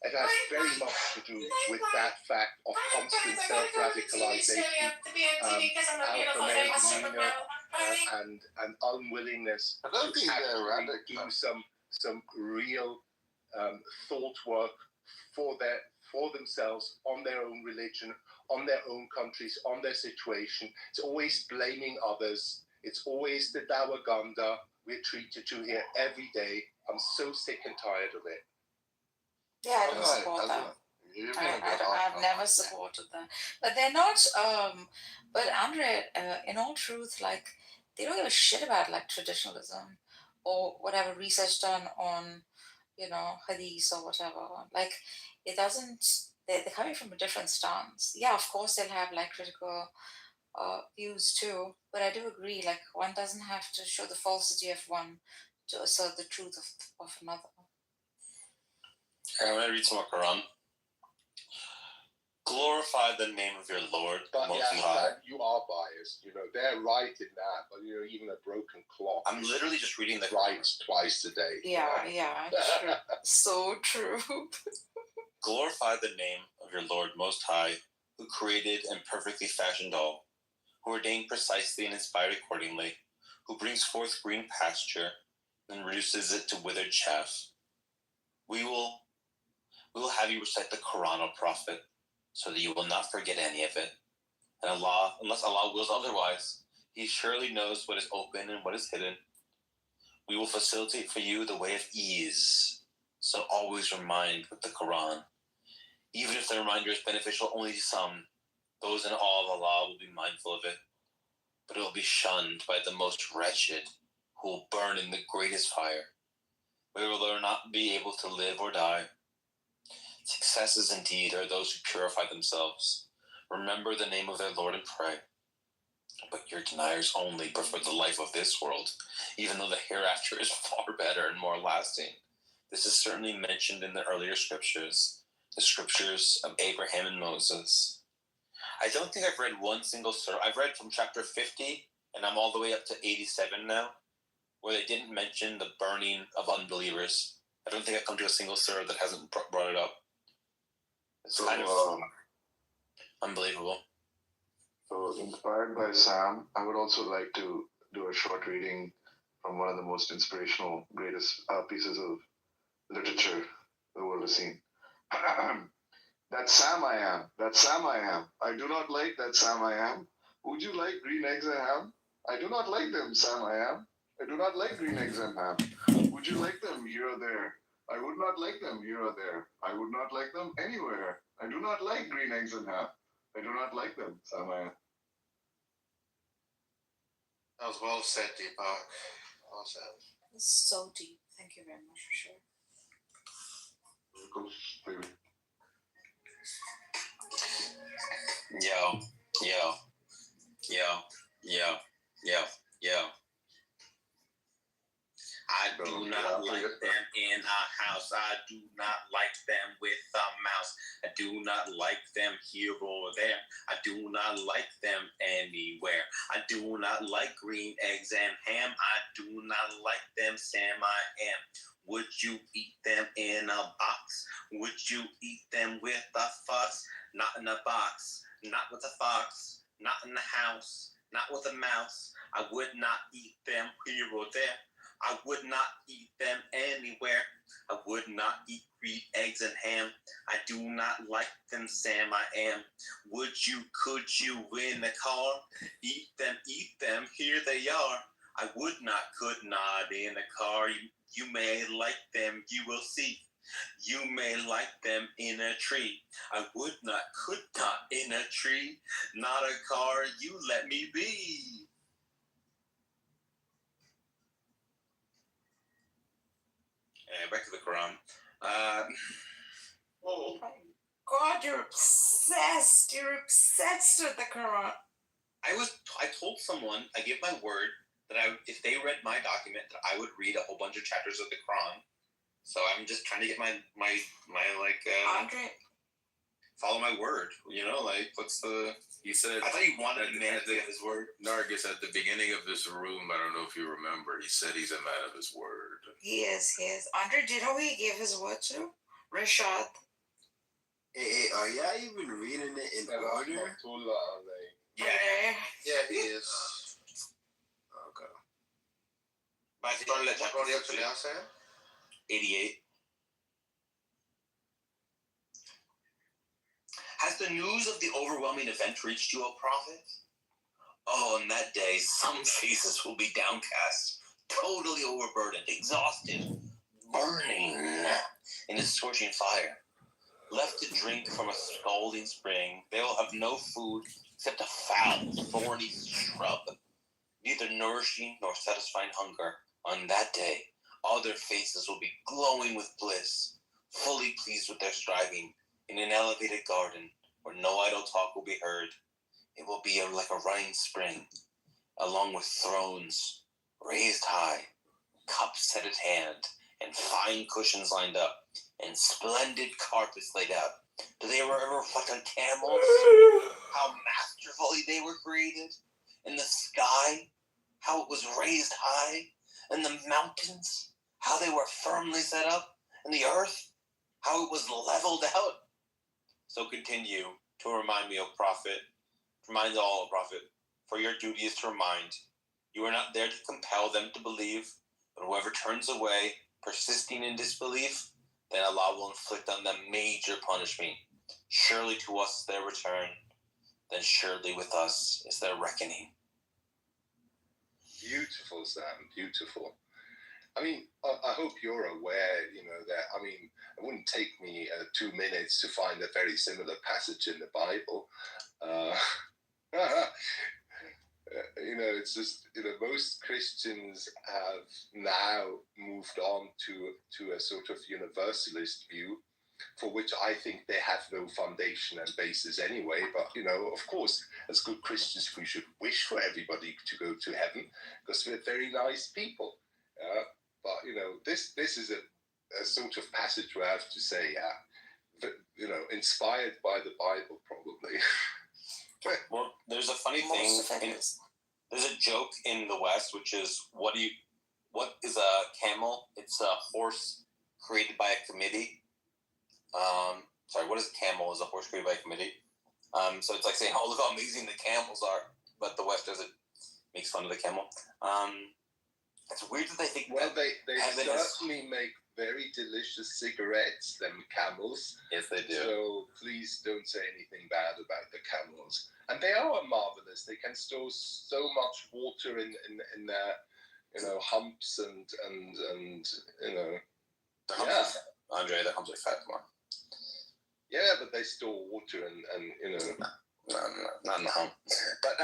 It has very much to do with that fact of constant self-radicalization, alpha male demeanor, and unwillingness to actually do some real thought work for themselves, on their own religion, on their own countries, on their situation. It's always blaming others. It's always the Dawaganda we're treated to here every day. I'm so sick and tired of it. Yeah, I don't support that. I've never supported that. But they're not, but Andre, in all truth, like, they don't give a shit about, like, traditionalism or whatever research done on, hadith or whatever. Like, it doesn't, they're coming from a different stance. Yeah, of course, they'll have, like, critical views too, but I do agree, like, one doesn't have to show the falsity of one to assert the truth of another. I'm going to read some more Quran. Glorify the name of your Lord, but Most High. You are biased. They're right in that, but even a broken clock. I'm literally just reading the right twice a day. Yeah, true. So true. Glorify the name of your Lord Most High, who created and perfectly fashioned all, who ordained precisely and inspired accordingly, who brings forth green pasture and reduces it to withered chaff. We will have you recite the Quran, O Prophet, so that you will not forget any of it. And Allah, unless Allah wills otherwise, He surely knows what is open and what is hidden. We will facilitate for you the way of ease, so always remind with the Quran. Even if the reminder is beneficial only to some, those in awe of Allah will be mindful of it. But it will be shunned by the most wretched, who will burn in the greatest fire, where they will not be able to live or die. Successes indeed are those who purify themselves, remember the name of their Lord and pray. But your deniers only prefer the life of this world, even though the hereafter is far better and more lasting. This is certainly mentioned in the earlier scriptures, the scriptures of Abraham and Moses. I don't think I've read one single surah. I've read from chapter 50, and I'm all the way up to 87 now, where they didn't mention the burning of unbelievers. I don't think I've come to a single surah that hasn't brought it up. It's kind of unbelievable. So, inspired by Sam, I would also like to do a short reading from one of the most inspirational, greatest pieces of literature the world has seen. That Sam I am. That Sam I am. I do not like that Sam I am. Would you like green eggs and ham? I do not like them, Sam I am. I do not like green eggs and ham. Would you like them here or there? I would not like them here or there. I would not like them anywhere. I do not like green eggs and ham. I do not like them, Sam I am. That was well said, Deepak. Well said. It's so deep. Thank you very much for sharing. Yo, yo, yo, yo, yo, yo. I do not like them in a house. I do not like them with a mouse. I do not like them here or there. I do not like them anywhere. I do not like green eggs and ham. I do not like them, Sam I am. Would you eat them in a box? Would you eat them with a fuss? Not in a box, not with a fox, not in the house, not with a mouse. I would not eat them here or there. I would not eat them anywhere. I would not eat green eggs and ham. I do not like them, Sam I am. Would you, could you in the car? Eat them, here they are. I would not, could not in the car. You may like them, you will see. You may like them in a tree. I would not, could not in a tree. Not a car, you let me be. Back to the Quran. Oh my God, you're obsessed. You're obsessed with the Quran. I told someone, I give my word that if they read my document, that I would read a whole bunch of chapters of the Quran. So I'm just trying to get my Andre, follow my word. You know, like what's the? He said. I thought he wanted a man to get his word. Nargis, at the beginning of this room, I don't know if you remember, he said he's a man of his word. he is. Andre, do you know who he gave his word to? Rashad. Hey, are y'all even reading it in order? Yeah, he is. Okay. ¿Cuál chapter le hace? 88. Has the news of the overwhelming event reached you, O Prophet? Oh, on that day, some faces will be downcast, totally overburdened, exhausted, burning in a scorching fire. Left to drink from a scalding spring, they will have no food except a foul, thorny shrub, neither nourishing nor satisfying hunger. On that day, all their faces will be glowing with bliss, fully pleased with their striving, in an elevated garden where no idle talk will be heard. It will be like a running spring, along with thrones raised high, cups set at hand, and fine cushions lined up, and splendid carpets laid out. Do they ever reflect on camels? How masterfully they were created? In the sky, how it was raised high? And the mountains, how they were firmly set up? And the earth, how it was leveled out? So continue to remind me, O prophet, remind all, O prophet, for your duty is to remind. You are not there to compel them to believe, but whoever turns away, persisting in disbelief, then Allah will inflict on them major punishment. Surely to us is their return, then surely with us is their reckoning. Beautiful, Sam, beautiful. I mean, I hope you're aware, that, it wouldn't take me 2 minutes to find a very similar passage in the Bible. It's just, most Christians have now moved on to a sort of universalist view, for which I think they have no foundation and basis anyway. But, of course, as good Christians, we should wish for everybody to go to heaven, because we're very nice people. But, this is a sort of passage where I have to say, inspired by the Bible, probably. Well, there's a funny thing. There's a joke in the West, which is, what is a camel? It's a horse created by a committee. What is a camel? Is a horse created by a committee. So it's like saying, oh, look how amazing the camels are. But the West makes fun of the camel. It's weird that they think. Well, they certainly make very delicious cigarettes, them camels. Yes, they do. So please don't say anything bad about the camels. And they are marvelous. They can store so much water in their, humps and The humps are, Andre, the humps are fat more. Yeah, but they store water and No, not in the hump. But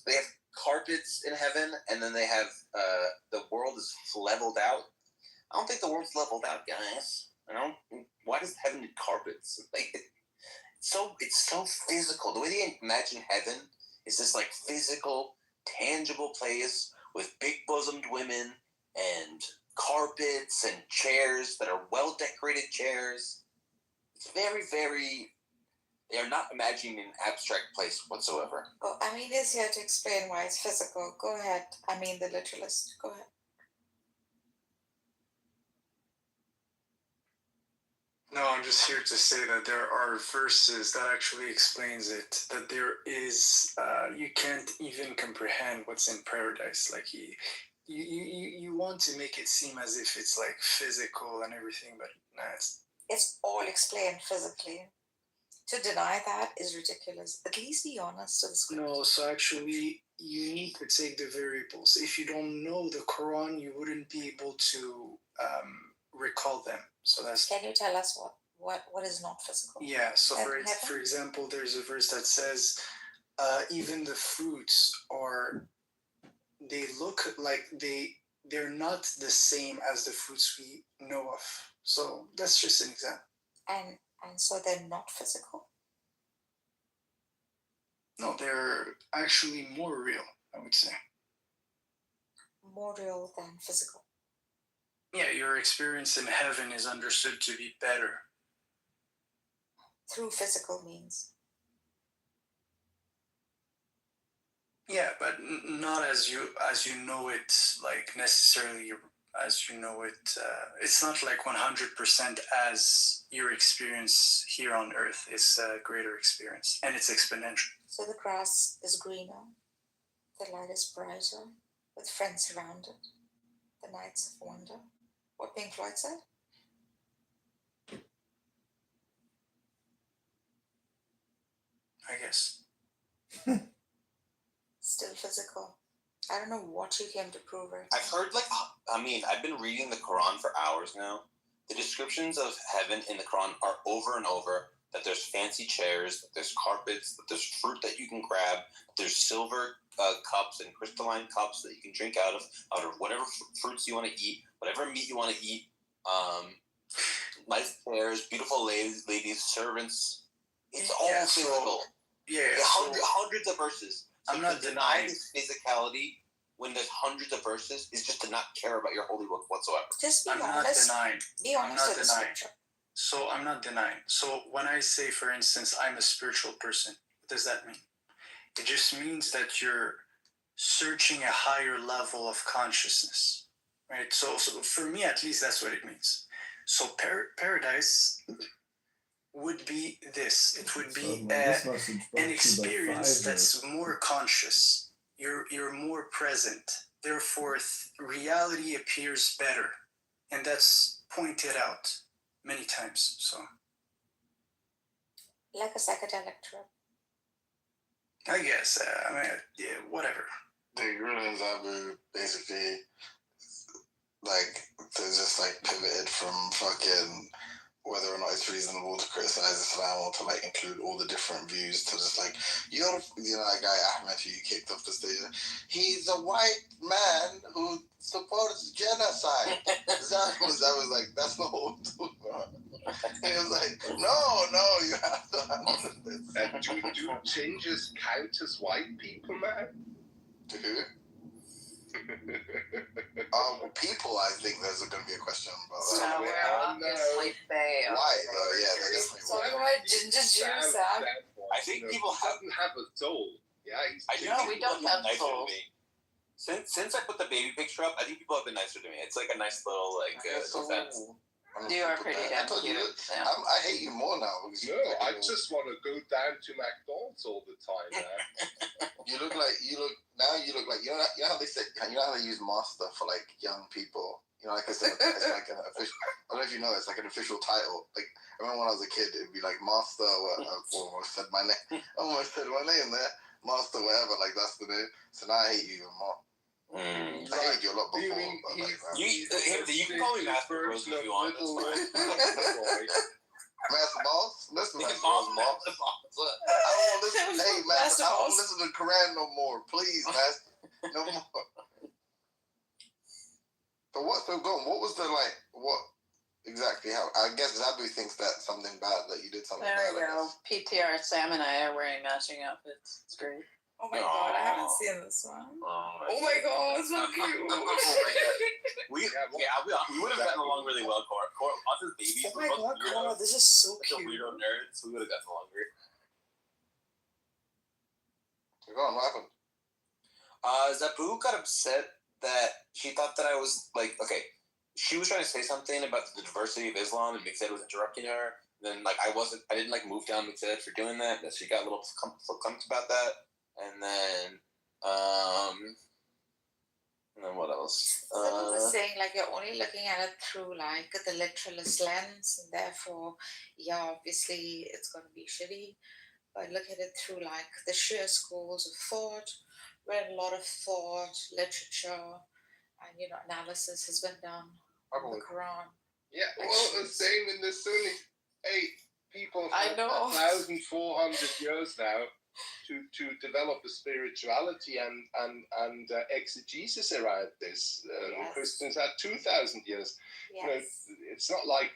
they have carpets in heaven, and then they have the world is leveled out. I don't think the world's leveled out, guys. Why does heaven need carpets? It's so physical. The way they imagine heaven is this like physical, tangible place with big bosomed women and carpets and chairs that are well decorated chairs. It's very, very. They are not imagining an abstract place whatsoever. Oh, Amin is here to explain why it's physical. Go ahead. The literalist. Go ahead. No, I'm just here to say that there are verses that actually explains it. That there is, you can't even comprehend what's in paradise. Like you want to make it seem as if it's like physical and everything, but nah, it's all explained physically. To deny that is ridiculous. At least be honest to the script. No, so actually, you need to take the variables. If you don't know the Quran, you wouldn't be able to recall them. So that's. Can you tell us what is not physical? Yeah. So for example, there's a verse that says, even the fruits they look like they're not the same as the fruits we know of. So that's just an example. And so they're not physical? No, they're actually more real, I would say. More real than physical? Yeah, your experience in heaven is understood to be better. Through physical means? Yeah, but not as you know it, like necessarily as you know it. It's not like 100% as your experience here on Earth. It's a greater experience, and it's exponential. So the grass is greener, the light is brighter, with friends around it, the nights of wonder. What Pink Floyd said? I guess. Still physical. I don't know what you came to prove it. I've heard, I've been reading the Quran for hours now. The descriptions of heaven in the Quran are over and over, that there's fancy chairs, that there's carpets, that there's fruit that you can grab, that there's silver cups and crystalline cups that you can drink out of whatever fruits you want to eat, whatever meat you want to eat. Nice chairs, beautiful ladies, servants. It's all physical. Hundreds of verses. So I'm not denying physicality when there's hundreds of verses is just to not care about your holy book whatsoever. Just be honest. I'm not denying. Be honest with the scripture. So I'm not denying. So when I say, for instance, I'm a spiritual person, what does that mean? It just means that you're searching a higher level of consciousness, right? So for me, at least, that's what it means. So paradise would be this. It would be This message brought an to you by experience Pfizer. that's more conscious. You're more present. Therefore, reality appears better, and that's pointed out many times. So Like a psychedelic trip. I guess I mean, yeah, whatever. The Grillins Abu basically like they just like pivoted from fucking whether or not it's reasonable to criticize Islam or to like include all the different views to just like you know that guy Ahmed who you kicked off the stage. He's a white man who supports genocide. that was like that's not what we're talking about. He was like, no, you have to answer this. Do gingers count as white people, man? To who? People, I think there's going to be a question about that. So we're obviously they are. Why? Yeah, they're definitely So white. what ginger juice, Sam? I think people doesn't have a soul. Yeah, No, we don't have souls. Since I put the baby picture up, I think people have been nicer to me. It's like a nice little defense. You are pretty damn cute. I hate you more now. No, I just want to go down to McDonald's all the time now. you look like you know how they say use master for like young people. You know, like it's like an official. I don't know if you know, it's like an official title. Like I remember when I was a kid, it'd be like master. I almost said my name. There, master, whatever. Like that's the name. So now I hate you even more. I hated you a lot before. You can call me Master Bros if you want. Master Boss? Listen, Master Boss. I don't listen. Hey, Master, I don't listen to Quran no more. Please, Master. No more. But what's so going? What was the what exactly? How? I guess Zabu thinks that something bad, that you did something bad. There we go. PTR Sam and I are wearing matching outfits. It's great. Oh my god, I haven't seen this one. Oh my god, it's so cute. We would have gotten along really well, Cora. Us as babies, oh my god, Cora, this is so cute. Weirdo nerds, we would have gotten along great. Go on, what happened? Zabu got upset that she thought that I was like, okay, she was trying to say something about the diversity of Islam, and Mixed was interrupting her. And then I didn't move down Mixed for doing that. That she got a little clumped about that. And then what else? Someone was saying you're only looking at it through the literalist lens, and therefore, yeah, obviously it's going to be shitty. But look at it through the Shia schools of thought, where a lot of thought, literature, and analysis has been done on the Quran. Yeah, well, the same in the Sunni. Hey, people have 1,400 years now to develop a spirituality and exegesis around this. The Christians had 2,000 years. Yes. You know, it's not like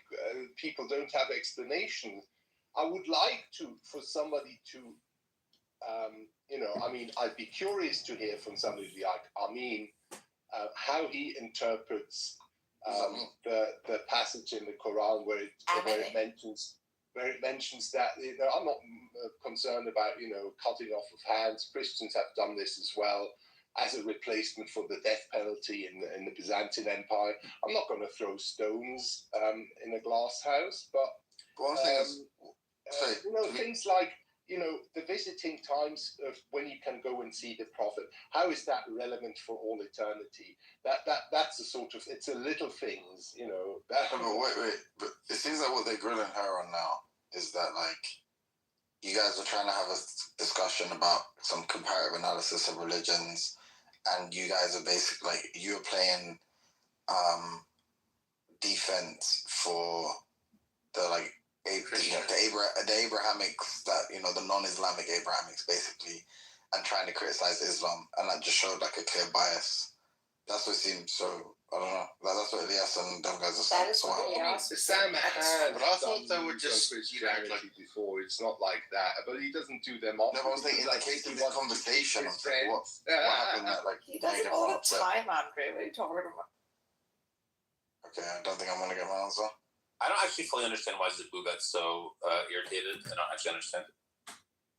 people don't have explanations. I would like for somebody to, I'd be curious to hear from somebody like Amin how he interprets the passage in the Quran where it mentions that I'm not concerned about cutting off of hands. Christians have done this as well as a replacement for the death penalty in the Byzantine Empire. I'm not going to throw stones in a glass house, but things like the visiting times of when you can go and see the Prophet. How is that relevant for all eternity? That's a sort of, it's a little things, That, but wait. But it seems like what they're grilling her on now is that you guys are trying to have a discussion about some comparative analysis of religions, and you guys are basically you're playing defense for the the Abrahamics, that the non-Islamic Abrahamics basically, and trying to criticize Islam, and that just showed a clear bias. That's what it seems. So I don't know. That's what Elias and them guys are saying. That is what Elias was Sam saying. had but I thought they were just Christianity before. It's not like that, but he doesn't do them often. No, I was thinking in the case of this conversation, I'm saying what happened that He does it all the time, Andre. What are you talking about? Okay, I don't think I'm gonna get my answer. I don't actually fully understand why Zabu got so irritated. I don't actually understand.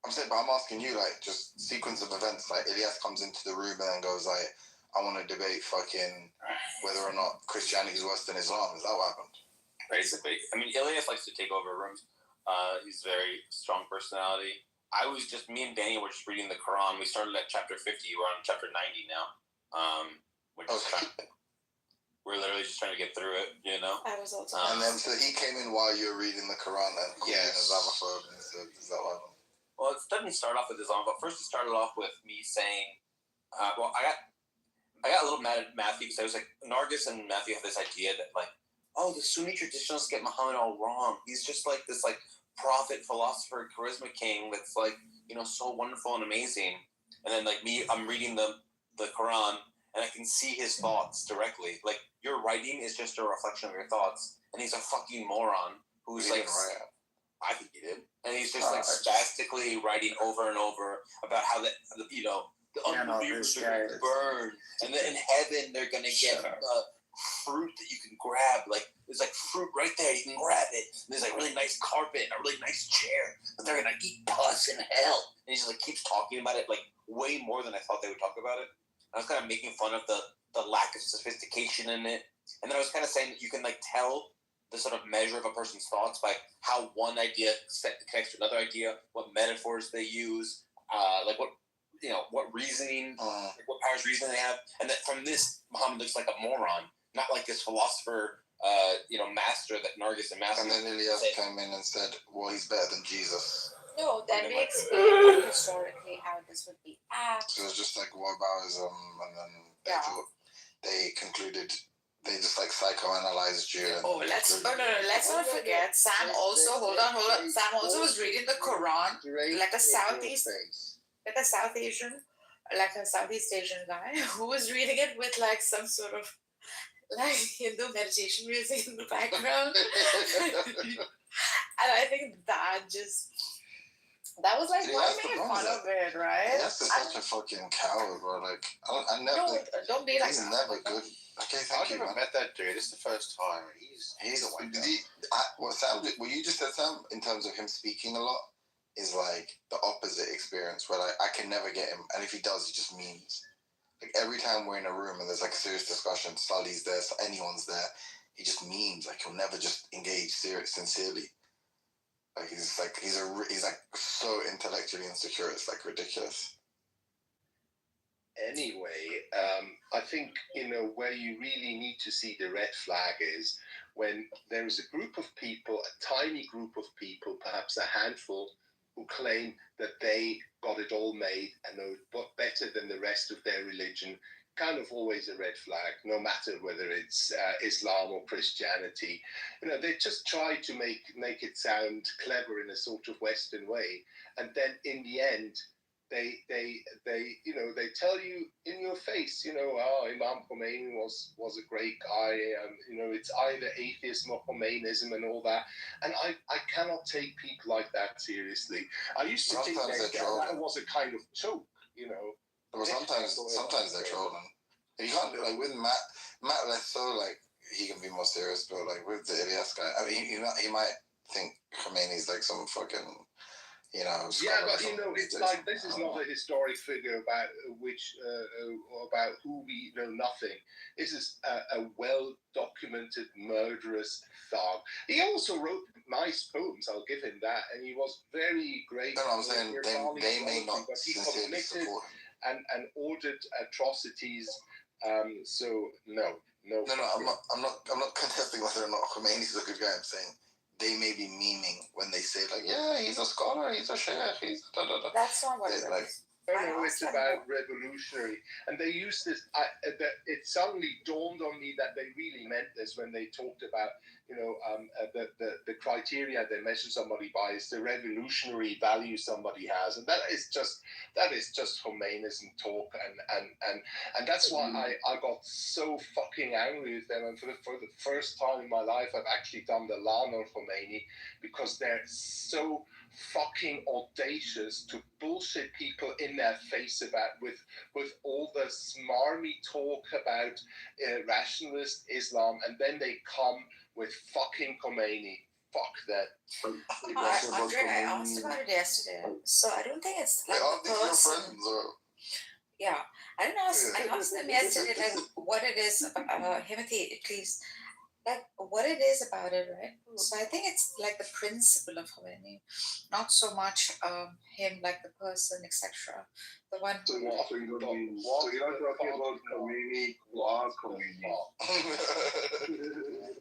I'm saying, but I'm asking you, just sequence of events. Elias comes into the room and then goes I want to debate fucking whether or not Christianity is worse than Islam. Is that what happened? Basically. I mean, Elias likes to take over rooms. He's a very strong personality. Me and Danny were just reading the Quran. We started at chapter 50. We're on chapter 90 now. We're literally just trying to get through it, you know? I was also. And then so he came in while you were reading the Quran and called you an Islamophobe. And said, is that what? Well, it didn't start off with Islam, but first it started off with me saying, I got a little mad at Matthew because I was like, Nargis and Matthew have this idea that like, oh, the Sunni traditionalists get Muhammad all wrong. He's just like this like prophet, philosopher, charisma king that's like, you know, so wonderful and amazing. And then like me, I'm reading the Quran and I can see his thoughts directly. Like your writing is just a reflection of your thoughts, and he's a fucking moron who's like. I think he did, and he's just like spastically writing over and over about how the you know the unbelievers are going to burn, and then in heaven they're going to get fruit that you can grab. Like there's like fruit right there, you can grab it. And there's like really nice carpet, and a really nice chair, but they're going to eat pus in hell. And he just like keeps talking about it like way more than I thought they would talk about it. I was kind of making fun of the lack of sophistication in it, and then I was kind of saying that you can like tell the sort of measure of a person's thoughts by how one idea connects to another idea, what metaphors they use, like what reasoning, like what powers of reasoning they have, and that from this Muhammad looks like a moron, not like this philosopher, master that Nargis and Matthew. And then Elias came in and said, "Well, he's better than Jesus." No, then we explained historically how this would be apt. So it was just like whataboutism, and then they concluded. They just like psychoanalyzed you. Let's not forget. Sam also hold on. Sam also was reading the Quran like a Southeast Asian guy who was reading it with like some sort of like Hindu meditation music in the background. And I think that was like why making fun of it, right? That's such a fucking coward, bro. Like I never. No, don't be like. He's never good. Okay, thank you. I've never met that dude. This is the first time. He's a white guy. What you just said, Sam, in terms of him speaking a lot, is like the opposite experience where like I can never get him, and if he does, he just memes. Like every time we're in a room and there's like a serious discussion, Sully's there, so anyone's there, he just memes. Like he'll never just engage sincerely. Like he's like so intellectually insecure. It's like ridiculous. Anyway, I think, where you really need to see the red flag is when there is a group of people, a tiny group of people, perhaps a handful, who claim that they got it all made and know better than the rest of their religion. Kind of always a red flag, no matter whether it's Islam or Christianity. They just try to make it sound clever in a sort of Western way, and then in the end, they tell you in your face, Imam Khomeini was a great guy, it's either atheism or Khomeinism and all that, and I cannot take people like that seriously. I used to think that was a kind of joke, But sometimes they're trolling. You can't do like with Matt less so like he can be more serious, but like with the Ilyas guy, I mean he might think Khomeini's like some fucking. Yeah, but it's like this is not a historic figure about about who we know nothing. This is a well-documented murderous thug. He also wrote nice poems. I'll give him that, and he was very great. No, I'm saying they may not but he sincerely committed support him. and ordered atrocities. So no. No, I'm not contesting whether or not Khomeini's a good guy. I'm saying they may be meaning when they say like, yeah, he's a scholar, he's a sheikh, he's da da da. That's not what it like. No, it's about revolutionary, and they used this. It suddenly dawned on me that they really meant this when they talked about, the criteria they measure somebody by is the revolutionary value somebody has, and that is just Khomeinism talk, and that's why I got so fucking angry with them, and for the first time in my life, I've actually done the lan on Khomeini because they're so fucking audacious to bullshit people in their face about with all the smarmy talk about rationalist Islam, and then they come with fucking Khomeini. Fuck that. Andre, I asked about it yesterday, so I don't think it's like the person. Yeah, I asked them yesterday like what it is about Himothy, please. like what it is about it, right? So I think it's like the principle of Khomeini, not so much him like the person, etc. The one So who. what? So you're not talking about Khomeini, was Khomeini.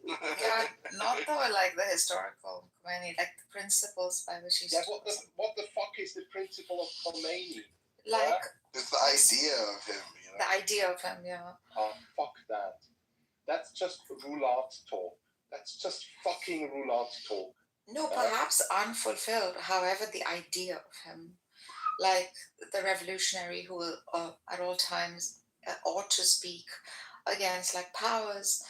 Yeah, not the like the historical Khomeini, like the principles by which he's. Yeah, what the fuck is the principle of Khomeini? Like It's the idea of him, you know. the idea of him, yeah. Oh, fuck that. That's just roulade talk. That's just fucking roulade talk. No, perhaps unfulfilled. However, the idea of him, like the revolutionary who will at all times ought to speak against like powers,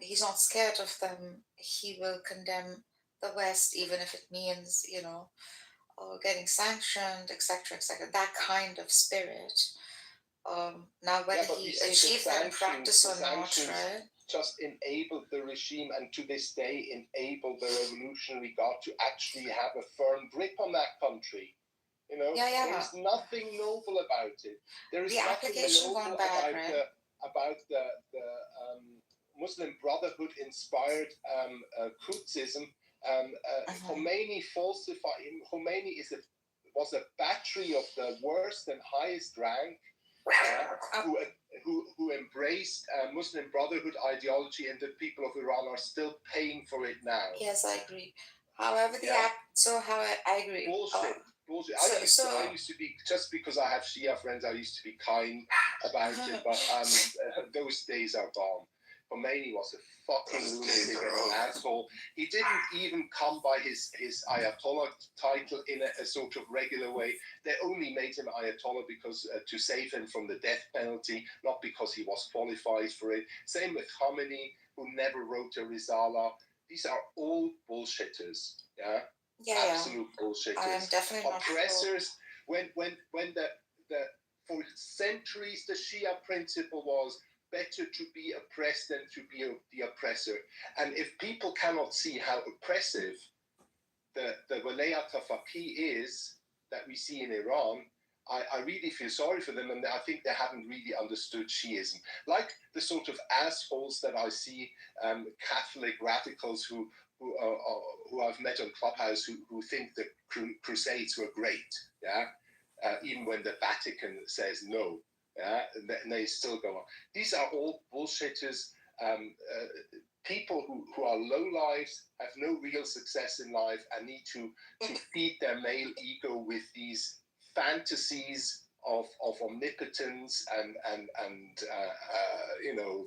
he's not scared of them. He will condemn the West, even if it means, getting sanctioned, etc., etc. That kind of spirit. Now, whether he achieved that in practice or not, right? Just enabled the regime, and to this day enabled the Revolutionary Guard to actually have a firm grip on that country. You know, there's nothing noble about it. There is nothing noble about the Muslim Brotherhood inspired Qudsism. Khomeini falsified. Khomeini was a battery of the worst and highest rank. Who embraced Muslim Brotherhood ideology, and the people of Iran are still paying for it now. Yes, I agree. However, I agree. Bullshit. I used to be, just because I have Shia friends, I used to be kind about it, but those days are gone. Khomeini was a fucking lunatic and an asshole. He didn't even come by his Ayatollah title in a sort of regular way. They only made him Ayatollah because to save him from the death penalty, not because he was qualified for it. Same with Khamenei, who never wrote a Risala. These are all bullshitters. Absolute bullshitters. I am definitely not oppressors. When the for centuries the Shia principle was better to be oppressed than to be the oppressor. And if people cannot see how oppressive the Walayat al-Faqih is that we see in Iran, I really feel sorry for them, and I think they haven't really understood Shiism. Like the sort of assholes that I see, Catholic radicals who I've met on Clubhouse who think the Crusades were great, even when the Vatican says no. And they still go on. These are all bullshitters, people who are low lives, have no real success in life, and need to feed their male ego with these fantasies of omnipotence and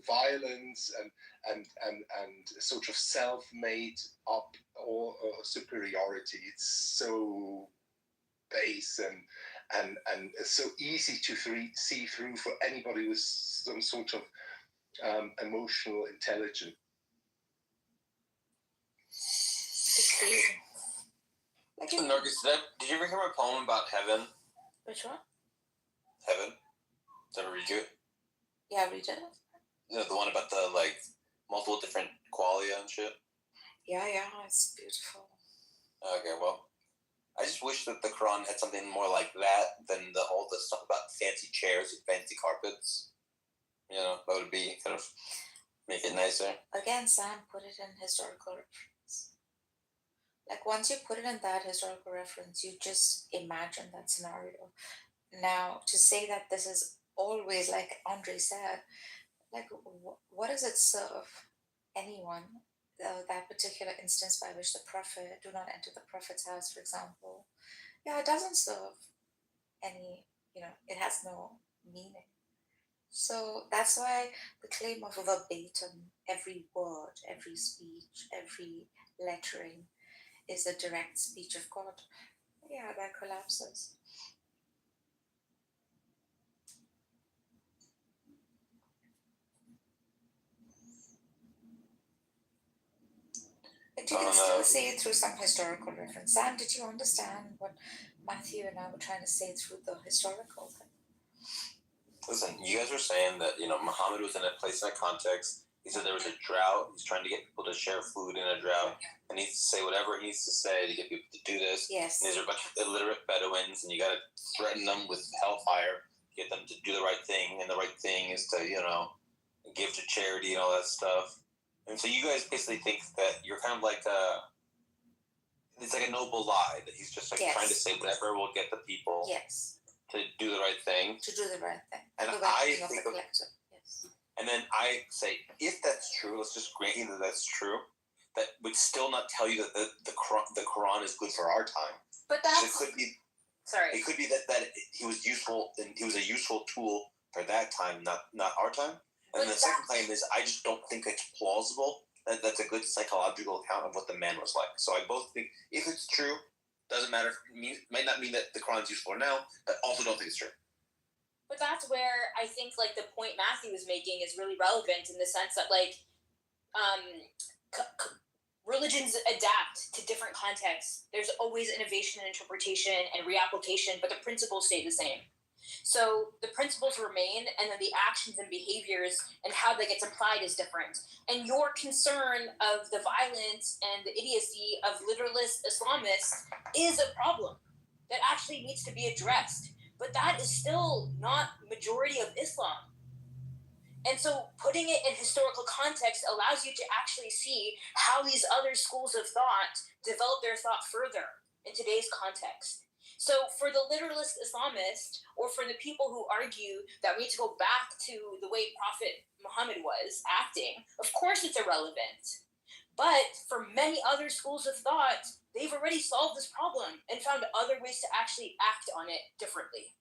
violence and sort of self-made up or superiority. It's so base and so easy to see through for anybody with some sort of emotional intelligence. Nargis, did you ever hear my poem about heaven? Which one? Heaven. Did I ever read you it? Yeah, read it. The one about the multiple different qualia and shit. Yeah, it's beautiful. Okay, well, I just wish that the Quran had something more like that than all the stuff about fancy chairs and fancy carpets. That would be kind of make it nicer. Again, Sam, put it in historical reference. Like once you put it in that historical reference, you just imagine that scenario. Now, to say that this is always, like Andre said, like what does it serve anyone? That particular instance by which the prophet, do not enter the prophet's house, for example. Yeah, it doesn't serve any, it has no meaning. So that's why the claim of verbatim, every word, every speech, every lettering is a direct speech of God. Yeah, that collapses. But you can still see it through some historical reference. Sam, did you understand what Matthew and I were trying to say through the historical thing? Listen, you guys were saying that, Muhammad was in a place in a context. He said there was a drought. He's trying to get people to share food in a drought. And he needs to say whatever he needs to say to get people to do this. Yes. And these are a bunch of illiterate Bedouins, and you got to threaten them with hellfire, get them to do the right thing. And the right thing is to, give to charity and all that stuff. And so you guys basically think that you're kind of like it's like a noble lie that he's just like trying to say whatever will get the people to do the right thing. To do the right thing. And I think of, and then I say, if that's true, let's just grant you that that's true. That would still not tell you that the Quran is good for our time. But that's it could be. Sorry. It could be that he was useful and he was a useful tool for that time, not our time. And then the second claim is I just don't think it's plausible. That's a good psychological account of what the man was like. So I both think if it's true, doesn't matter. Might not mean that the Quran's useful now, but also don't think it's true. But that's where I think like the point Matthew was making is really relevant in the sense that like religions adapt to different contexts. There's always innovation and interpretation and reapplication, but the principles stay the same. So the principles remain, and then the actions and behaviors and how that gets applied is different. And your concern of the violence and the idiocy of literalist Islamists is a problem that actually needs to be addressed. But that is still not majority of Islam. And so putting it in historical context allows you to actually see how these other schools of thought develop their thought further in today's context. So for the literalist Islamist, or for the people who argue that we need to go back to the way Prophet Muhammad was acting, of course it's irrelevant. But for many other schools of thought, they've already solved this problem and found other ways to actually act on it differently.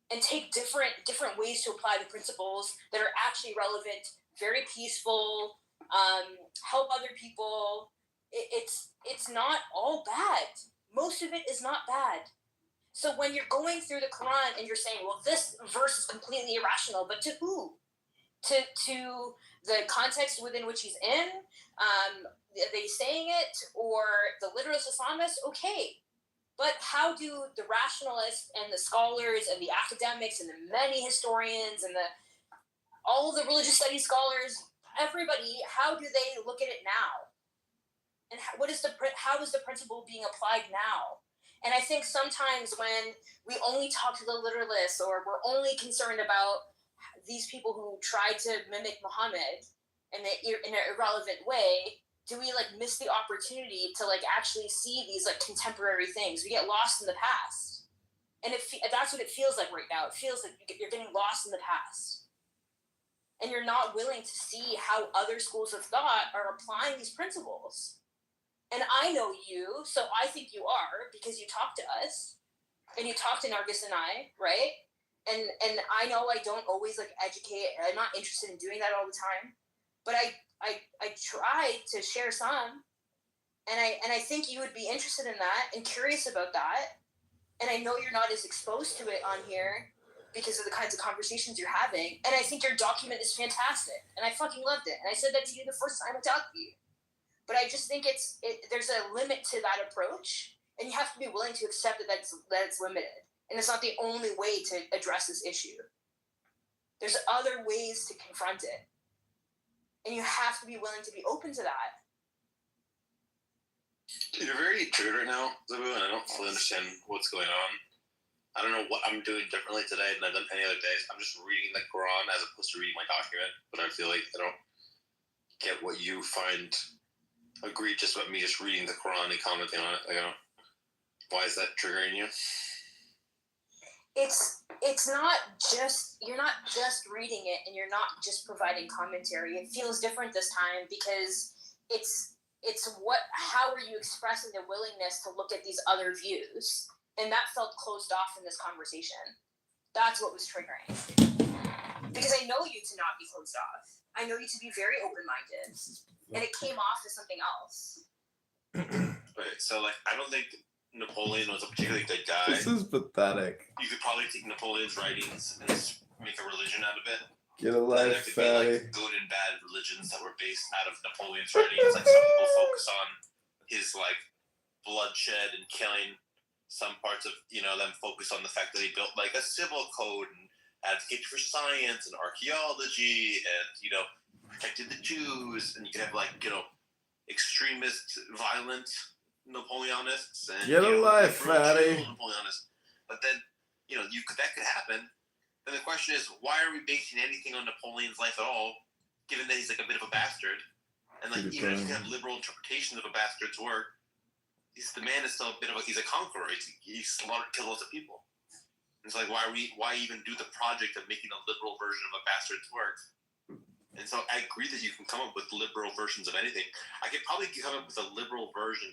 And take different ways to apply the principles that are actually relevant, very peaceful, help other people. It's not all bad. Most of it is not bad. So when you're going through the Quran and you're saying, well, this verse is completely irrational, but to who? To the context within which he's in? Are they saying it? Or the literalist Islamists? Okay. But how do the rationalists and the scholars and the academics and the many historians and all the religious studies scholars, everybody, how do they look at it now? And how is the principle being applied now? And I think sometimes when we only talk to the literalists or we're only concerned about these people who tried to mimic Muhammad in an irrelevant way, do we like miss the opportunity to like actually see these like contemporary things? We get lost in the past, and that's what it feels like right now. It feels like you're getting lost in the past, and you're not willing to see how other schools of thought are applying these principles. And I know you, so I think you are because you talk to us, and you talk to Nargis and I, right? And I know I don't always like educate. I'm not interested in doing that all the time, but I try to share some, and I think you would be interested in that and curious about that. And I know you're not as exposed to it on here because of the kinds of conversations you're having. And I think your document is fantastic, and I fucking loved it. And I said that to you the first time I talked to you. But I just think there's a limit to that approach, and you have to be willing to accept that it's limited, and it's not the only way to address this issue. There's other ways to confront it. And you have to be willing to be open to that. You're very triggered right now, Zabu, and I don't fully understand what's going on. I don't know what I'm doing differently today than I've done any other days. I'm just reading the Quran as opposed to reading my document, but I feel like I don't get what you find egregious about me just reading the Quran and commenting on it. Why is that triggering you? It's not just, you're not just reading it and you're not just providing commentary. It feels different this time because it's how are you expressing the willingness to look at these other views? And that felt closed off in this conversation. That's what was triggering. Because I know you to not be closed off. I know you to be very open-minded. And it came off as something else. Right, so like I don't think Napoleon was a particularly good guy. This is pathetic. You could probably take Napoleon's writings and make a religion out of it. Get a life, there could be fatty. like good and bad religions that were based out of Napoleon's writings. Like some people focus on his like bloodshed and killing. Some parts of them focus on the fact that he built like a civil code and advocated for science and archaeology and protected the Jews. And you could have like extremist, violent Napoleonists and Get a life, fatty. Napoleonists. But then that could happen. Then the question is, why are we basing anything on Napoleon's life at all, given that he's like a bit of a bastard? And like, even if you have liberal interpretations of a bastard's work, the man is still a bit of he's a conqueror. He's slaughtered, killed lots of people. It's like, why even do the project of making a liberal version of a bastard's work? And so I agree that you can come up with liberal versions of anything. I could probably come up with a liberal version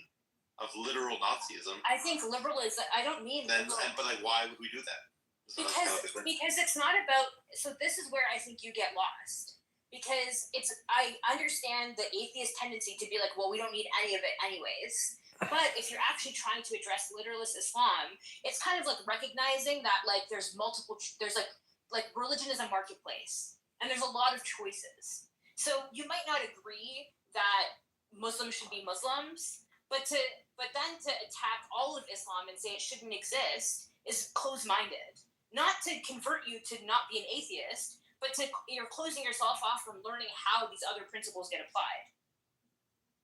of literal Nazism. I think liberal is. I don't mean. But like, why would we do that? So because it's not about. So this is where I think you get lost. Because I understand the atheist tendency to be like, well, we don't need any of it anyways. But if you're actually trying to address literalist Islam, it's kind of like recognizing that like there's like religion is a marketplace and there's a lot of choices. So you might not agree that Muslims should be Muslims, but then to attack all of Islam and say it shouldn't exist is closed-minded. Not to convert you to not be an atheist, but you're closing yourself off from learning how these other principles get applied.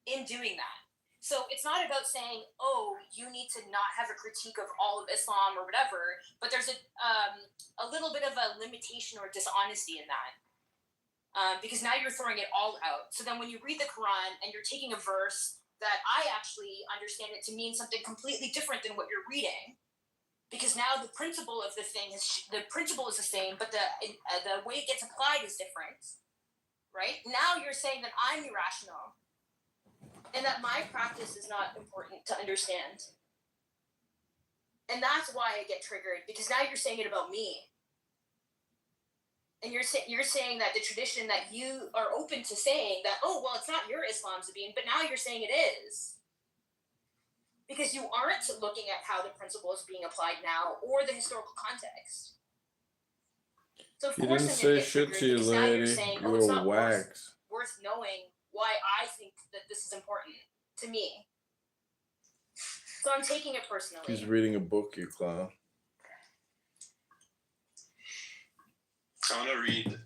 In doing that. So it's not about saying, oh, you need to not have a critique of all of Islam or whatever, but there's a little bit of a limitation or dishonesty in that. Because now you're throwing it all out. So then when you read the Quran and you're taking a verse that I actually understand it to mean something completely different than what you're reading, because now the principle of the thing the principle is the same, but the way it gets applied is different, right? Now you're saying that I'm irrational. And that my practice is not important to understand. And that's why I get triggered, because now you're saying it about me. And you're saying that the tradition that you are open to saying that, oh, well, it's not your Islam, Sabine, but now you're saying it is. Because you aren't looking at how the principle is being applied now or the historical context. So of course I'm going to get triggered, because now you're saying, oh, it's not worth knowing why I think that this is important to me. So I'm taking it personally. He's reading a book, you clown. So I'm gonna read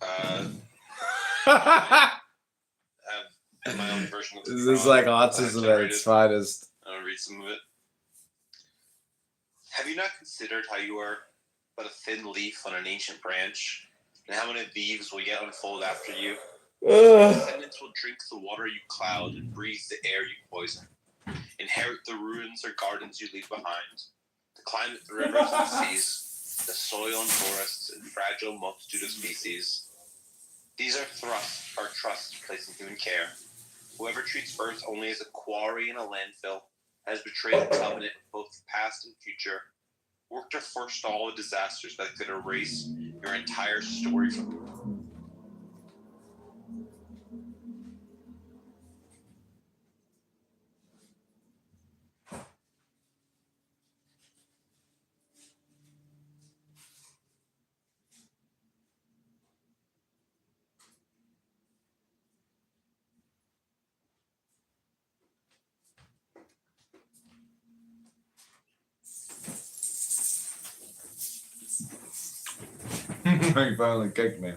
my own version of the This is Quran, like autism at its finest. I'll read some of it. Have you not considered how you are but a thin leaf on an ancient branch, and how many leaves will yet unfold after you? Descendants will drink the water you cloud and breathe the air you poison, inherit the ruins or gardens you leave behind, the climate, the rivers and seas, the soil and forests, and fragile multitude of species. These are trusts placed in human care. Whoever treats Earth only as a quarry and a landfill has betrayed the covenant of both the past and future, worked to forestall the disasters that could erase your entire story from you. He finally kicked me.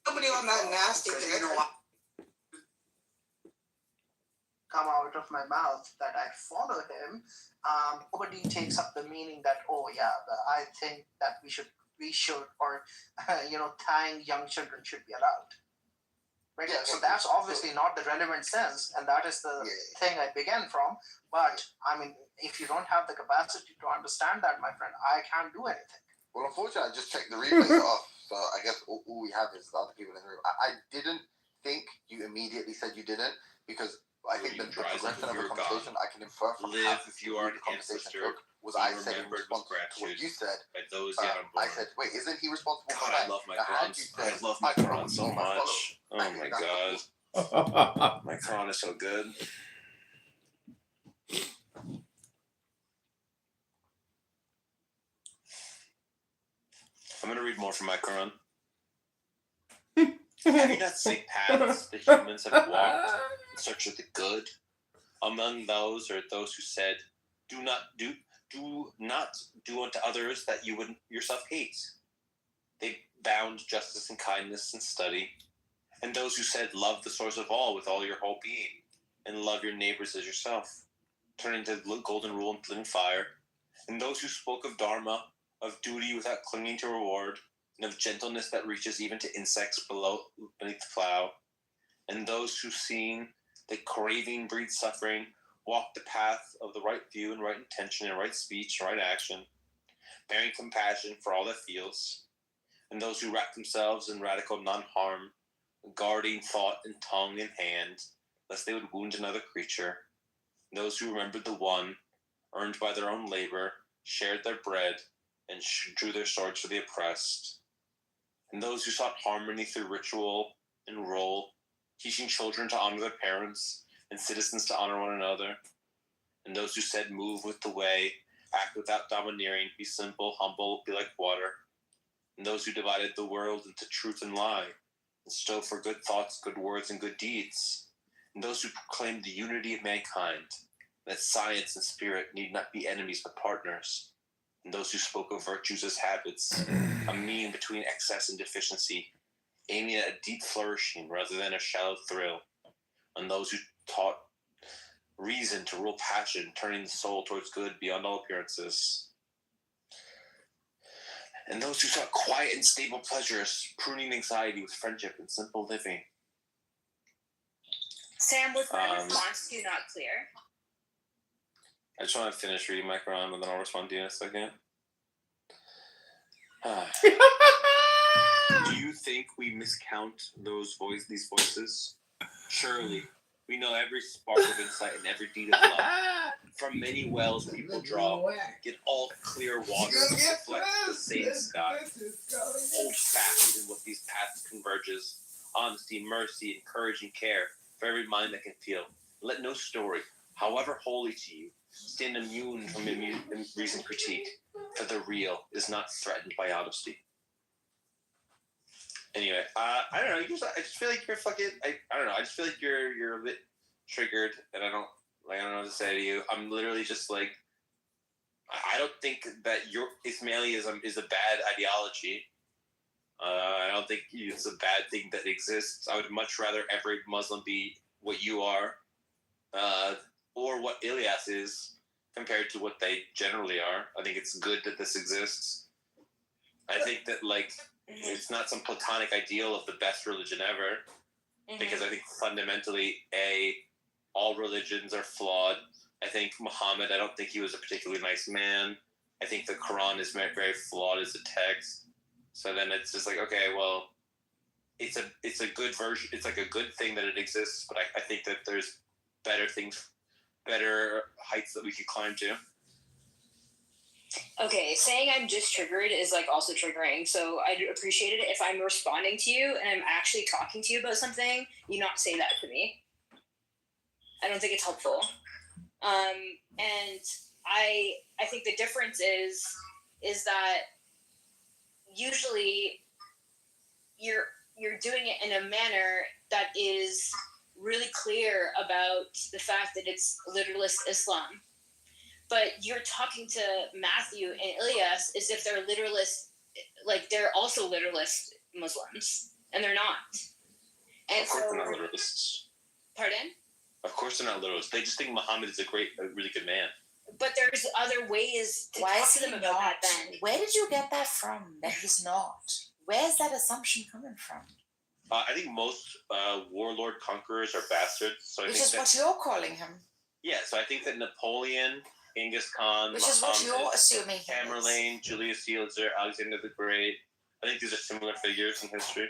Nobody on that nasty thing. Come out of my mouth that I follow him, nobody takes up the meaning that, oh yeah, I think that we should, or tying young children should be allowed. Right? Yeah, so that's obviously not the relevant sense, and that is the thing I began from. But I mean, if you don't have the capacity to understand that, my friend, I can't do anything. Well, unfortunately, I just checked the replays off, so I guess all we have is the other people in the room. I didn't think you immediately said you didn't, because I think the progression of the conversation I can infer from how the conversation took was I said in response to what you said. I said, wait, isn't he responsible for that? I love my Quran. I love my Quran so much. Oh my god. My Quran is so good. I'm going to read more from my Quran. Have you not seen paths that humans have walked in search of the good? Among those are those who said, do not do unto others that you would yourself hate. They bound justice and kindness and study. And those who said, love the source of all with all your whole being, and love your neighbors as yourself, turning to the golden rule and living fire. And those who spoke of Dharma, of duty without clinging to reward, and of gentleness that reaches even to insects beneath the plow. And those who, seeing that craving breeds suffering, walk the path of the right view and right intention and right speech and right action, bearing compassion for all that feels. And those who wrap themselves in radical non-harm, guarding thought and tongue and hand, lest they would wound another creature. And those who remembered the one, earned by their own labor, shared their bread, and drew their swords for the oppressed. And those who sought harmony through ritual and role, teaching children to honor their parents and citizens to honor one another. And those who said, move with the way, act without domineering, be simple, humble, be like water. And those who divided the world into truth and lie, and strove for good thoughts, good words, and good deeds. And those who proclaimed the unity of mankind, that science and spirit need not be enemies but partners. And those who spoke of virtues as habits, a mean between excess and deficiency, aiming at a deep flourishing rather than a shallow thrill. And those who taught reason to rule passion, turning the soul towards good beyond all appearances. And those who sought quiet and stable pleasures, pruning anxiety with friendship and simple living. Sam, was my response to you not clear? I just want to finish reading my Quran and then I'll respond to you in a second. Do you think we miscount these voices? Surely, we know every spark of insight and every deed of love. From many wells people draw, get all clear water reflects the same sky. Hold fast in what these paths converges. Honesty, mercy, and courage and care for every mind that can feel. Let no story, however holy to you, stand immune from reason critique, for the real is not threatened by honesty. Anyway, I don't know. I just feel like you're fucking. I don't know. I just feel like you're a bit triggered, and I don't know what to say to you. I'm literally just like, I don't think that your Ismailism is a bad ideology. I don't think it's a bad thing that exists. I would much rather every Muslim be what you are, or what Ilyas is, compared to what they generally are. I think it's good that this exists. I think that, like, it's not some platonic ideal of the best religion ever, because I think fundamentally, all religions are flawed. I think Muhammad, I don't think he was a particularly nice man. I think the Quran is very, very flawed as a text. So then it's just like, okay, well, it's a good version. It's like a good thing that it exists, but I think that there's better things, better heights that we could climb to. Okay, saying I'm just triggered is like also triggering. So I'd appreciate it if I'm responding to you and I'm actually talking to you about something, you not say that to me. I don't think it's helpful. And I think the difference is that usually you're doing it in a manner that is really clear about the fact that it's literalist Islam. But you're talking to Matthew and Ilyas as if they're literalist, like they're also literalist Muslims, and they're not. And of course they're not literalists. Pardon? Of course they're not literalists. They just think Muhammad is a really good man. But there's other ways to talk to them about that then. Where did you get that from, that he's not? Where's that assumption coming from? I think most warlord conquerors are bastards. So Which is what you're calling him. Yeah, so I think that Napoleon, Genghis Khan, which is what you're assuming. Tamerlane, Julius Caesar, Alexander the Great. I think these are similar figures in history.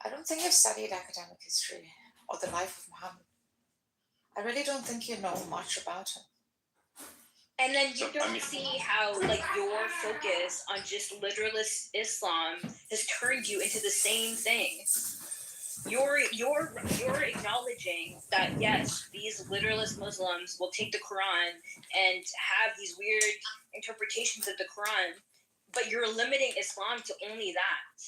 I don't think you've studied academic history or the life of Muhammad. I really don't think you know much about him. And then you don't see how, like, your focus on just literalist Islam has turned you into the same thing. You're acknowledging that yes, these literalist Muslims will take the Quran and have these weird interpretations of the Quran, but you're limiting Islam to only that.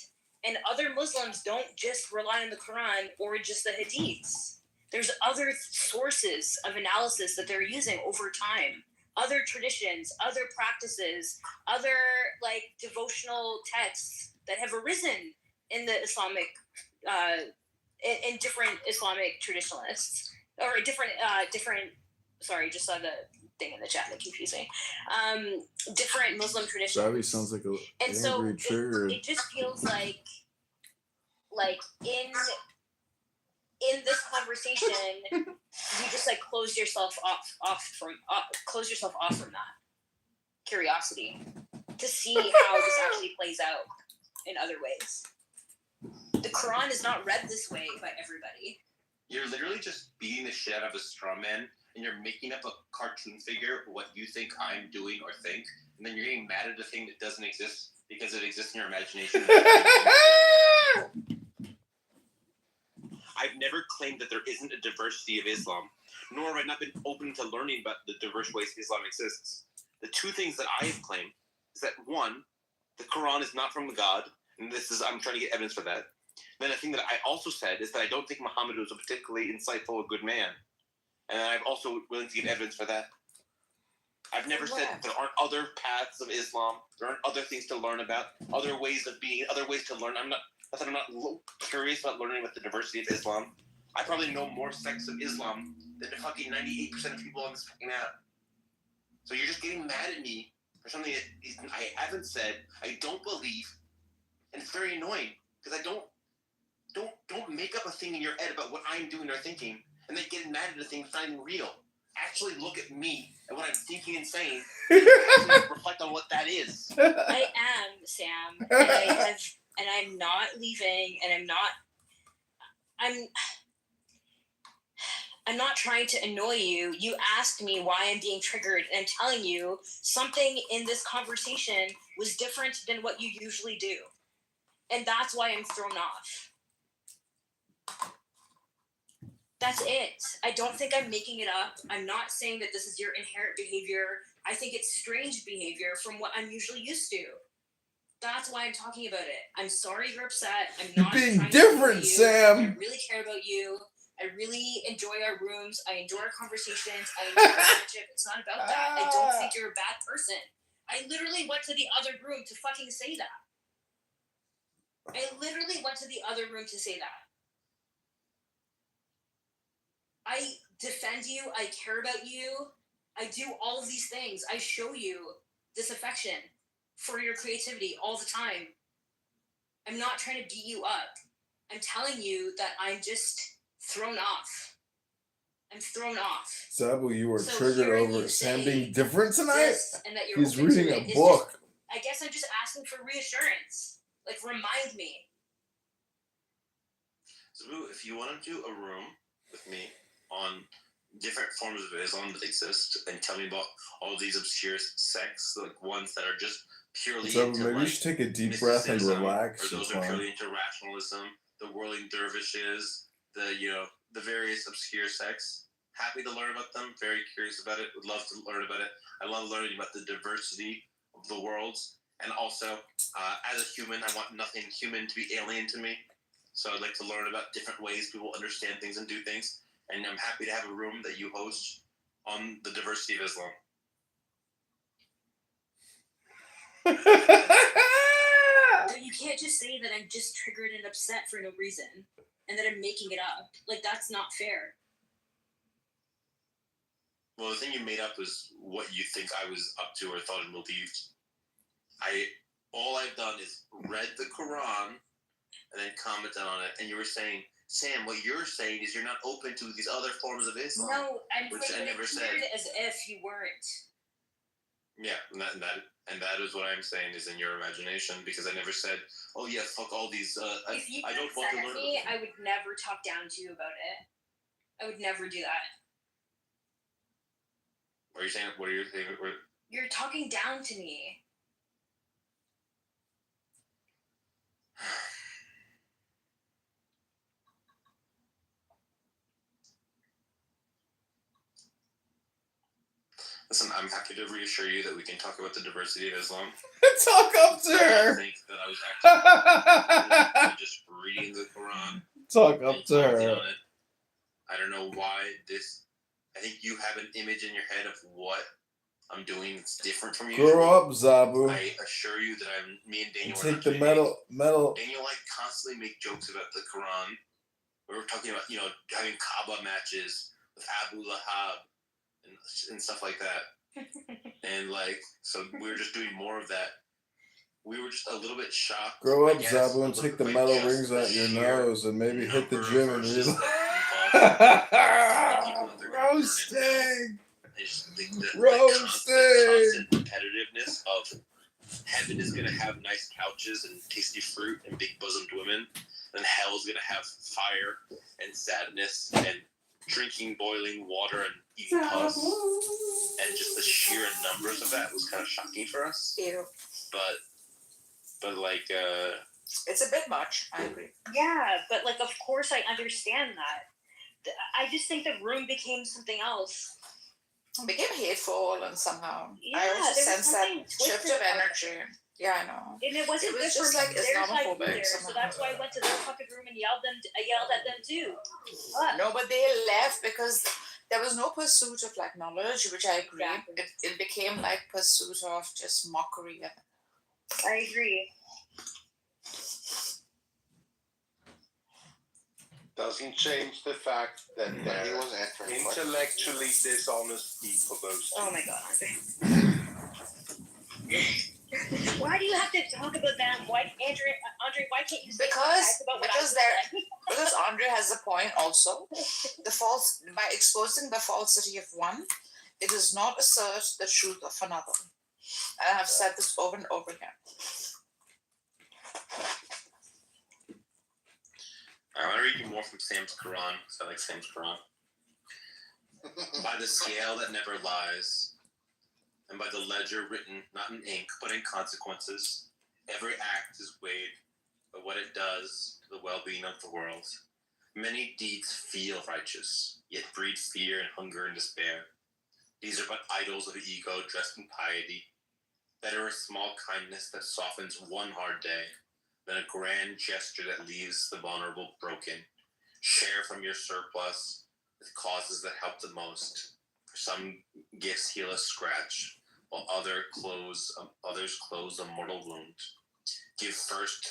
And other Muslims don't just rely on the Quran or just the Hadiths. There's other sources of analysis that they're using over time. Other traditions, other practices, other like devotional texts that have arisen in the Islamic, in different Islamic traditionalists or different. Sorry, just saw the thing in the chat that keeps using. Different Muslim traditions. Zabi sounds like a And so angry trigger. it just feels like in this conversation, you just like close yourself off from that curiosity to see how this actually plays out in other ways. The Quran is not read this way by everybody. You're literally just beating the shit out of a straw man, and you're making up a cartoon figure of what you think I'm doing or think, and then you're getting mad at a thing that doesn't exist because it exists in your imagination. I've never claimed that there isn't a diversity of Islam, nor have I not been open to learning about the diverse ways Islam exists. The two things that I have claimed is that, one, the Quran is not from God, and I'm trying to get evidence for that. Then a thing that I also said is that I don't think Muhammad was a particularly insightful or good man. And I'm also willing to give evidence for that. I've never said that there aren't other paths of Islam, there aren't other things to learn about, other ways of being, other ways to learn. I'm not curious about learning about the diversity of Islam. I probably know more sects of Islam than the fucking 98% of people on this fucking app. So you're just getting mad at me for something that I haven't said, I don't believe, and it's very annoying because I don't make up a thing in your head about what I'm doing or thinking, and then get mad at a thing that's not even real. Actually look at me and what I'm thinking and saying, and actually reflect on what that is. I am, Sam, and I'm not leaving, and I'm not trying to annoy you. You asked me why I'm being triggered, and I'm telling you something in this conversation was different than what you usually do. And that's why I'm thrown off. That's it. I don't think I'm making it up. I'm not saying that this is your inherent behavior. I think it's strange behavior from what I'm usually used to. That's why I'm talking about it. I'm sorry you're upset. I'm not being trying different, to Sam. I really care about you. I really enjoy our rooms. I enjoy our conversations. I enjoy our friendship. It's not about that. I don't think you're a bad person. I literally went to the other room to fucking say that. I literally went to the other room to say that. I defend you. I care about you. I do all of these things. I show you this affection for your creativity all the time. I'm not trying to beat you up. I'm telling you that I'm just thrown off. I'm thrown off. Sabu, you were So triggered hearing over you Sam say being different tonight? this and that you're He's open to reading it a is book. just, I guess I'm just asking for reassurance. Like, remind me. So if you want to do a room with me on different forms of Islam that exist and tell me about all these obscure sects, like ones that are just purely So into maybe you like should take a deep breath and mysticism, relax. or those are purely into rationalism, the whirling dervishes, the various obscure sects. Happy to learn about them, very curious about it, would love to learn about it. I love learning about the diversity of the worlds, and also as a human, I want nothing human to be alien to me. So I'd like to learn about different ways people understand things and do things. And I'm happy to have a room that you host on the diversity of Islam. But you can't just say that I'm just triggered and upset for no reason and that I'm making it up. Like, that's not fair. Well, the thing you made up was what you think I was up to or thought and believed. All I've done is read the Quran and then commented on it. And you were saying, Sam, what you're saying is you're not open to these other forms of Islam. No, I'm which I never said. as if you weren't. Yeah, and that is what I'm saying is in your imagination, because I never said, oh yeah, fuck all these. If you I don't want to upset learn. me, I would never talk down to you about it. I would never do that. What are you saying? What are you saying? You're talking down to me. Listen, I'm happy to reassure you that we can talk about the diversity of Islam. Talk up to her. I think that I was actually just reading the Quran. Talk up to her. I don't know why this. I think you have an image in your head of what I'm doing that's different from you. Grow up, Zabu. I assure you that me and Daniel. Take the metal. Daniel like constantly make jokes about the Quran. We were talking about having Kaaba matches with Abu Lahab and stuff like that. And like, so we were just doing more of that. We were just a little bit shocked. Grow I up, guess, Zeppelin. a little Take the bit metal just rings the out your sheer nose and maybe hit the number gym of and verses read. Roasting. I just think that the Roasting. constant competitiveness of heaven is gonna have nice couches and tasty fruit and big bosomed women, and hell's gonna have fire and sadness and drinking boiling water and eating pus, and just the sheer numbers of that was kind of shocking for us. Ew. But like it's a bit much. I agree. Yeah, but like, of course, I understand that. I just think the room became something else. It became hateful and somehow. Yeah, I also there was sense that something shift twisted of about energy. Yeah, I know. And it wasn't It was good just for like their side Islamophobic either, so somehow. that's why I went to their fucking room and yelled at them too. What? No, but they left because there was no pursuit of like knowledge, which I agree. Exactly. It became like pursuit of just mockery. I agree. Doesn't change the fact that He they're was answering intellectually dishonest people, those two. Oh my god. Why do you have to talk about them? Why, Andre? Why can't you say about what Because Andre has a point also. The false by exposing the falsity of one, it does not assert the truth of another. And I have said this over and over again. I want to read you more from Sam's Quran, because I like Sam's Quran. By the scale that never lies, and by the ledger written not in ink but in consequences, every act is weighed by what it does to the well-being of the world. Many deeds feel righteous, yet breed fear and hunger and despair. These are but idols of the ego dressed in piety. Better a small kindness that softens one hard day than a grand gesture that leaves the vulnerable broken. Share from your surplus with causes that help the most. For some gifts heal a scratch, while others close a mortal wound. Give first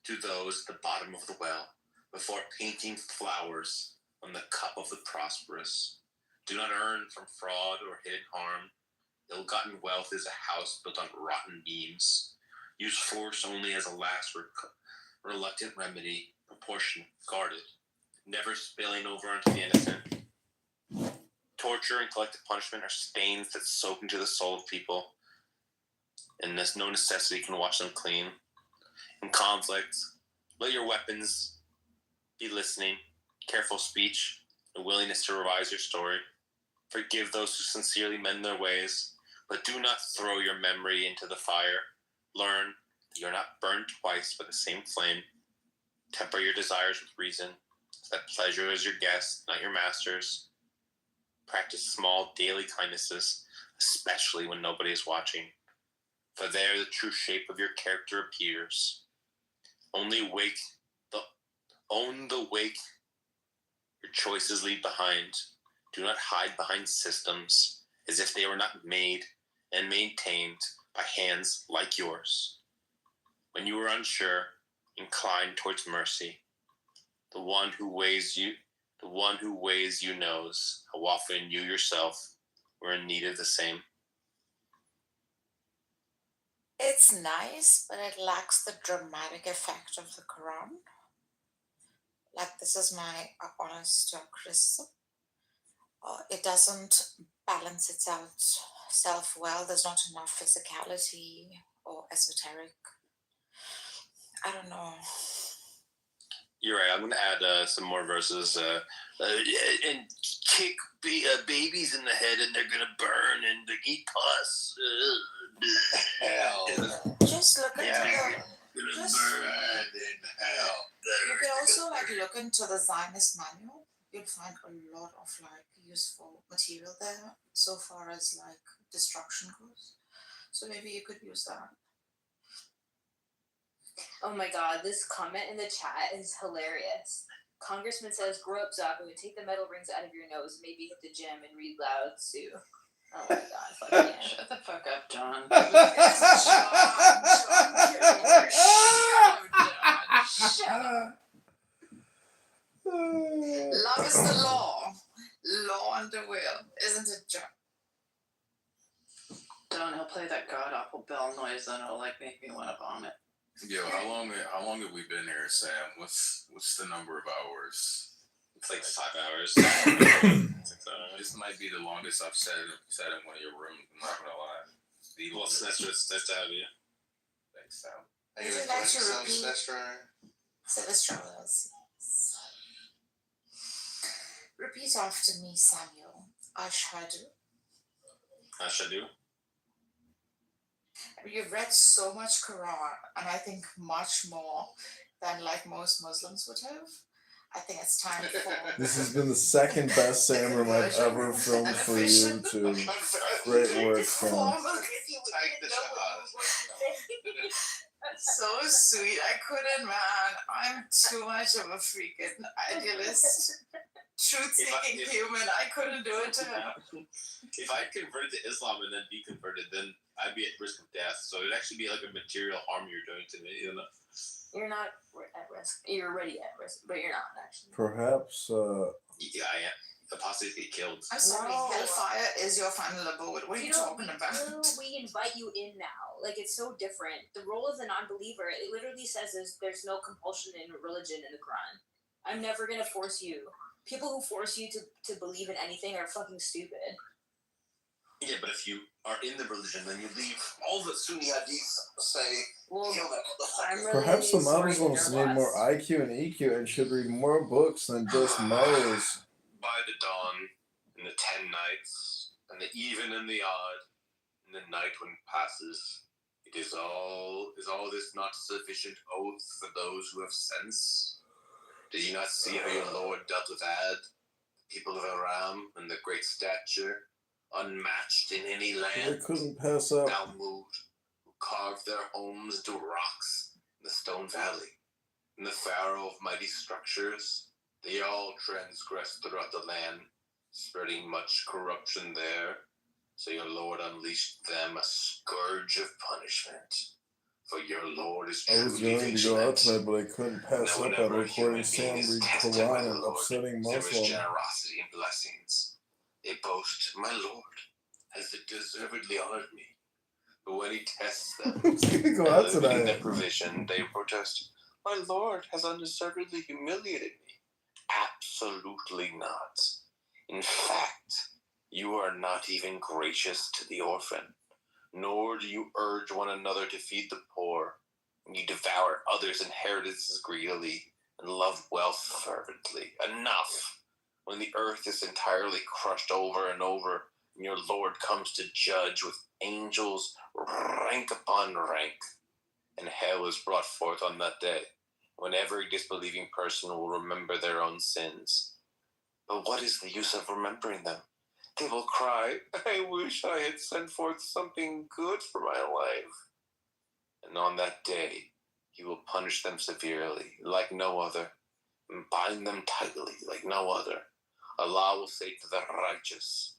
to those at the bottom of the well, before painting flowers on the cup of the prosperous. Do not earn from fraud or hidden harm. Ill-gotten wealth is a house built on rotten beams. Use force only as a last reluctant remedy, proportionate, guarded, never spilling over onto the innocent. Torture and collective punishment are stains that soak into the soul of people, and there's no necessity can wash them clean. In conflict, let your weapons be listening, careful speech, a willingness to revise your story. Forgive those who sincerely mend their ways, but do not throw your memory into the fire. Learn that you're not burned twice by the same flame. Temper your desires with reason, so that pleasure is your guest, not your master's. Practice small daily kindnesses, especially when nobody is watching, for there the true shape of your character appears. Own the wake your choices leave behind. Do not hide behind systems as if they were not made and maintained by hands like yours. When you are unsure, incline towards mercy. The one who weighs you knows how often you yourself were in need of the same. It's nice, but it lacks the dramatic effect of the Quran. Like, this is my honest criticism. It doesn't balance itself well. There's not enough physicality or esoteric. I don't know. You're right. I'm going to add some more verses. And kick babies in the head and they're going to burn and they eat pus. Hell. Just look into the... burn in hell. You can also look into the Zionist manual. You'll find a lot of useful material there so far as destruction goes. So maybe you could use that. Oh my god, this comment in the chat is hilarious. Congressman says, grow up, Zaku, and take the metal rings out of your nose, maybe hit the gym and read loud, Sue. Oh my god, fuck yeah. Shut the fuck up, John. Shut up. Love is the law. Law and on the wheel, isn't it, John? Don't he'll play that god awful bell noise and it'll like make me want to vomit. Yo, how long have we been here, Sam? What's the number of hours? It's like 5 hours. 6 hours. This might be the longest I've sat in one of your rooms. I'm not gonna lie. Well, that's to have you. Thanks, Sam. Would you like to repeat? Celestials. Repeat after me, Samuel. Ashhadu. Ashhadu. You've read so much Quran, and I think much more than like most Muslims would have. I think it's time for. This has been the second best Sam room I've ever filmed for YouTube. Great work, Sam. So sweet. I couldn't, man. I'm too much of a freaking idealist, truth-seeking human. I couldn't do it to him. If I converted to Islam and then be converted, then I'd be at risk of death. So it'd actually be like a material harm you're doing to me. You know? You're not at risk. You're already at risk, but you're not actually. Perhaps. Yeah, I am. The possibility to get killed. I'm sorry, hellfire is your final abode. What are you talking about? We invite you in now. Like, it's so different. The role of the non-believer, it literally says there's no compulsion in religion in the Quran. I'm never going to force you. People who force you to believe in anything are fucking stupid. Yeah, but if you are in the religion, then you leave all the Sunni hadiths say, kill that motherfucker. Perhaps the Muslims need more IQ and EQ and should read more books than just Mo's. By the dawn, in the 10 nights, and the even and the odd, and the night when passes, is all this not sufficient oath for those who have sense? Did you not see how your Lord dealt with Ad, the people of Aram, and the great stature, unmatched in any land? They couldn't pass up. Talmud, who carved their homes into rocks in the Stone Valley, and the Pharaoh of mighty structures. They all transgressed throughout the land, spreading much corruption there. So your Lord unleashed them a scourge of punishment. For your Lord is I was truly going to go out vigilant. tonight, but I couldn't pass Now, up on whenever a recording human Sam being is read tested by Quran the and Lord, upsetting there is Muslim. generosity and blessings. They boast, my Lord has deservedly honored me. But when he tests them, Who's gonna go out in their tonight? provision, they protest, my Lord has undeservedly humiliated me. Absolutely not. In fact, you are not even gracious to the orphan, nor do you urge one another to feed the poor. You devour others' inheritances greedily and love wealth fervently. Enough! When the earth is entirely crushed over and over, and your Lord comes to judge with angels rank upon rank, and hell is brought forth on that day, when every disbelieving person will remember their own sins. But what is the use of remembering them? They will cry, I wish I had sent forth something good for my life. And on that day, he will punish them severely, like no other, and bind them tightly, like no other. Allah will say to the righteous,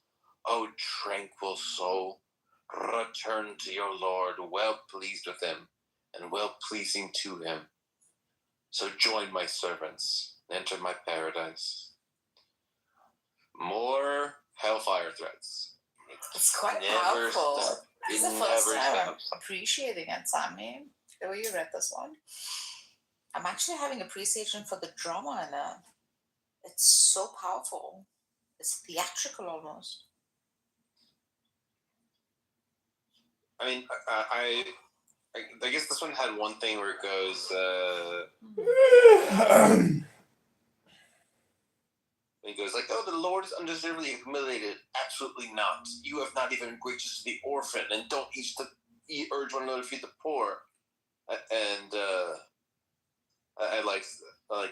O tranquil soul, return to your Lord, well pleased with him, and well pleasing to him. So join my servants, enter my paradise. More hellfire threats. It's quite Never powerful. stop. This It is the first never time I'm stops. appreciating it, Sammy. The way you read this one. I'm actually having appreciation for the drama in it. It's so powerful. It's theatrical almost. I mean, I guess this one had one thing where it goes, it goes like, oh, the Lord is undeservedly humiliated. Absolutely not. You have not even gracious to the orphan, and don't urge one another to feed the poor. And I like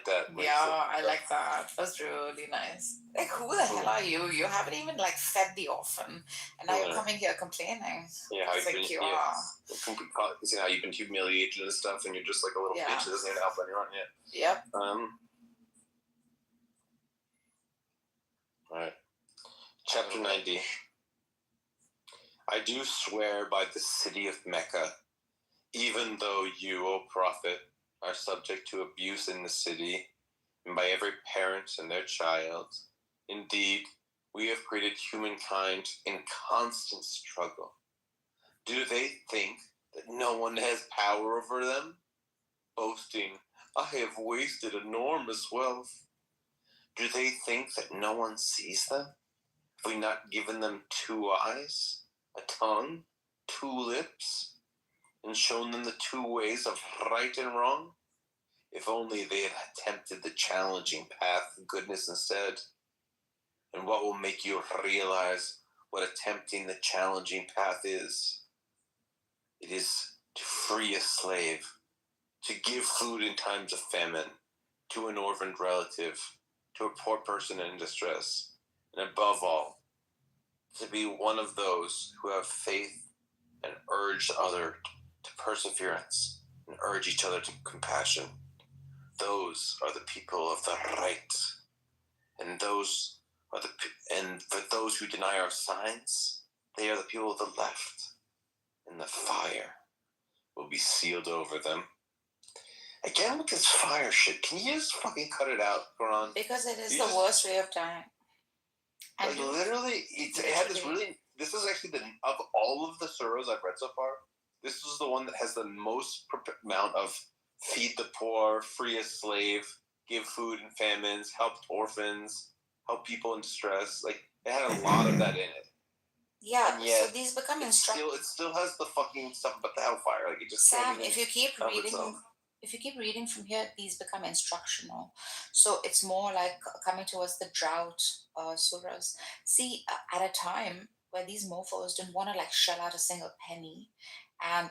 that. Yeah, I like that. That's really nice. Like, who the hell are you? You haven't even like fed the orphan, and now you're coming here complaining. Yeah, how It's you've like been, you yeah, are. see how you've been humiliated and stuff, and you're just like a little bitch that doesn't even help anyone yet. Yep. Alright. Chapter 90. I do swear by the city of Mecca, even though you, O Prophet, are subject to abuse in the city, and by every parent and their child. Indeed, We have created humankind in constant struggle. Do they think that no one has power over them? Boasting, I have wasted enormous wealth. Do they think that no one sees them? Have we not given them 2 eyes, a tongue, 2 lips, and shown them the 2 ways of right and wrong? If only they had attempted the challenging path of goodness instead. And what will make you realize what attempting the challenging path is? It is to free a slave, to give food in times of famine, to an orphaned relative, to a poor person in distress, and above all, to be one of those who have faith and urge other to perseverance and urge each other to compassion. Those are the people of the right, and for those who deny our signs, they are the people of the left, and the fire will be sealed over them. Again with this fire shit, can you just fucking cut it out, Quran? Because it is the worst way of dying. Like literally, it had this really. This is actually of all of the surahs I've read so far, this is the one that has the most amount of feed the poor, free a slave, give food in famines, help orphans, help people in distress. Like it had a lot of that in it. Yeah, and yet, so these become it still has the fucking stuff about the hellfire. Like it just Sam, can't if you keep help reading, itself. if you keep reading from here, these become instructional. So it's more like coming towards the drought surahs. See, at a time where these mofos didn't want to like shell out a single penny, and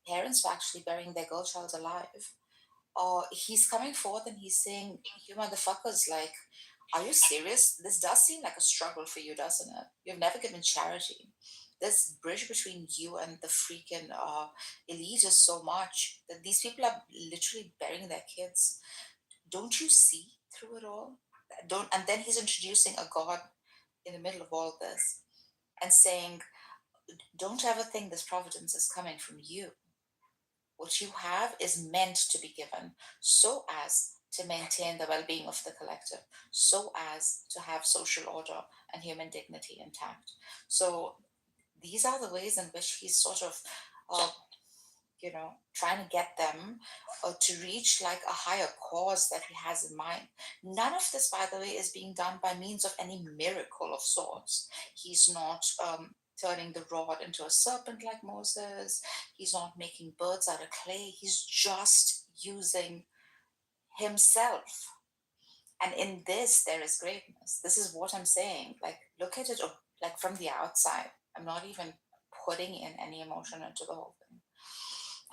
parents were actually burying their girl child alive. He's coming forth and he's saying, "You motherfuckers, like, are you serious? This does seem like a struggle for you, doesn't it? You've never given charity. This bridge between you and the freaking elite is so much that these people are literally burying their kids. Don't you see through it all? Don't." And then he's introducing a god in the middle of all this and saying, "Don't ever think this providence is coming from you. What you have is meant to be given so as to maintain the well being of the collective, so as to have social order and human dignity intact." So these are the ways in which he's sort of, trying to get them to reach like a higher cause that he has in mind. None of this, by the way, is being done by means of any miracle of sorts. He's not turning the rod into a serpent like Moses. He's not making birds out of clay. He's just using himself. And in this, there is greatness. This is what I'm saying. Like, look at it like from the outside. I'm not even putting in any emotion into the whole thing.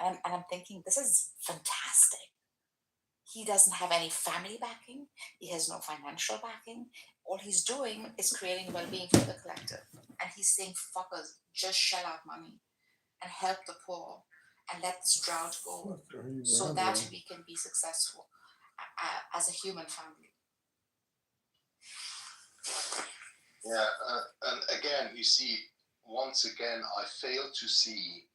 And I'm thinking, this is fantastic. He doesn't have any family backing. He has no financial backing. All he's doing is creating well-being for the collective. And he's saying, fuckers, just shell out money and help the poor and let this drought go so that we can be successful as a human family. Yeah, and again, you see, once again, I fail to see,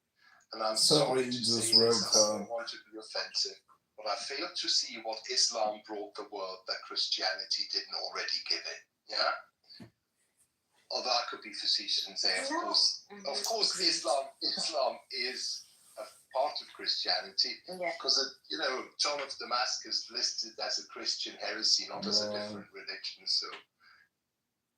and I'm sorry to say this, I don't want to be offensive, but I fail to see what Islam brought the world that Christianity didn't already give it. Yeah? Although I could be facetious and say, of course, Islam is a part of Christianity, because John of Damascus listed as a Christian heresy, not as a different religion. So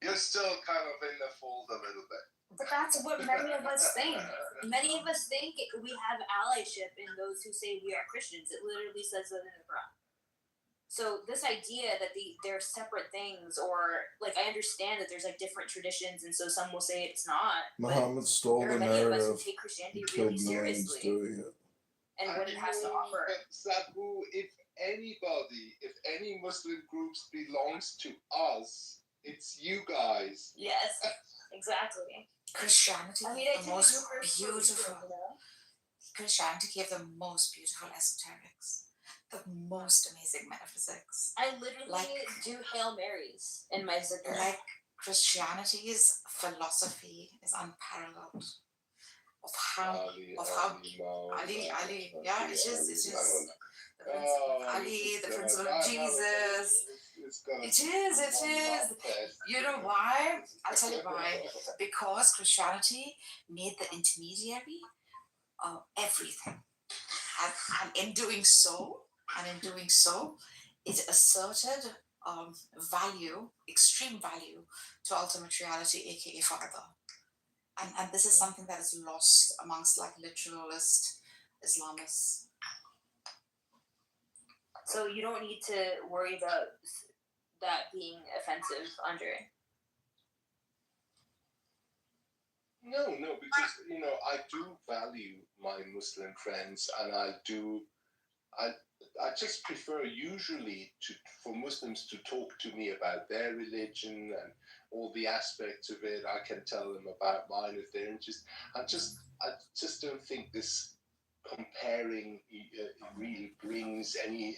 you're still kind of in the fold a little bit. But that's what many of us think. Many of us think we have allyship in those who say we are Christians. It literally says that in the Quran. So this idea that they're separate things, or like I understand that there's like different traditions, and so some will say it's not. Muhammad stole the many of us who narrative. take Christianity really seriously Doing it. and what it has to offer. Sabu, if any Muslim groups belongs to us, it's you guys. Yes, exactly. Christianity gave the most beautiful. Christianity gave the most beautiful esoterics, the most amazing metaphysics. I literally do Hail Marys in my zikr. Like Christianity's philosophy is unparalleled. Of how Ali, yeah, it's just the principle of Ali, the principle of Jesus. It is. You know why? I'll tell you why. Because Christianity made the intermediary everything. And in doing so, it asserted value, extreme value, to ultimate reality, aka Father. And this is something that is lost amongst like literalist Islamists. So you don't need to worry about that being offensive, Andre. No, because I do value my Muslim friends, and I just prefer usually for Muslims to talk to me about their religion and all the aspects of it. I can tell them about mine if they're interested. I just don't think this comparing really brings any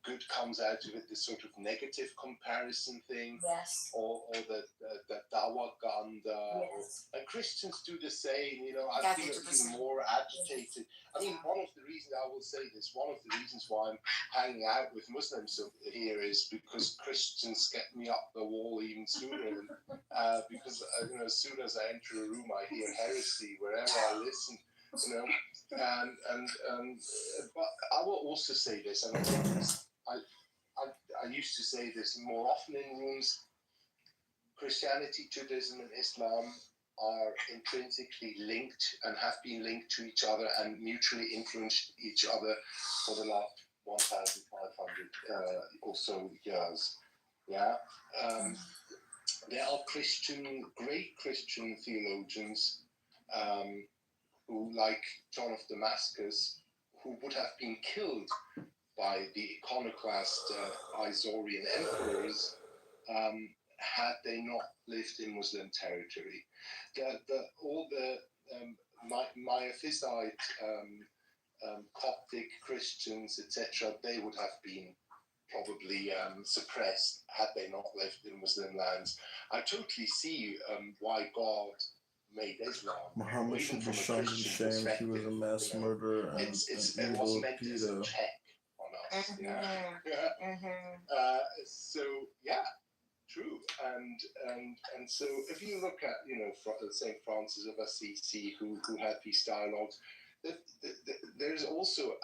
good comes out of it. This sort of negative comparison thing, yes, or the dawaganda, yes. And Christians do the same. I feel even more agitated. I mean, one of the reasons why I'm hanging out with Muslims here is because Christians get me up the wall even sooner. Because as soon as I enter a room, I hear heresy wherever I listen. But I will also say this, and I used to say this more often in rooms. Christianity, Judaism, and Islam are intrinsically linked and have been linked to each other and mutually influenced each other for the last 1,500 or so years. Yeah. There are great Christian theologians who, like John of Damascus, who would have been killed by the iconoclast Isaurian emperors had they not lived in Muslim territory. All the Miaphysite, Coptic Christians, etc., they would have been probably suppressed had they not lived in Muslim lands. I totally see why God made Islam. Muhammad should be shunned and shamed. He was a mass murderer and an it evil was meant as a pedo. check on us. So yeah, true. And so if you look at Saint Francis of Assisi, who had these dialogues, there's also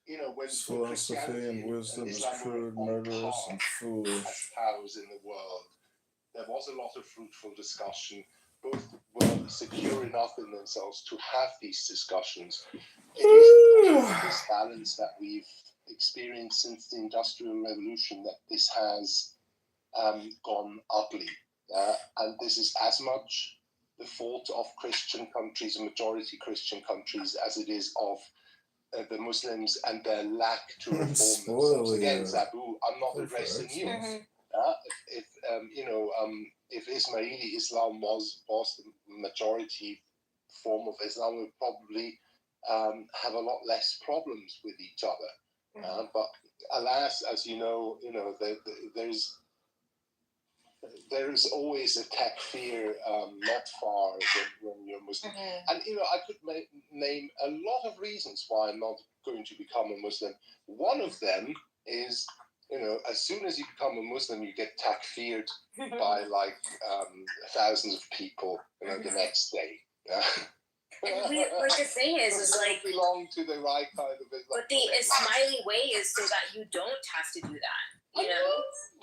when Philosophy and wisdom is crude, murderous, and foolish. Powers in the world, there was a lot of fruitful discussion. Both were secure enough in themselves to have these discussions. It is this balance that we've experienced since the Industrial Revolution that this has gone ugly. And this is as much the fault of Christian countries, majority Christian countries, as it is of the Muslims and their lack to reform themselves. Again, Zabu, I'm not addressing you. If Ismaili Islam was the majority form of Islam, we'd probably have a lot less problems with each other. But alas, as you know, there's always a takfir not far when you're Muslim. And I could name a lot of reasons why I'm not going to become a Muslim. One of them is, as soon as you become a Muslim, you get takfired by like thousands of people, the next day. And the thing is like belong to the right kind of Islam. But the Ismaili way is so that you don't have to do that.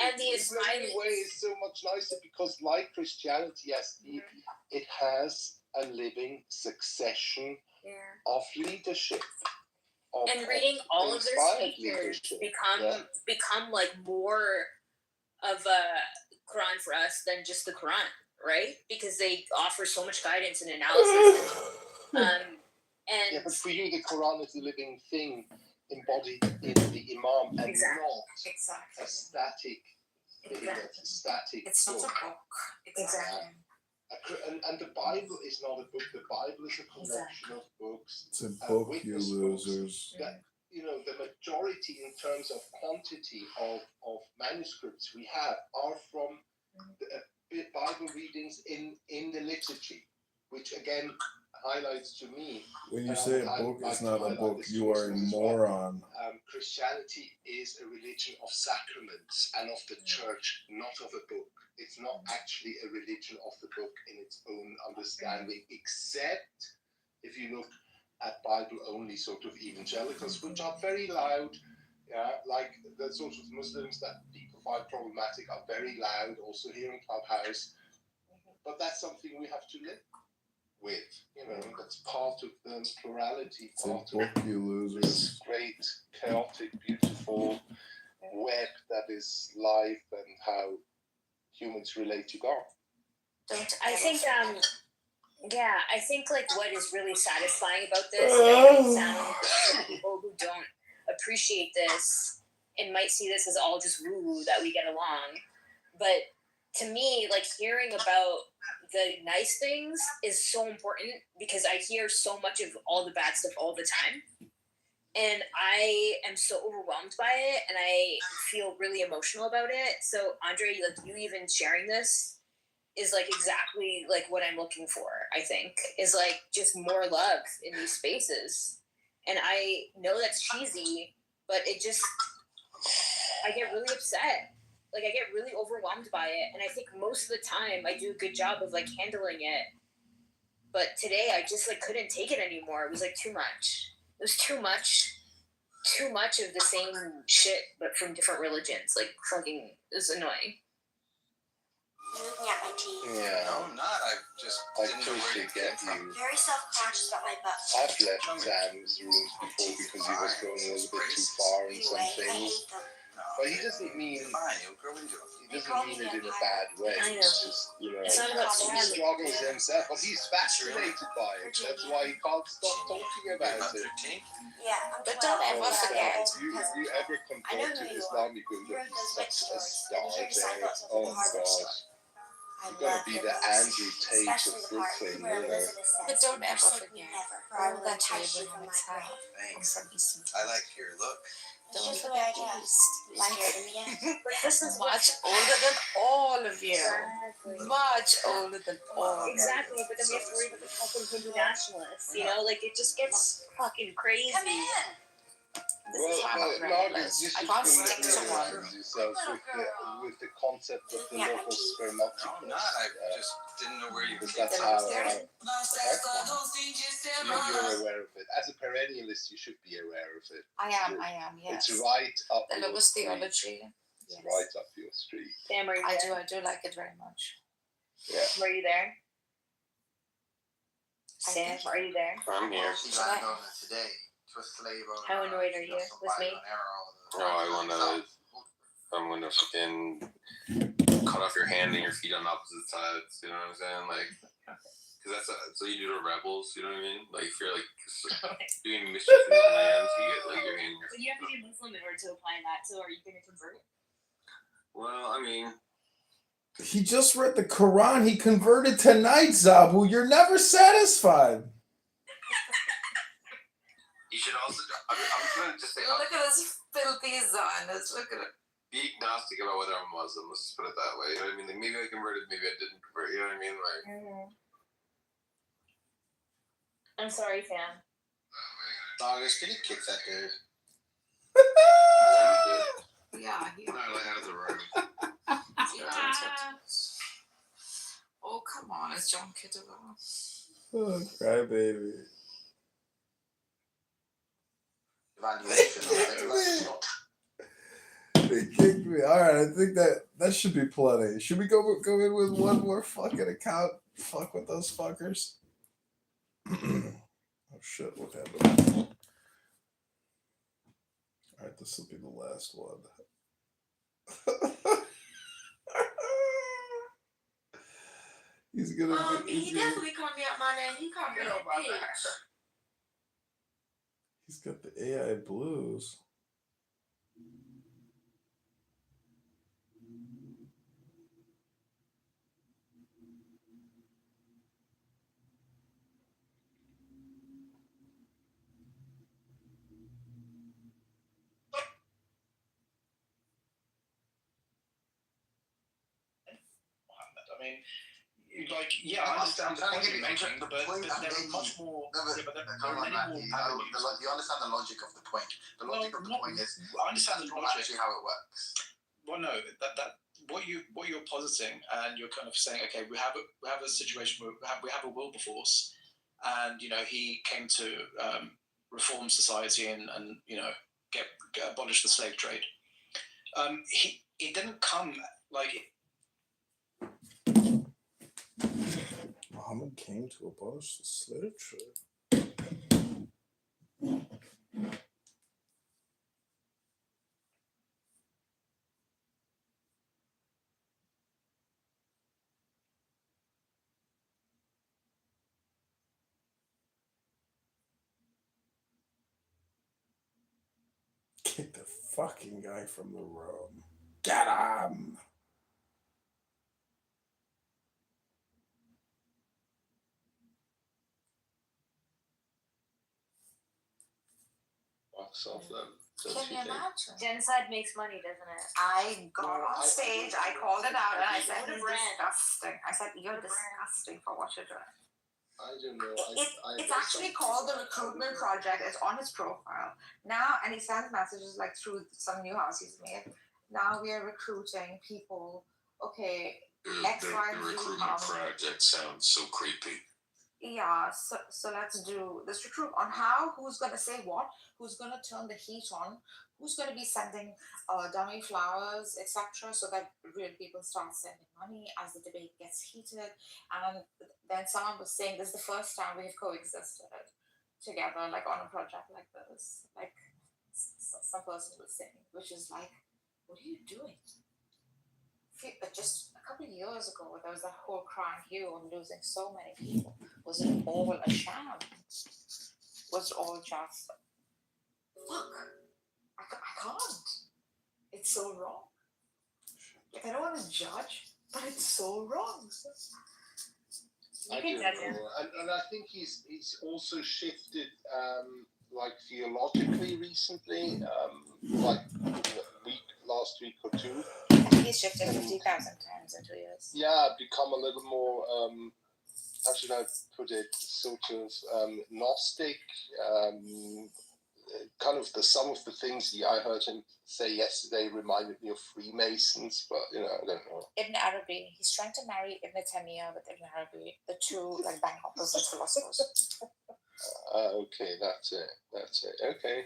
And the Ismaili way is so much nicer because, like Christianity, yes, it has a living succession of leadership. And reading all of their speakers become like more of a Quran for us than just the Quran, right? Because they offer so much guidance and analysis. But for you, the Quran is a living thing embodied in the Imam and not a static thing. It's a static It's not a book. Exactly. And the Bible is not a book. The Bible is a collection of books. It's a book, you losers. That, the majority in terms of quantity of manuscripts we have are from Bible readings in the liturgy, which again highlights to me. When you and I say would a book like is to not a highlight book, this you to are a listeners as well. moron. Christianity is a religion of sacraments and of the church, not of a book. It's not actually a religion of the book in its own understanding, except if you look at Bible-only sort of evangelicals, which are very loud, like the sort of Muslims that people find problematic are very loud, also here in Clubhouse. But that's something we have to live with, that's part of the plurality, It's a part book, of you losers. this great, chaotic, beautiful web that is life and how humans relate to God. I think I think like what is really satisfying about this, and it sounds to people who don't appreciate this and might see this as all just woo that we get along, but to me, like hearing about the nice things is so important because I hear so much of all the bad stuff all the time. And I am so overwhelmed by it and I feel really emotional about it. So Andre, like you even sharing this is like exactly like what I'm looking for, I think, is like just more love in these spaces. And I know that's cheesy, but it just, I get really upset. Like I get really overwhelmed by it. And I think most of the time I do a good job of like handling it. But today I just like couldn't take it anymore. It was like too much. It was too much of the same shit, but from different religions. Like fucking, it was annoying. Looking at my teeth. Yeah. No, I'm not. I just didn't know where totally it get came from. you. Very self-conscious about my butt. I've left Sam's rooms before because he was going a little bit too far in some Anyway, I things. hate them. But he doesn't mean it in a bad way. I know. It's just, It's not about he Sam. struggles himself, but he's fascinated by it. That's why he can't stop talking about it. Yeah, But don't ever forget. You ever convert to Islam, you're going to be such a star there. Oh gosh. You're going to be the Andrew Tate of Brooklyn, But don't ever forget. All that tightly from my grave. Thanks. I like your look. Don't forget the least. Like it. But this is Much older than all of you. Exactly. Much older than all of you. Exactly, but then we have to worry about the fucking Hindu nationalists, you know? Like, it just gets fucking crazy. Come in. This is why I'm not reckless. I can't stick to one. yourself with the concept of the local spermatic. No, I'm not. I just didn't know where you were That's from. how you're aware of it. As a perennialist, you should be aware of it. I am, yes. It's right up The your logos street. theology. It's right up your street. Sam, are you I there? do like it very much. Yeah. Were you there? Sam, are you there? I'm here. Today to a slave owner. How annoyed are you with me? I'm gonna fucking cut off your hand and your feet on opposite sides. You know what I'm saying? Like, cause that's what you do to rebels. You know what I mean? Like if you're like doing mischief in the lands, you get like your hand. But you have to be a Muslim in order to apply that. So are you going to convert? Well, I mean, He just read the Quran. He converted tonight, Zabu. You're never satisfied. you should also. I'm gonna just say, Look at this filthy Zionist. Look at it. be agnostic about whether I'm Muslim. Let's just put it that way. You know what I mean? Like maybe I converted, maybe I didn't convert. You know what I mean? Like. I'm sorry, fam. August, can you kick that dude? Yeah, he. No, like out of the room. Oh, come on. It's John Kitover. Oh, crybaby. They kicked me. All right, I think that should be plenty. Should we go in with one more fucking account? Fuck with those fuckers. Oh shit! What happened? All right, this will be the last one. He's gonna. He definitely called me out my name. He called me a bitch. He's got the AI blues. I mean, like, yeah, I understand the point you're making, but there are much more. No, but, Yeah, but there come are on, many more avenues. you understand the logic of the point. The logic of the point is I understand the logic. actually how it works. Well, no, that what you're positing, and you're kind of saying, okay, we have a situation where we have a Wilberforce, and he came to reform society and get abolish the slave trade. It didn't come like. Muhammad came to abolish the slave trade. Kick the fucking guy from the room. Get him! Box off them. Can you imagine? Genocide makes money, doesn't it? I got on stage, I called it out, and I said, What a "He's brand. disgusting." I said, "You're disgusting for what you're doing." I don't know. It's actually called the Recruitment Project. It's on his profile now, and he sends messages like through some new house he's made. Now we are recruiting people. Okay, X, Y, The Z recruitment project sounds so creepy. Yeah, so let's do this recruit on who's gonna say what, who's gonna turn the heat on, who's gonna be sending dummy flowers, etc., so that real people start sending money as the debate gets heated. And then someone was saying this is the first time we've coexisted together, like on a project like this. Like some person was saying, which is like, what are you doing? Just a couple of years ago, there was that whole Crown Hue and losing so many people. Was it all a sham? Was it all just, look, I can't. It's so wrong. Like, I don't want to judge, but it's so wrong. I don't know. And I think he's also shifted like theologically recently, like last week or two. He's shifted 50,000 times in 2 years. Yeah, become a little more, how should I put it, sort of Gnostic. Kind of some of the things I heard him say yesterday reminded me of Freemasons, but I don't know. Ibn Arabi, he's trying to marry Ibn Taymiyyah with Ibn Arabi, the two like bang opposite philosophers. Okay, that's it. Okay.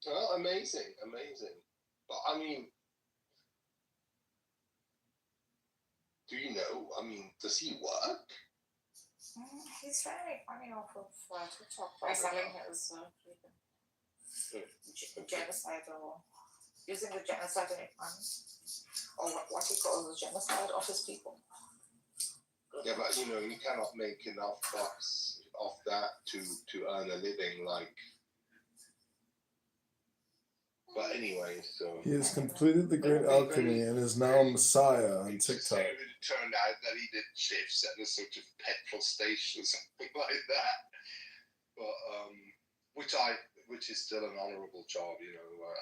Well, amazing. But I mean, do you know? I mean, does he work? He's very funny off of TikTok by selling his genocide or using the genocide to make money, or what he calls the genocide of his people. Yeah, but you cannot make enough bucks off that to earn a living, like. But anyway, so He has completed the great alchemy and is now Messiah on TikTok. It turned out that he did shifts at a sort of petrol station or something like that. But which is still an honourable job,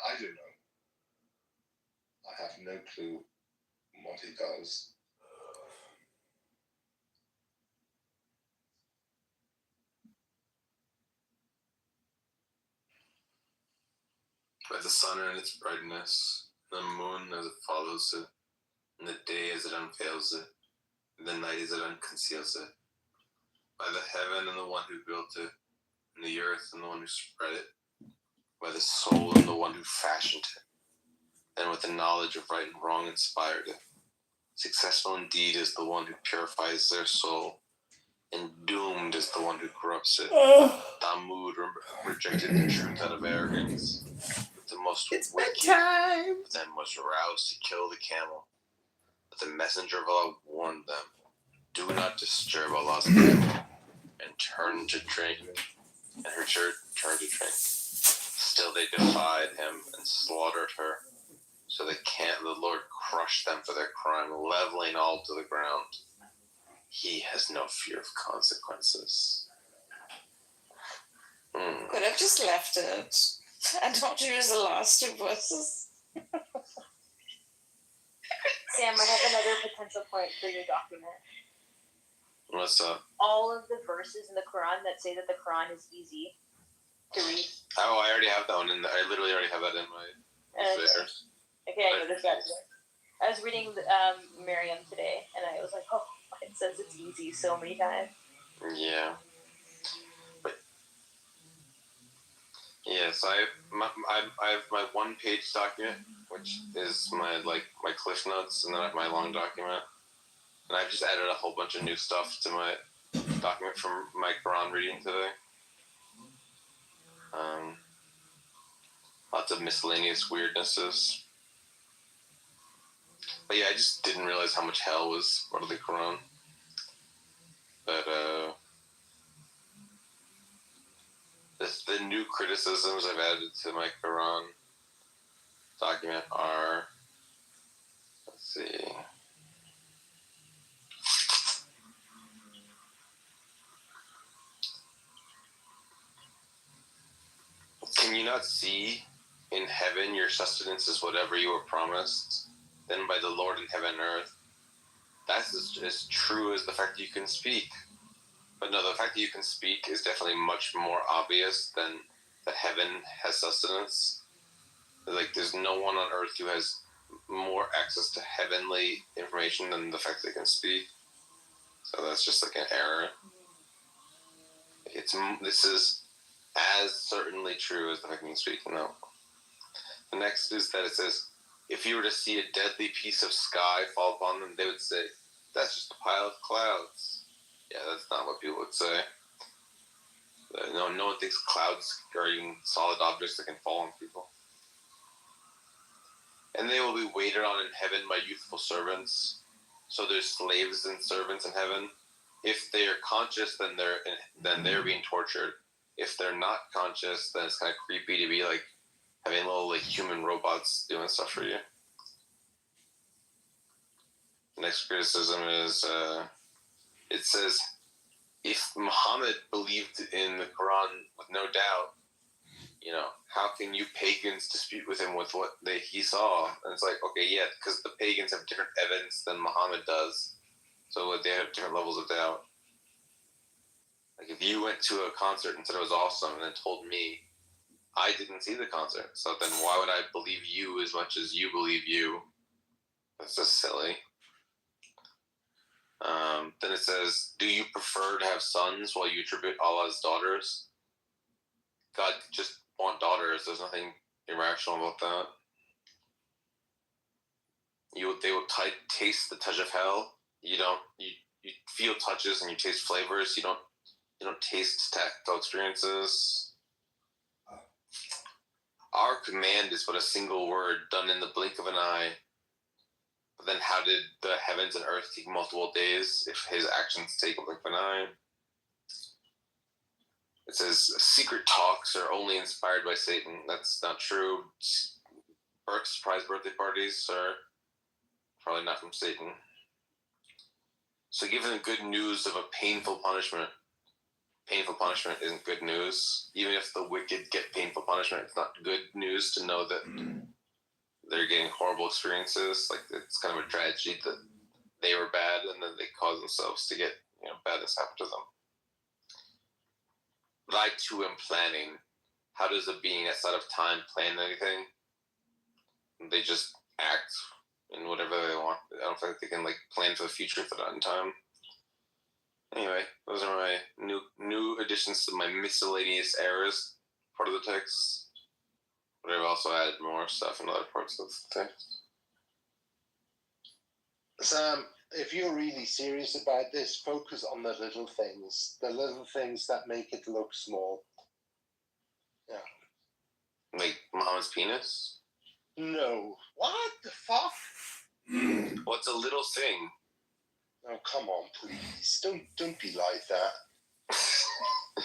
I don't know. I have no clue what he does. By the sun and its brightness, the moon as it follows it, and the day as it unveils it, and the night as it unconceals it. By the heaven and the one who built it, and the earth and the one who spread it, by the soul and the one who fashioned it, and with the knowledge of right and wrong inspired it. Successful indeed is the one who purifies their soul, and doomed is the one who corrupts it. Thamud rejected the truth out of arrogance. The most wicked of them was roused to kill the camel. But the messenger of Allah warned them, do not disturb Allah's camel, and turn to drink. And her church turned to drink. Still they defied him and slaughtered her. So the Lord crushed them for their crime, leveling all to the ground. He has no fear of consequences. Could have just left it and not use the last two verses. Sam, I have another potential point for your document. What's up? All of the verses in the Quran that say that the Quran is easy to read. Oh, I already have that one in there. I literally already have that in my affairs. Okay, I noticed that. I was reading Miriam today, and I was like, oh, it says it's easy so many times. Yeah. But yes, I have my 1-page document, which is my Cliff Notes, and then I have my long document. And I've just added a whole bunch of new stuff to my document from my Quran reading today. Lots of miscellaneous weirdnesses. But yeah, I just didn't realize how much hell was part of the Quran. But the new criticisms I've added to my Quran document are, let's see. Can you not see in heaven your sustenance is whatever you were promised? Then by the Lord in heaven and earth. That's as true as the fact that you can speak. But no, the fact that you can speak is definitely much more obvious than that heaven has sustenance. Like, there's no one on earth who has more access to heavenly information than the fact that they can speak. So that's just like an error. This is as certainly true as the fact that you can speak. No. The next is that it says, if you were to see a deadly piece of sky fall upon them, they would say, that's just a pile of clouds. Yeah, that's not what people would say. No one thinks clouds are even solid objects that can fall on people. And they will be waited on in heaven by youthful servants. So there's slaves and servants in heaven. If they are conscious, then they're being tortured. If they're not conscious, then it's kind of creepy to be like having little human robots doing stuff for you. The next criticism is it says, if Muhammad believed in the Quran with no doubt, how can you pagans dispute with him with what he saw? And it's like, okay, yeah, because the pagans have different evidence than Muhammad does. So they have different levels of doubt. Like, if you went to a concert and said it was awesome and then told me I didn't see the concert, so then why would I believe you as much as you believe you? That's just silly. Then it says, do you prefer to have sons while you tribute Allah's daughters? God just want daughters. There's nothing irrational about that. They will taste the touch of hell. You feel touches and you taste flavors. You don't taste tactile experiences. Our command is but a single word done in the blink of an eye. But then how did the heavens and earth take multiple days if his actions take a blink of an eye? It says secret talks are only inspired by Satan. That's not true. Surprise birthday parties are probably not from Satan. So given the good news of a painful punishment isn't good news. Even if the wicked get painful punishment, it's not good news to know that they're getting horrible experiences. Like, it's kind of a tragedy that they were bad and then they cause themselves to get badness happen to them. But I too am planning. How does a being outside of time plan anything? They just act in whatever they want. I don't think they can plan for the future if they're not in time. Anyway, those are my new additions to my miscellaneous errors part of the text. But I've also added more stuff in other parts of the text. Sam, if you're really serious about this, focus on the little things that make it look small. Yeah. Like Muhammad's penis? No. What the fuck? What's a little thing? Oh, come on, please. Don't be like that.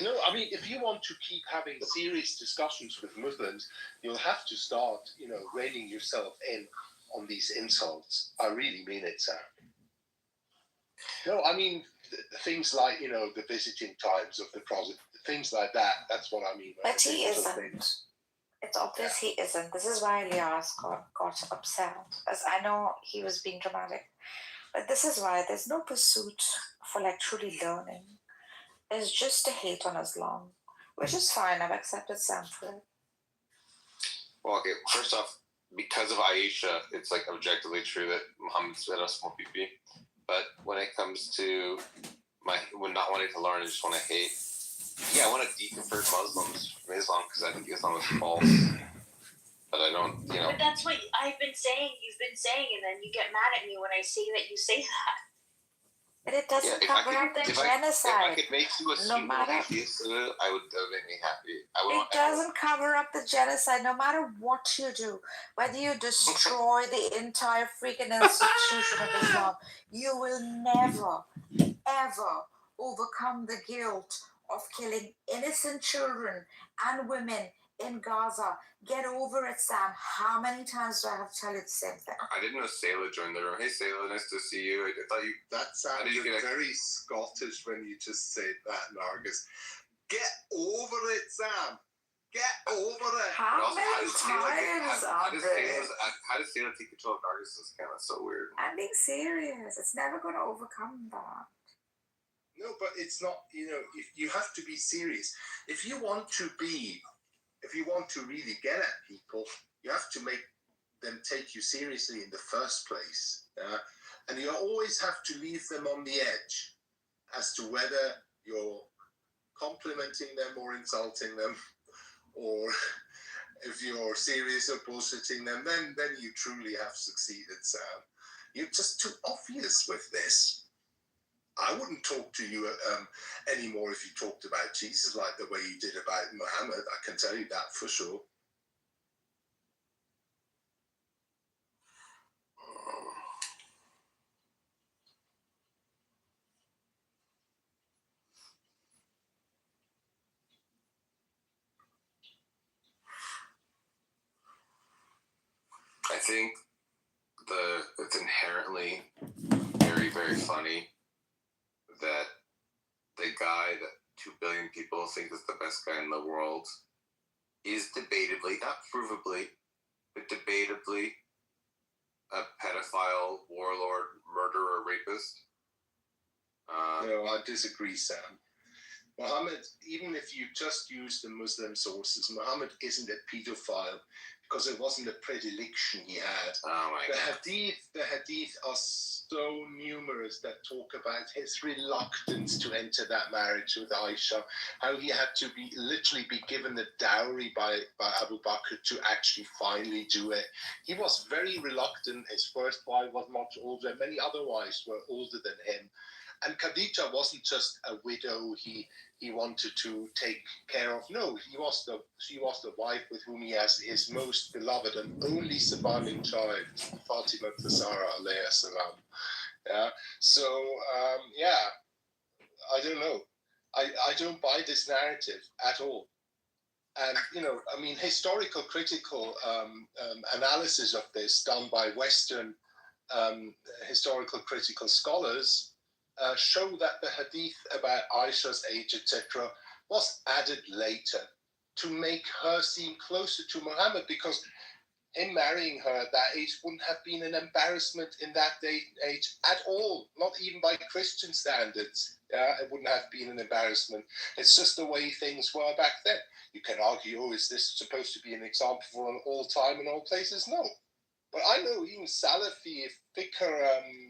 No, I mean, if you want to keep having serious discussions with Muslims, you'll have to start, reining yourself in on these insults. I really mean it, Sam. No, I mean, things like, the visiting times of the Prophet, things like that. That's what I mean. But he isn't. It's obvious he isn't. This is why Elias got upset, as I know he was being dramatic. But this is why there's no pursuit for like truly learning. There's just a hate on Islam, which is fine. I've accepted Sam for it. Well, okay, first off, because of Aisha, it's like objectively true that Muhammad spit on small pee. But when it comes to when not wanting to learn, I just want to hate. Yeah, I want to deconvert Muslims from Islam because I think Islam is false. But I don't, But that's what I've been saying, you've been saying, and then you get mad at me when I say that you say that. But it doesn't cover up the genocide. If I could make you a pseudo atheist, that would make me happy. It doesn't cover up the genocide, no matter what you do. Whether you destroy the entire freaking institution of Islam, you will never, ever overcome the guilt of killing innocent children and women in Gaza. Get over it, Sam. How many times do I have to tell you the same thing? I didn't know Sayla joined the room. Hey, Sayla, nice to see you. I thought you... That sounded very Scottish when you just said that, Nargis. Get over it, Sam. Get over it. How many times, Andre? How does Sayla take control of Nargis? Is kind of so weird. I'm being serious. It's never going to overcome that. No, but it's not, you have to be serious. If you want to really get at people, you have to make them take you seriously in the first place. And you always have to leave them on the edge as to whether you're complimenting them or insulting them, or if you're serious or bullshitting them, then you truly have succeeded, Sam. You're just too obvious with this. I wouldn't talk to you anymore if you talked about Jesus like the way you did about Muhammad. I can tell you that for sure. I think it's inherently very, very funny that the guy that 2 billion people think is the best guy in the world is debatably, not provably, but debatably a pedophile, warlord, murderer, rapist. No, I disagree, Sam. Muhammad, even if you just use the Muslim sources, Muhammad isn't a pedophile because it wasn't a predilection he had. Oh my God. The hadith are so numerous that talk about his reluctance to enter that marriage with Aisha, how he had to literally be given the dowry by Abu Bakr to actually finally do it. He was very reluctant. His first wife was much older. Many other wives were older than him. And Khadija wasn't just a widow he wanted to take care of. No, she was the wife with whom he has his most beloved and only surviving child, Fatima Zahra alayha salam. Yeah. So I don't know. I don't buy this narrative at all. And historical critical analysis of this done by Western historical critical scholars show that the hadith about Aisha's age, etc., was added later to make her seem closer to Muhammad, because him marrying her at that age wouldn't have been an embarrassment in that day age at all, not even by Christian standards. It wouldn't have been an embarrassment. It's just the way things were back then. You can argue, is this supposed to be an example for an all time and all places? No. But I know even Salafi, fiqh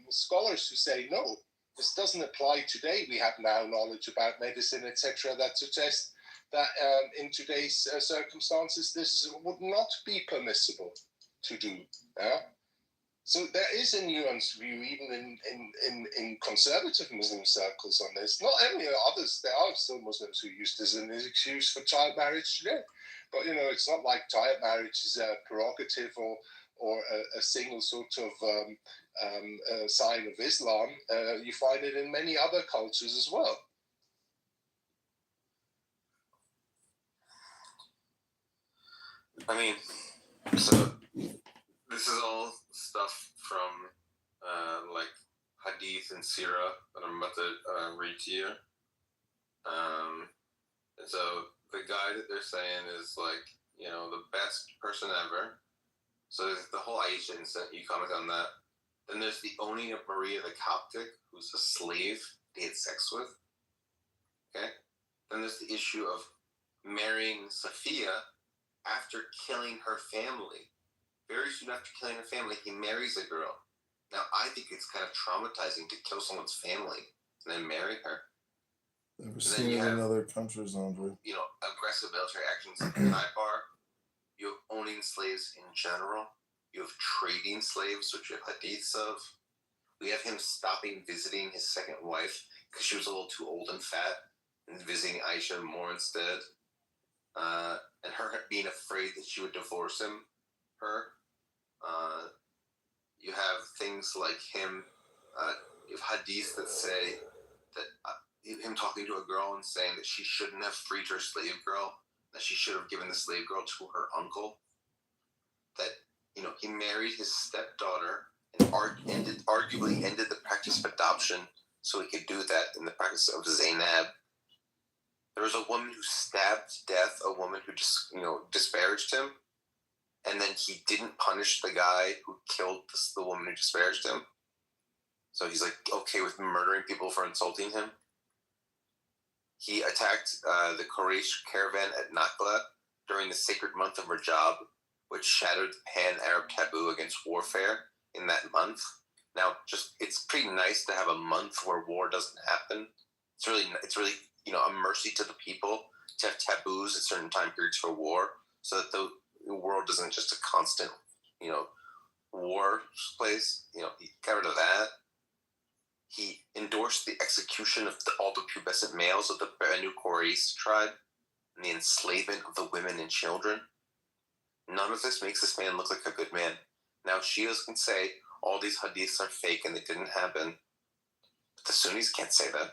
scholars who say no. This doesn't apply today. We have now knowledge about medicine, etc., that suggests that in today's circumstances, this would not be permissible to do. So there is a nuanced view, even in conservative Muslim circles on this. Not only others, there are still Muslims who use this as an excuse for child marriage today. But, it's not like child marriage is a prerogative or a single sort of sign of Islam. You find it in many other cultures as well. I mean, so this is all stuff from like Hadith and Sirah that I'm about to read to you. And so the guy that they're saying is like you know, the best person ever. So there's the whole Aisha incident, you comment on that. Then there's the owning of Maria the Coptic, who's a slave they had sex with. Okay? Then there's the issue of marrying Sophia after killing her family. Very soon after killing her family, he marries a girl. Now, I think it's kind of traumatizing to kill someone's family and then marry her. Never seen it in other countries, Andre. You know, aggressive military actions in Ibar. You have owning slaves in general. You have trading slaves, which you have hadiths of. We have him stopping visiting his second wife because she was a little too old and fat, and visiting Aisha more instead. And her being afraid that she would divorce him. You have things like him. You have hadiths that say that him talking to a girl and saying that she shouldn't have freed her slave girl, that she should have given the slave girl to her uncle. That, you know, he married his stepdaughter and arguably ended the practice of adoption so he could do that in the practice of Zainab. There was a woman who stabbed to death a woman who just, you know, disparaged him, and then he didn't punish the guy who killed the woman who disparaged him. So he's like okay with murdering people for insulting him. He attacked the Quraysh caravan at Nakla during the sacred month of Rajab, which shattered the pan-Arab taboo against warfare in that month. Now, it's pretty nice to have a month where war doesn't happen. It's really you know, a mercy to the people to have taboos at certain time periods for war, so that the world isn't just a constant, you know, war place. You know, he got rid of that. He endorsed the execution of all the pubescent males of the Banu Quraysh tribe and the enslavement of the women and children. None of this makes this man look like a good man. Now, Shias can say all these hadiths are fake and they didn't happen, but the Sunnis can't say that.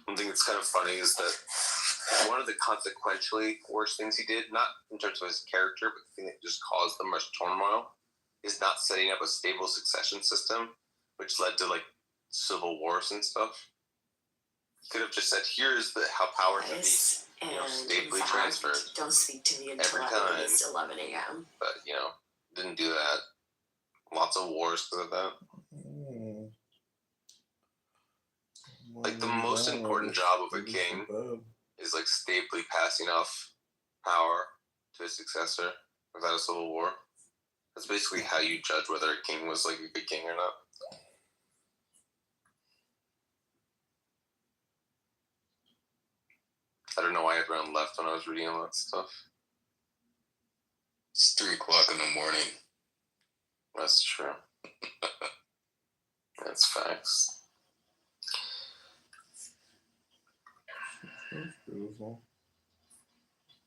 One thing that's kind of funny is that one of the consequentially worst things he did, not in terms of his character, but the thing that just caused the most turmoil, is not setting up a stable succession system, which led to, like, civil wars and stuff. He could have just said, here's how power can be, you know, stably transferred. Don't speak to me until every at time. least 11 a.m. But, you know, didn't do that. Lots of wars because of that. Like, the most important job of a king is, like, stably passing off power to his successor without a civil war. That's basically how you judge whether a king was, like, a good king or not. I don't know why everyone left when I was reading all that stuff. It's 3 o'clock in the morning. That's true. That's facts. That's beautiful.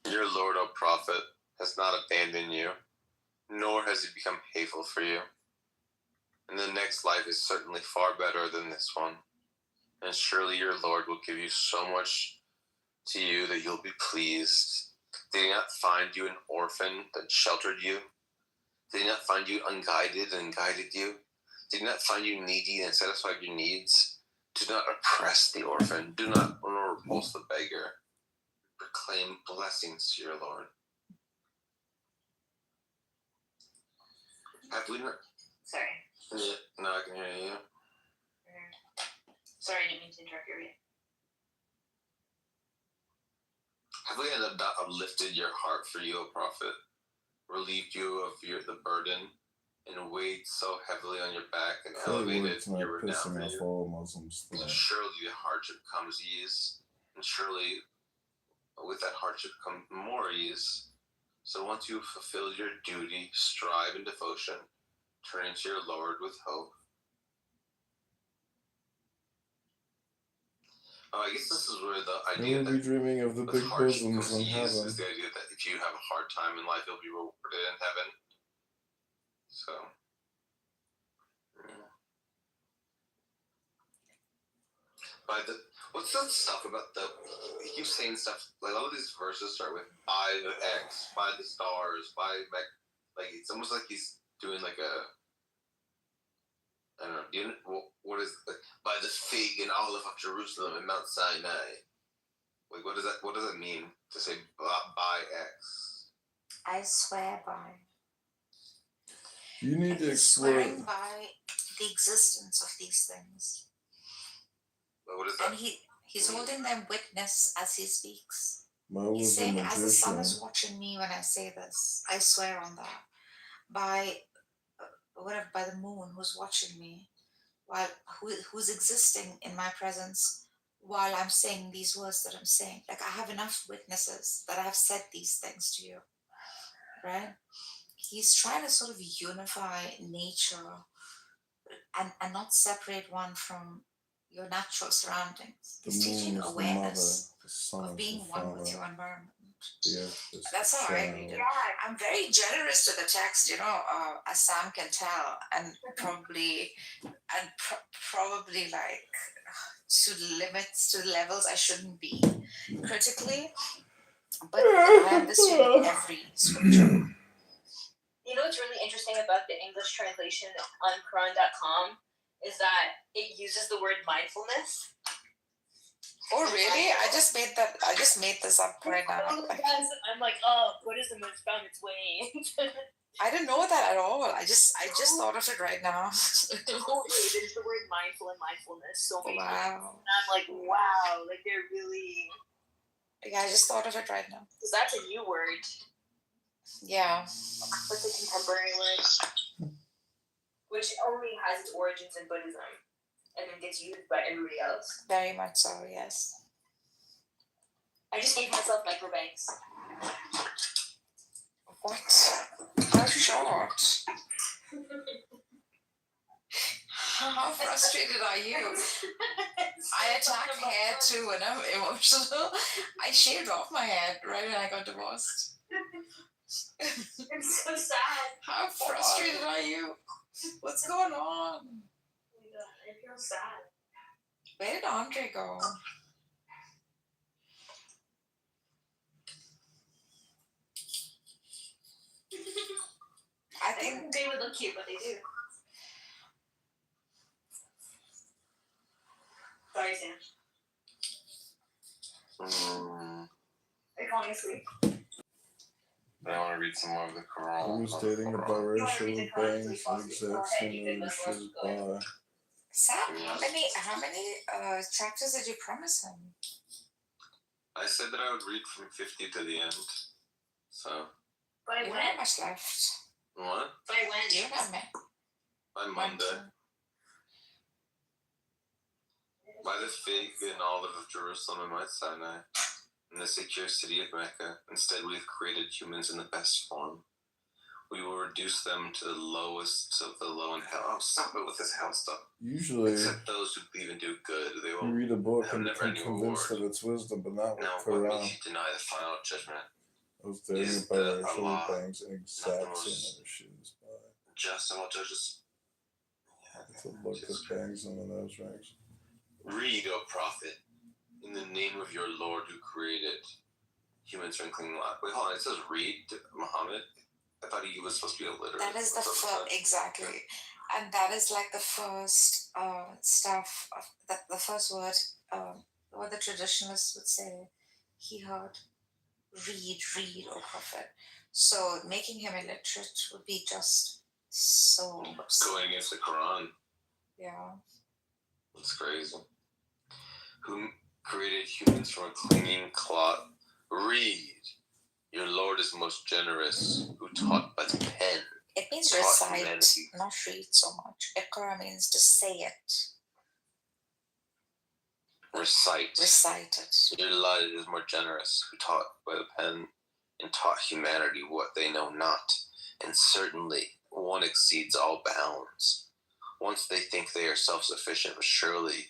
Your Lord, O Prophet, has not abandoned you, nor has he become hateful for you. And the next life is certainly far better than this one. And surely your Lord will give you so much to you that you'll be pleased. Did he not find you an orphan that sheltered you? Did he not find you unguided and guided you? Did he not find you needy and satisfied your needs? Do not oppress the orphan. Do not repulse the beggar. Proclaim blessings to your Lord. Have we not? Sorry. Yeah, no, I can hear you. Sorry, I didn't mean to interrupt your reading. Have we not uplifted your heart for you, O Prophet, relieved you of the burden, and weighed so heavily on your back and elevated your renown for you? All Muslims. Surely the hardship comes ease, and surely with that hardship comes more ease. So once you fulfill your duty, strive in devotion, turning to your Lord with hope. I guess this is where the idea You'll be dreaming of the big bosoms in heaven. Is the idea that if you have a hard time in life, you'll be rewarded in heaven. So, yeah. What's that stuff about he keeps saying stuff, like all of these verses start with by the X, by the stars, by, like it's almost like he's doing like a I don't know. Do you know what is by the fig and olive of Jerusalem and Mount Sinai? Like, what does that mean to say by X? I swear by. You need to explore. Swearing by the existence of these things. Well, what is that? And he's holding them witness as he speaks. Mo He's was a saying, as the sun magician. is watching me when I say this, I swear on that. By whatever, by the moon who's watching me, while who's existing in my presence while I'm saying these words that I'm saying. Like, I have enough witnesses that I have said these things to you, right? He's trying to sort of unify nature and not separate one from your natural surroundings. The He's teaching moon is the mother, awareness the sun of is being the one with father, your environment. the earth is That's the how I read it. child. I'm very generous to the text, as Sam can tell, and probably like to limits, to levels I shouldn't be critically, but I am this way with every scripture. You know what's really interesting about the English translation on Quran.com is that it uses the word mindfulness. Oh really? I just made this up right now. I'm like, oh, Buddhism has found its way. I didn't know that at all. I just thought of it right now. Totally, there's the word mindful and mindfulness so many times. Wow. And I'm like, wow, like they're really. Yeah, I just thought of it right now. Because that's a new word. Yeah. It's a contemporary word, which only has its origins in Buddhism, and then gets used by everybody else. Very much so, yes. I just gave myself microbanks. What? How short? How frustrated are you? I attack hair too when I'm emotional. I shaved off my head right when I got divorced. I'm so sad. How frustrated are you? What's going on? Oh my god, I feel sad. Where did Andre go? I think they would look cute, but they do. Sorry, Sam. Are you falling asleep? I want to read some more of the Quran. I was dating a biracial with bangs, the exact same age as bi. Sam, how many chapters did you promise him? I said that I would read from 50 to the end. So. By you when? don't have much left. What? By when? You don't have me. By Monday. By the fig and olive of Jerusalem and Mount Sinai, in the secure city of Mecca, instead we have created humans in the best form. We will reduce them to the lowest of the low in hell. Oh, stop it with this hell stuff. Usually, except those who believe and do good, they will you read a book have and never become any convinced reward. of its wisdom, but not with Now, Quran. what makes you deny the final judgment? I was dating a Is biracial Allah with bangs and exact same age as bi. just and all judges? It's a look at bangs on the nose rings. Read, O prophet, in the name of your Lord who created human sprinkling light. Wait, hold on. It says read, Muhammad. I thought he was supposed to be illiterate. That is the first, exactly, and that is like the first stuff. The first word, what the traditionalists would say, he heard, read, O prophet. So making him illiterate would be just so going against the Quran. Yeah, It's crazy. Who created humans from a clinging cloth? Read. Your Lord is most generous, who taught by the pen. It means taught recite, humanity. not read so much. Iqra means to say it. Recite. Recite it. Your Lord is more generous, who taught by the pen and taught humanity what they know not. And certainly one exceeds all bounds. Once they think they are self-sufficient, but surely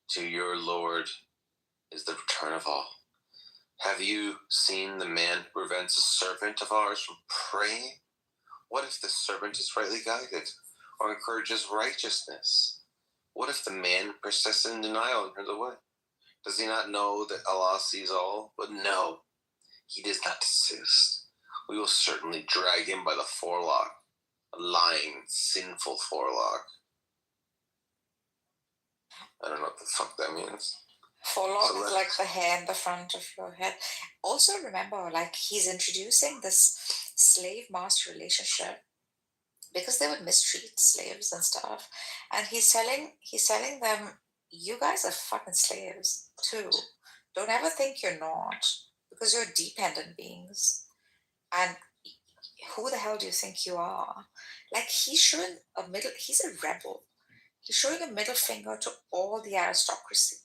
to your Lord is the return of all. Have you seen the man who prevents a servant of ours from praying? What if the servant is rightly guided or encourages righteousness? What if the man persists in denial and turns away? Does he not know that Allah sees all? But no, he does not desist. We will certainly drag him by the forelock, a lying, sinful forelock. I don't know what the fuck that means. Forelock is like the hair in the front of your head. Also remember, like, he's introducing this slave master relationship because they would mistreat slaves and stuff. And he's telling them, you guys are fucking slaves too. Don't ever think you're not, because you're dependent beings. And who the hell do you think you are? Like, he's a rebel. He's showing a middle finger to all the aristocracy,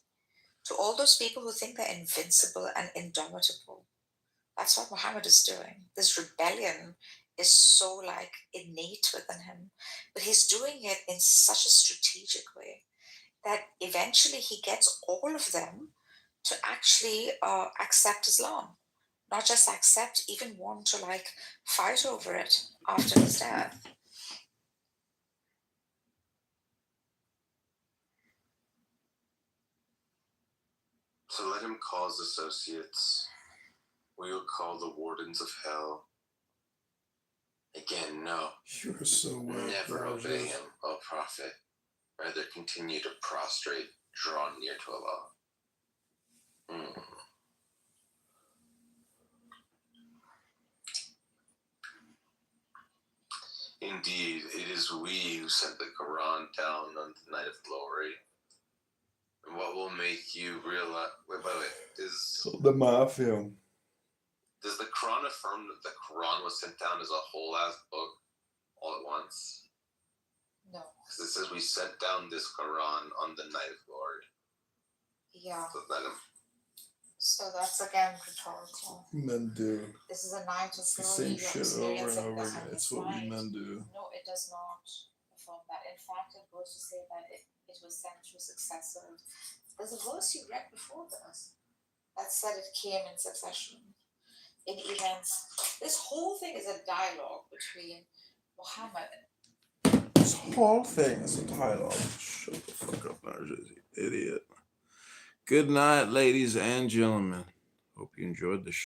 to all those people who think they're invincible and indomitable. That's what Muhammad is doing. This rebellion is so like innate within him, but he's doing it in such a strategic way that eventually he gets all of them to actually accept Islam. Not just accept, even want to like fight over it after his death. So let him call his associates. We will call the wardens of hell. Again, no. You're so well. Never obey him, O Prophet. Rather continue to prostrate, draw near to Allah. Indeed, it is we who sent the Quran down on the night of glory. And what will make you realize... Wait, is... The Mafia. Does the Quran affirm that the Quran was sent down as a whole-ass book all at once? No. Because it says we sent down this Quran on the night of glory. Yeah. So So that's again rhetorical. Men do. This is a night of It's the glory. same shit over and over again. It's what we men do. No, it does not affirm that. In fact, it goes to say that it was sent through successive. There's a verse you read before this that said it came in succession, in events. This whole thing is a dialogue between Muhammad. This whole thing is a dialogue. Shut the fuck up, Narjis, you idiot. Good night, ladies and gentlemen. Hope you enjoyed the show.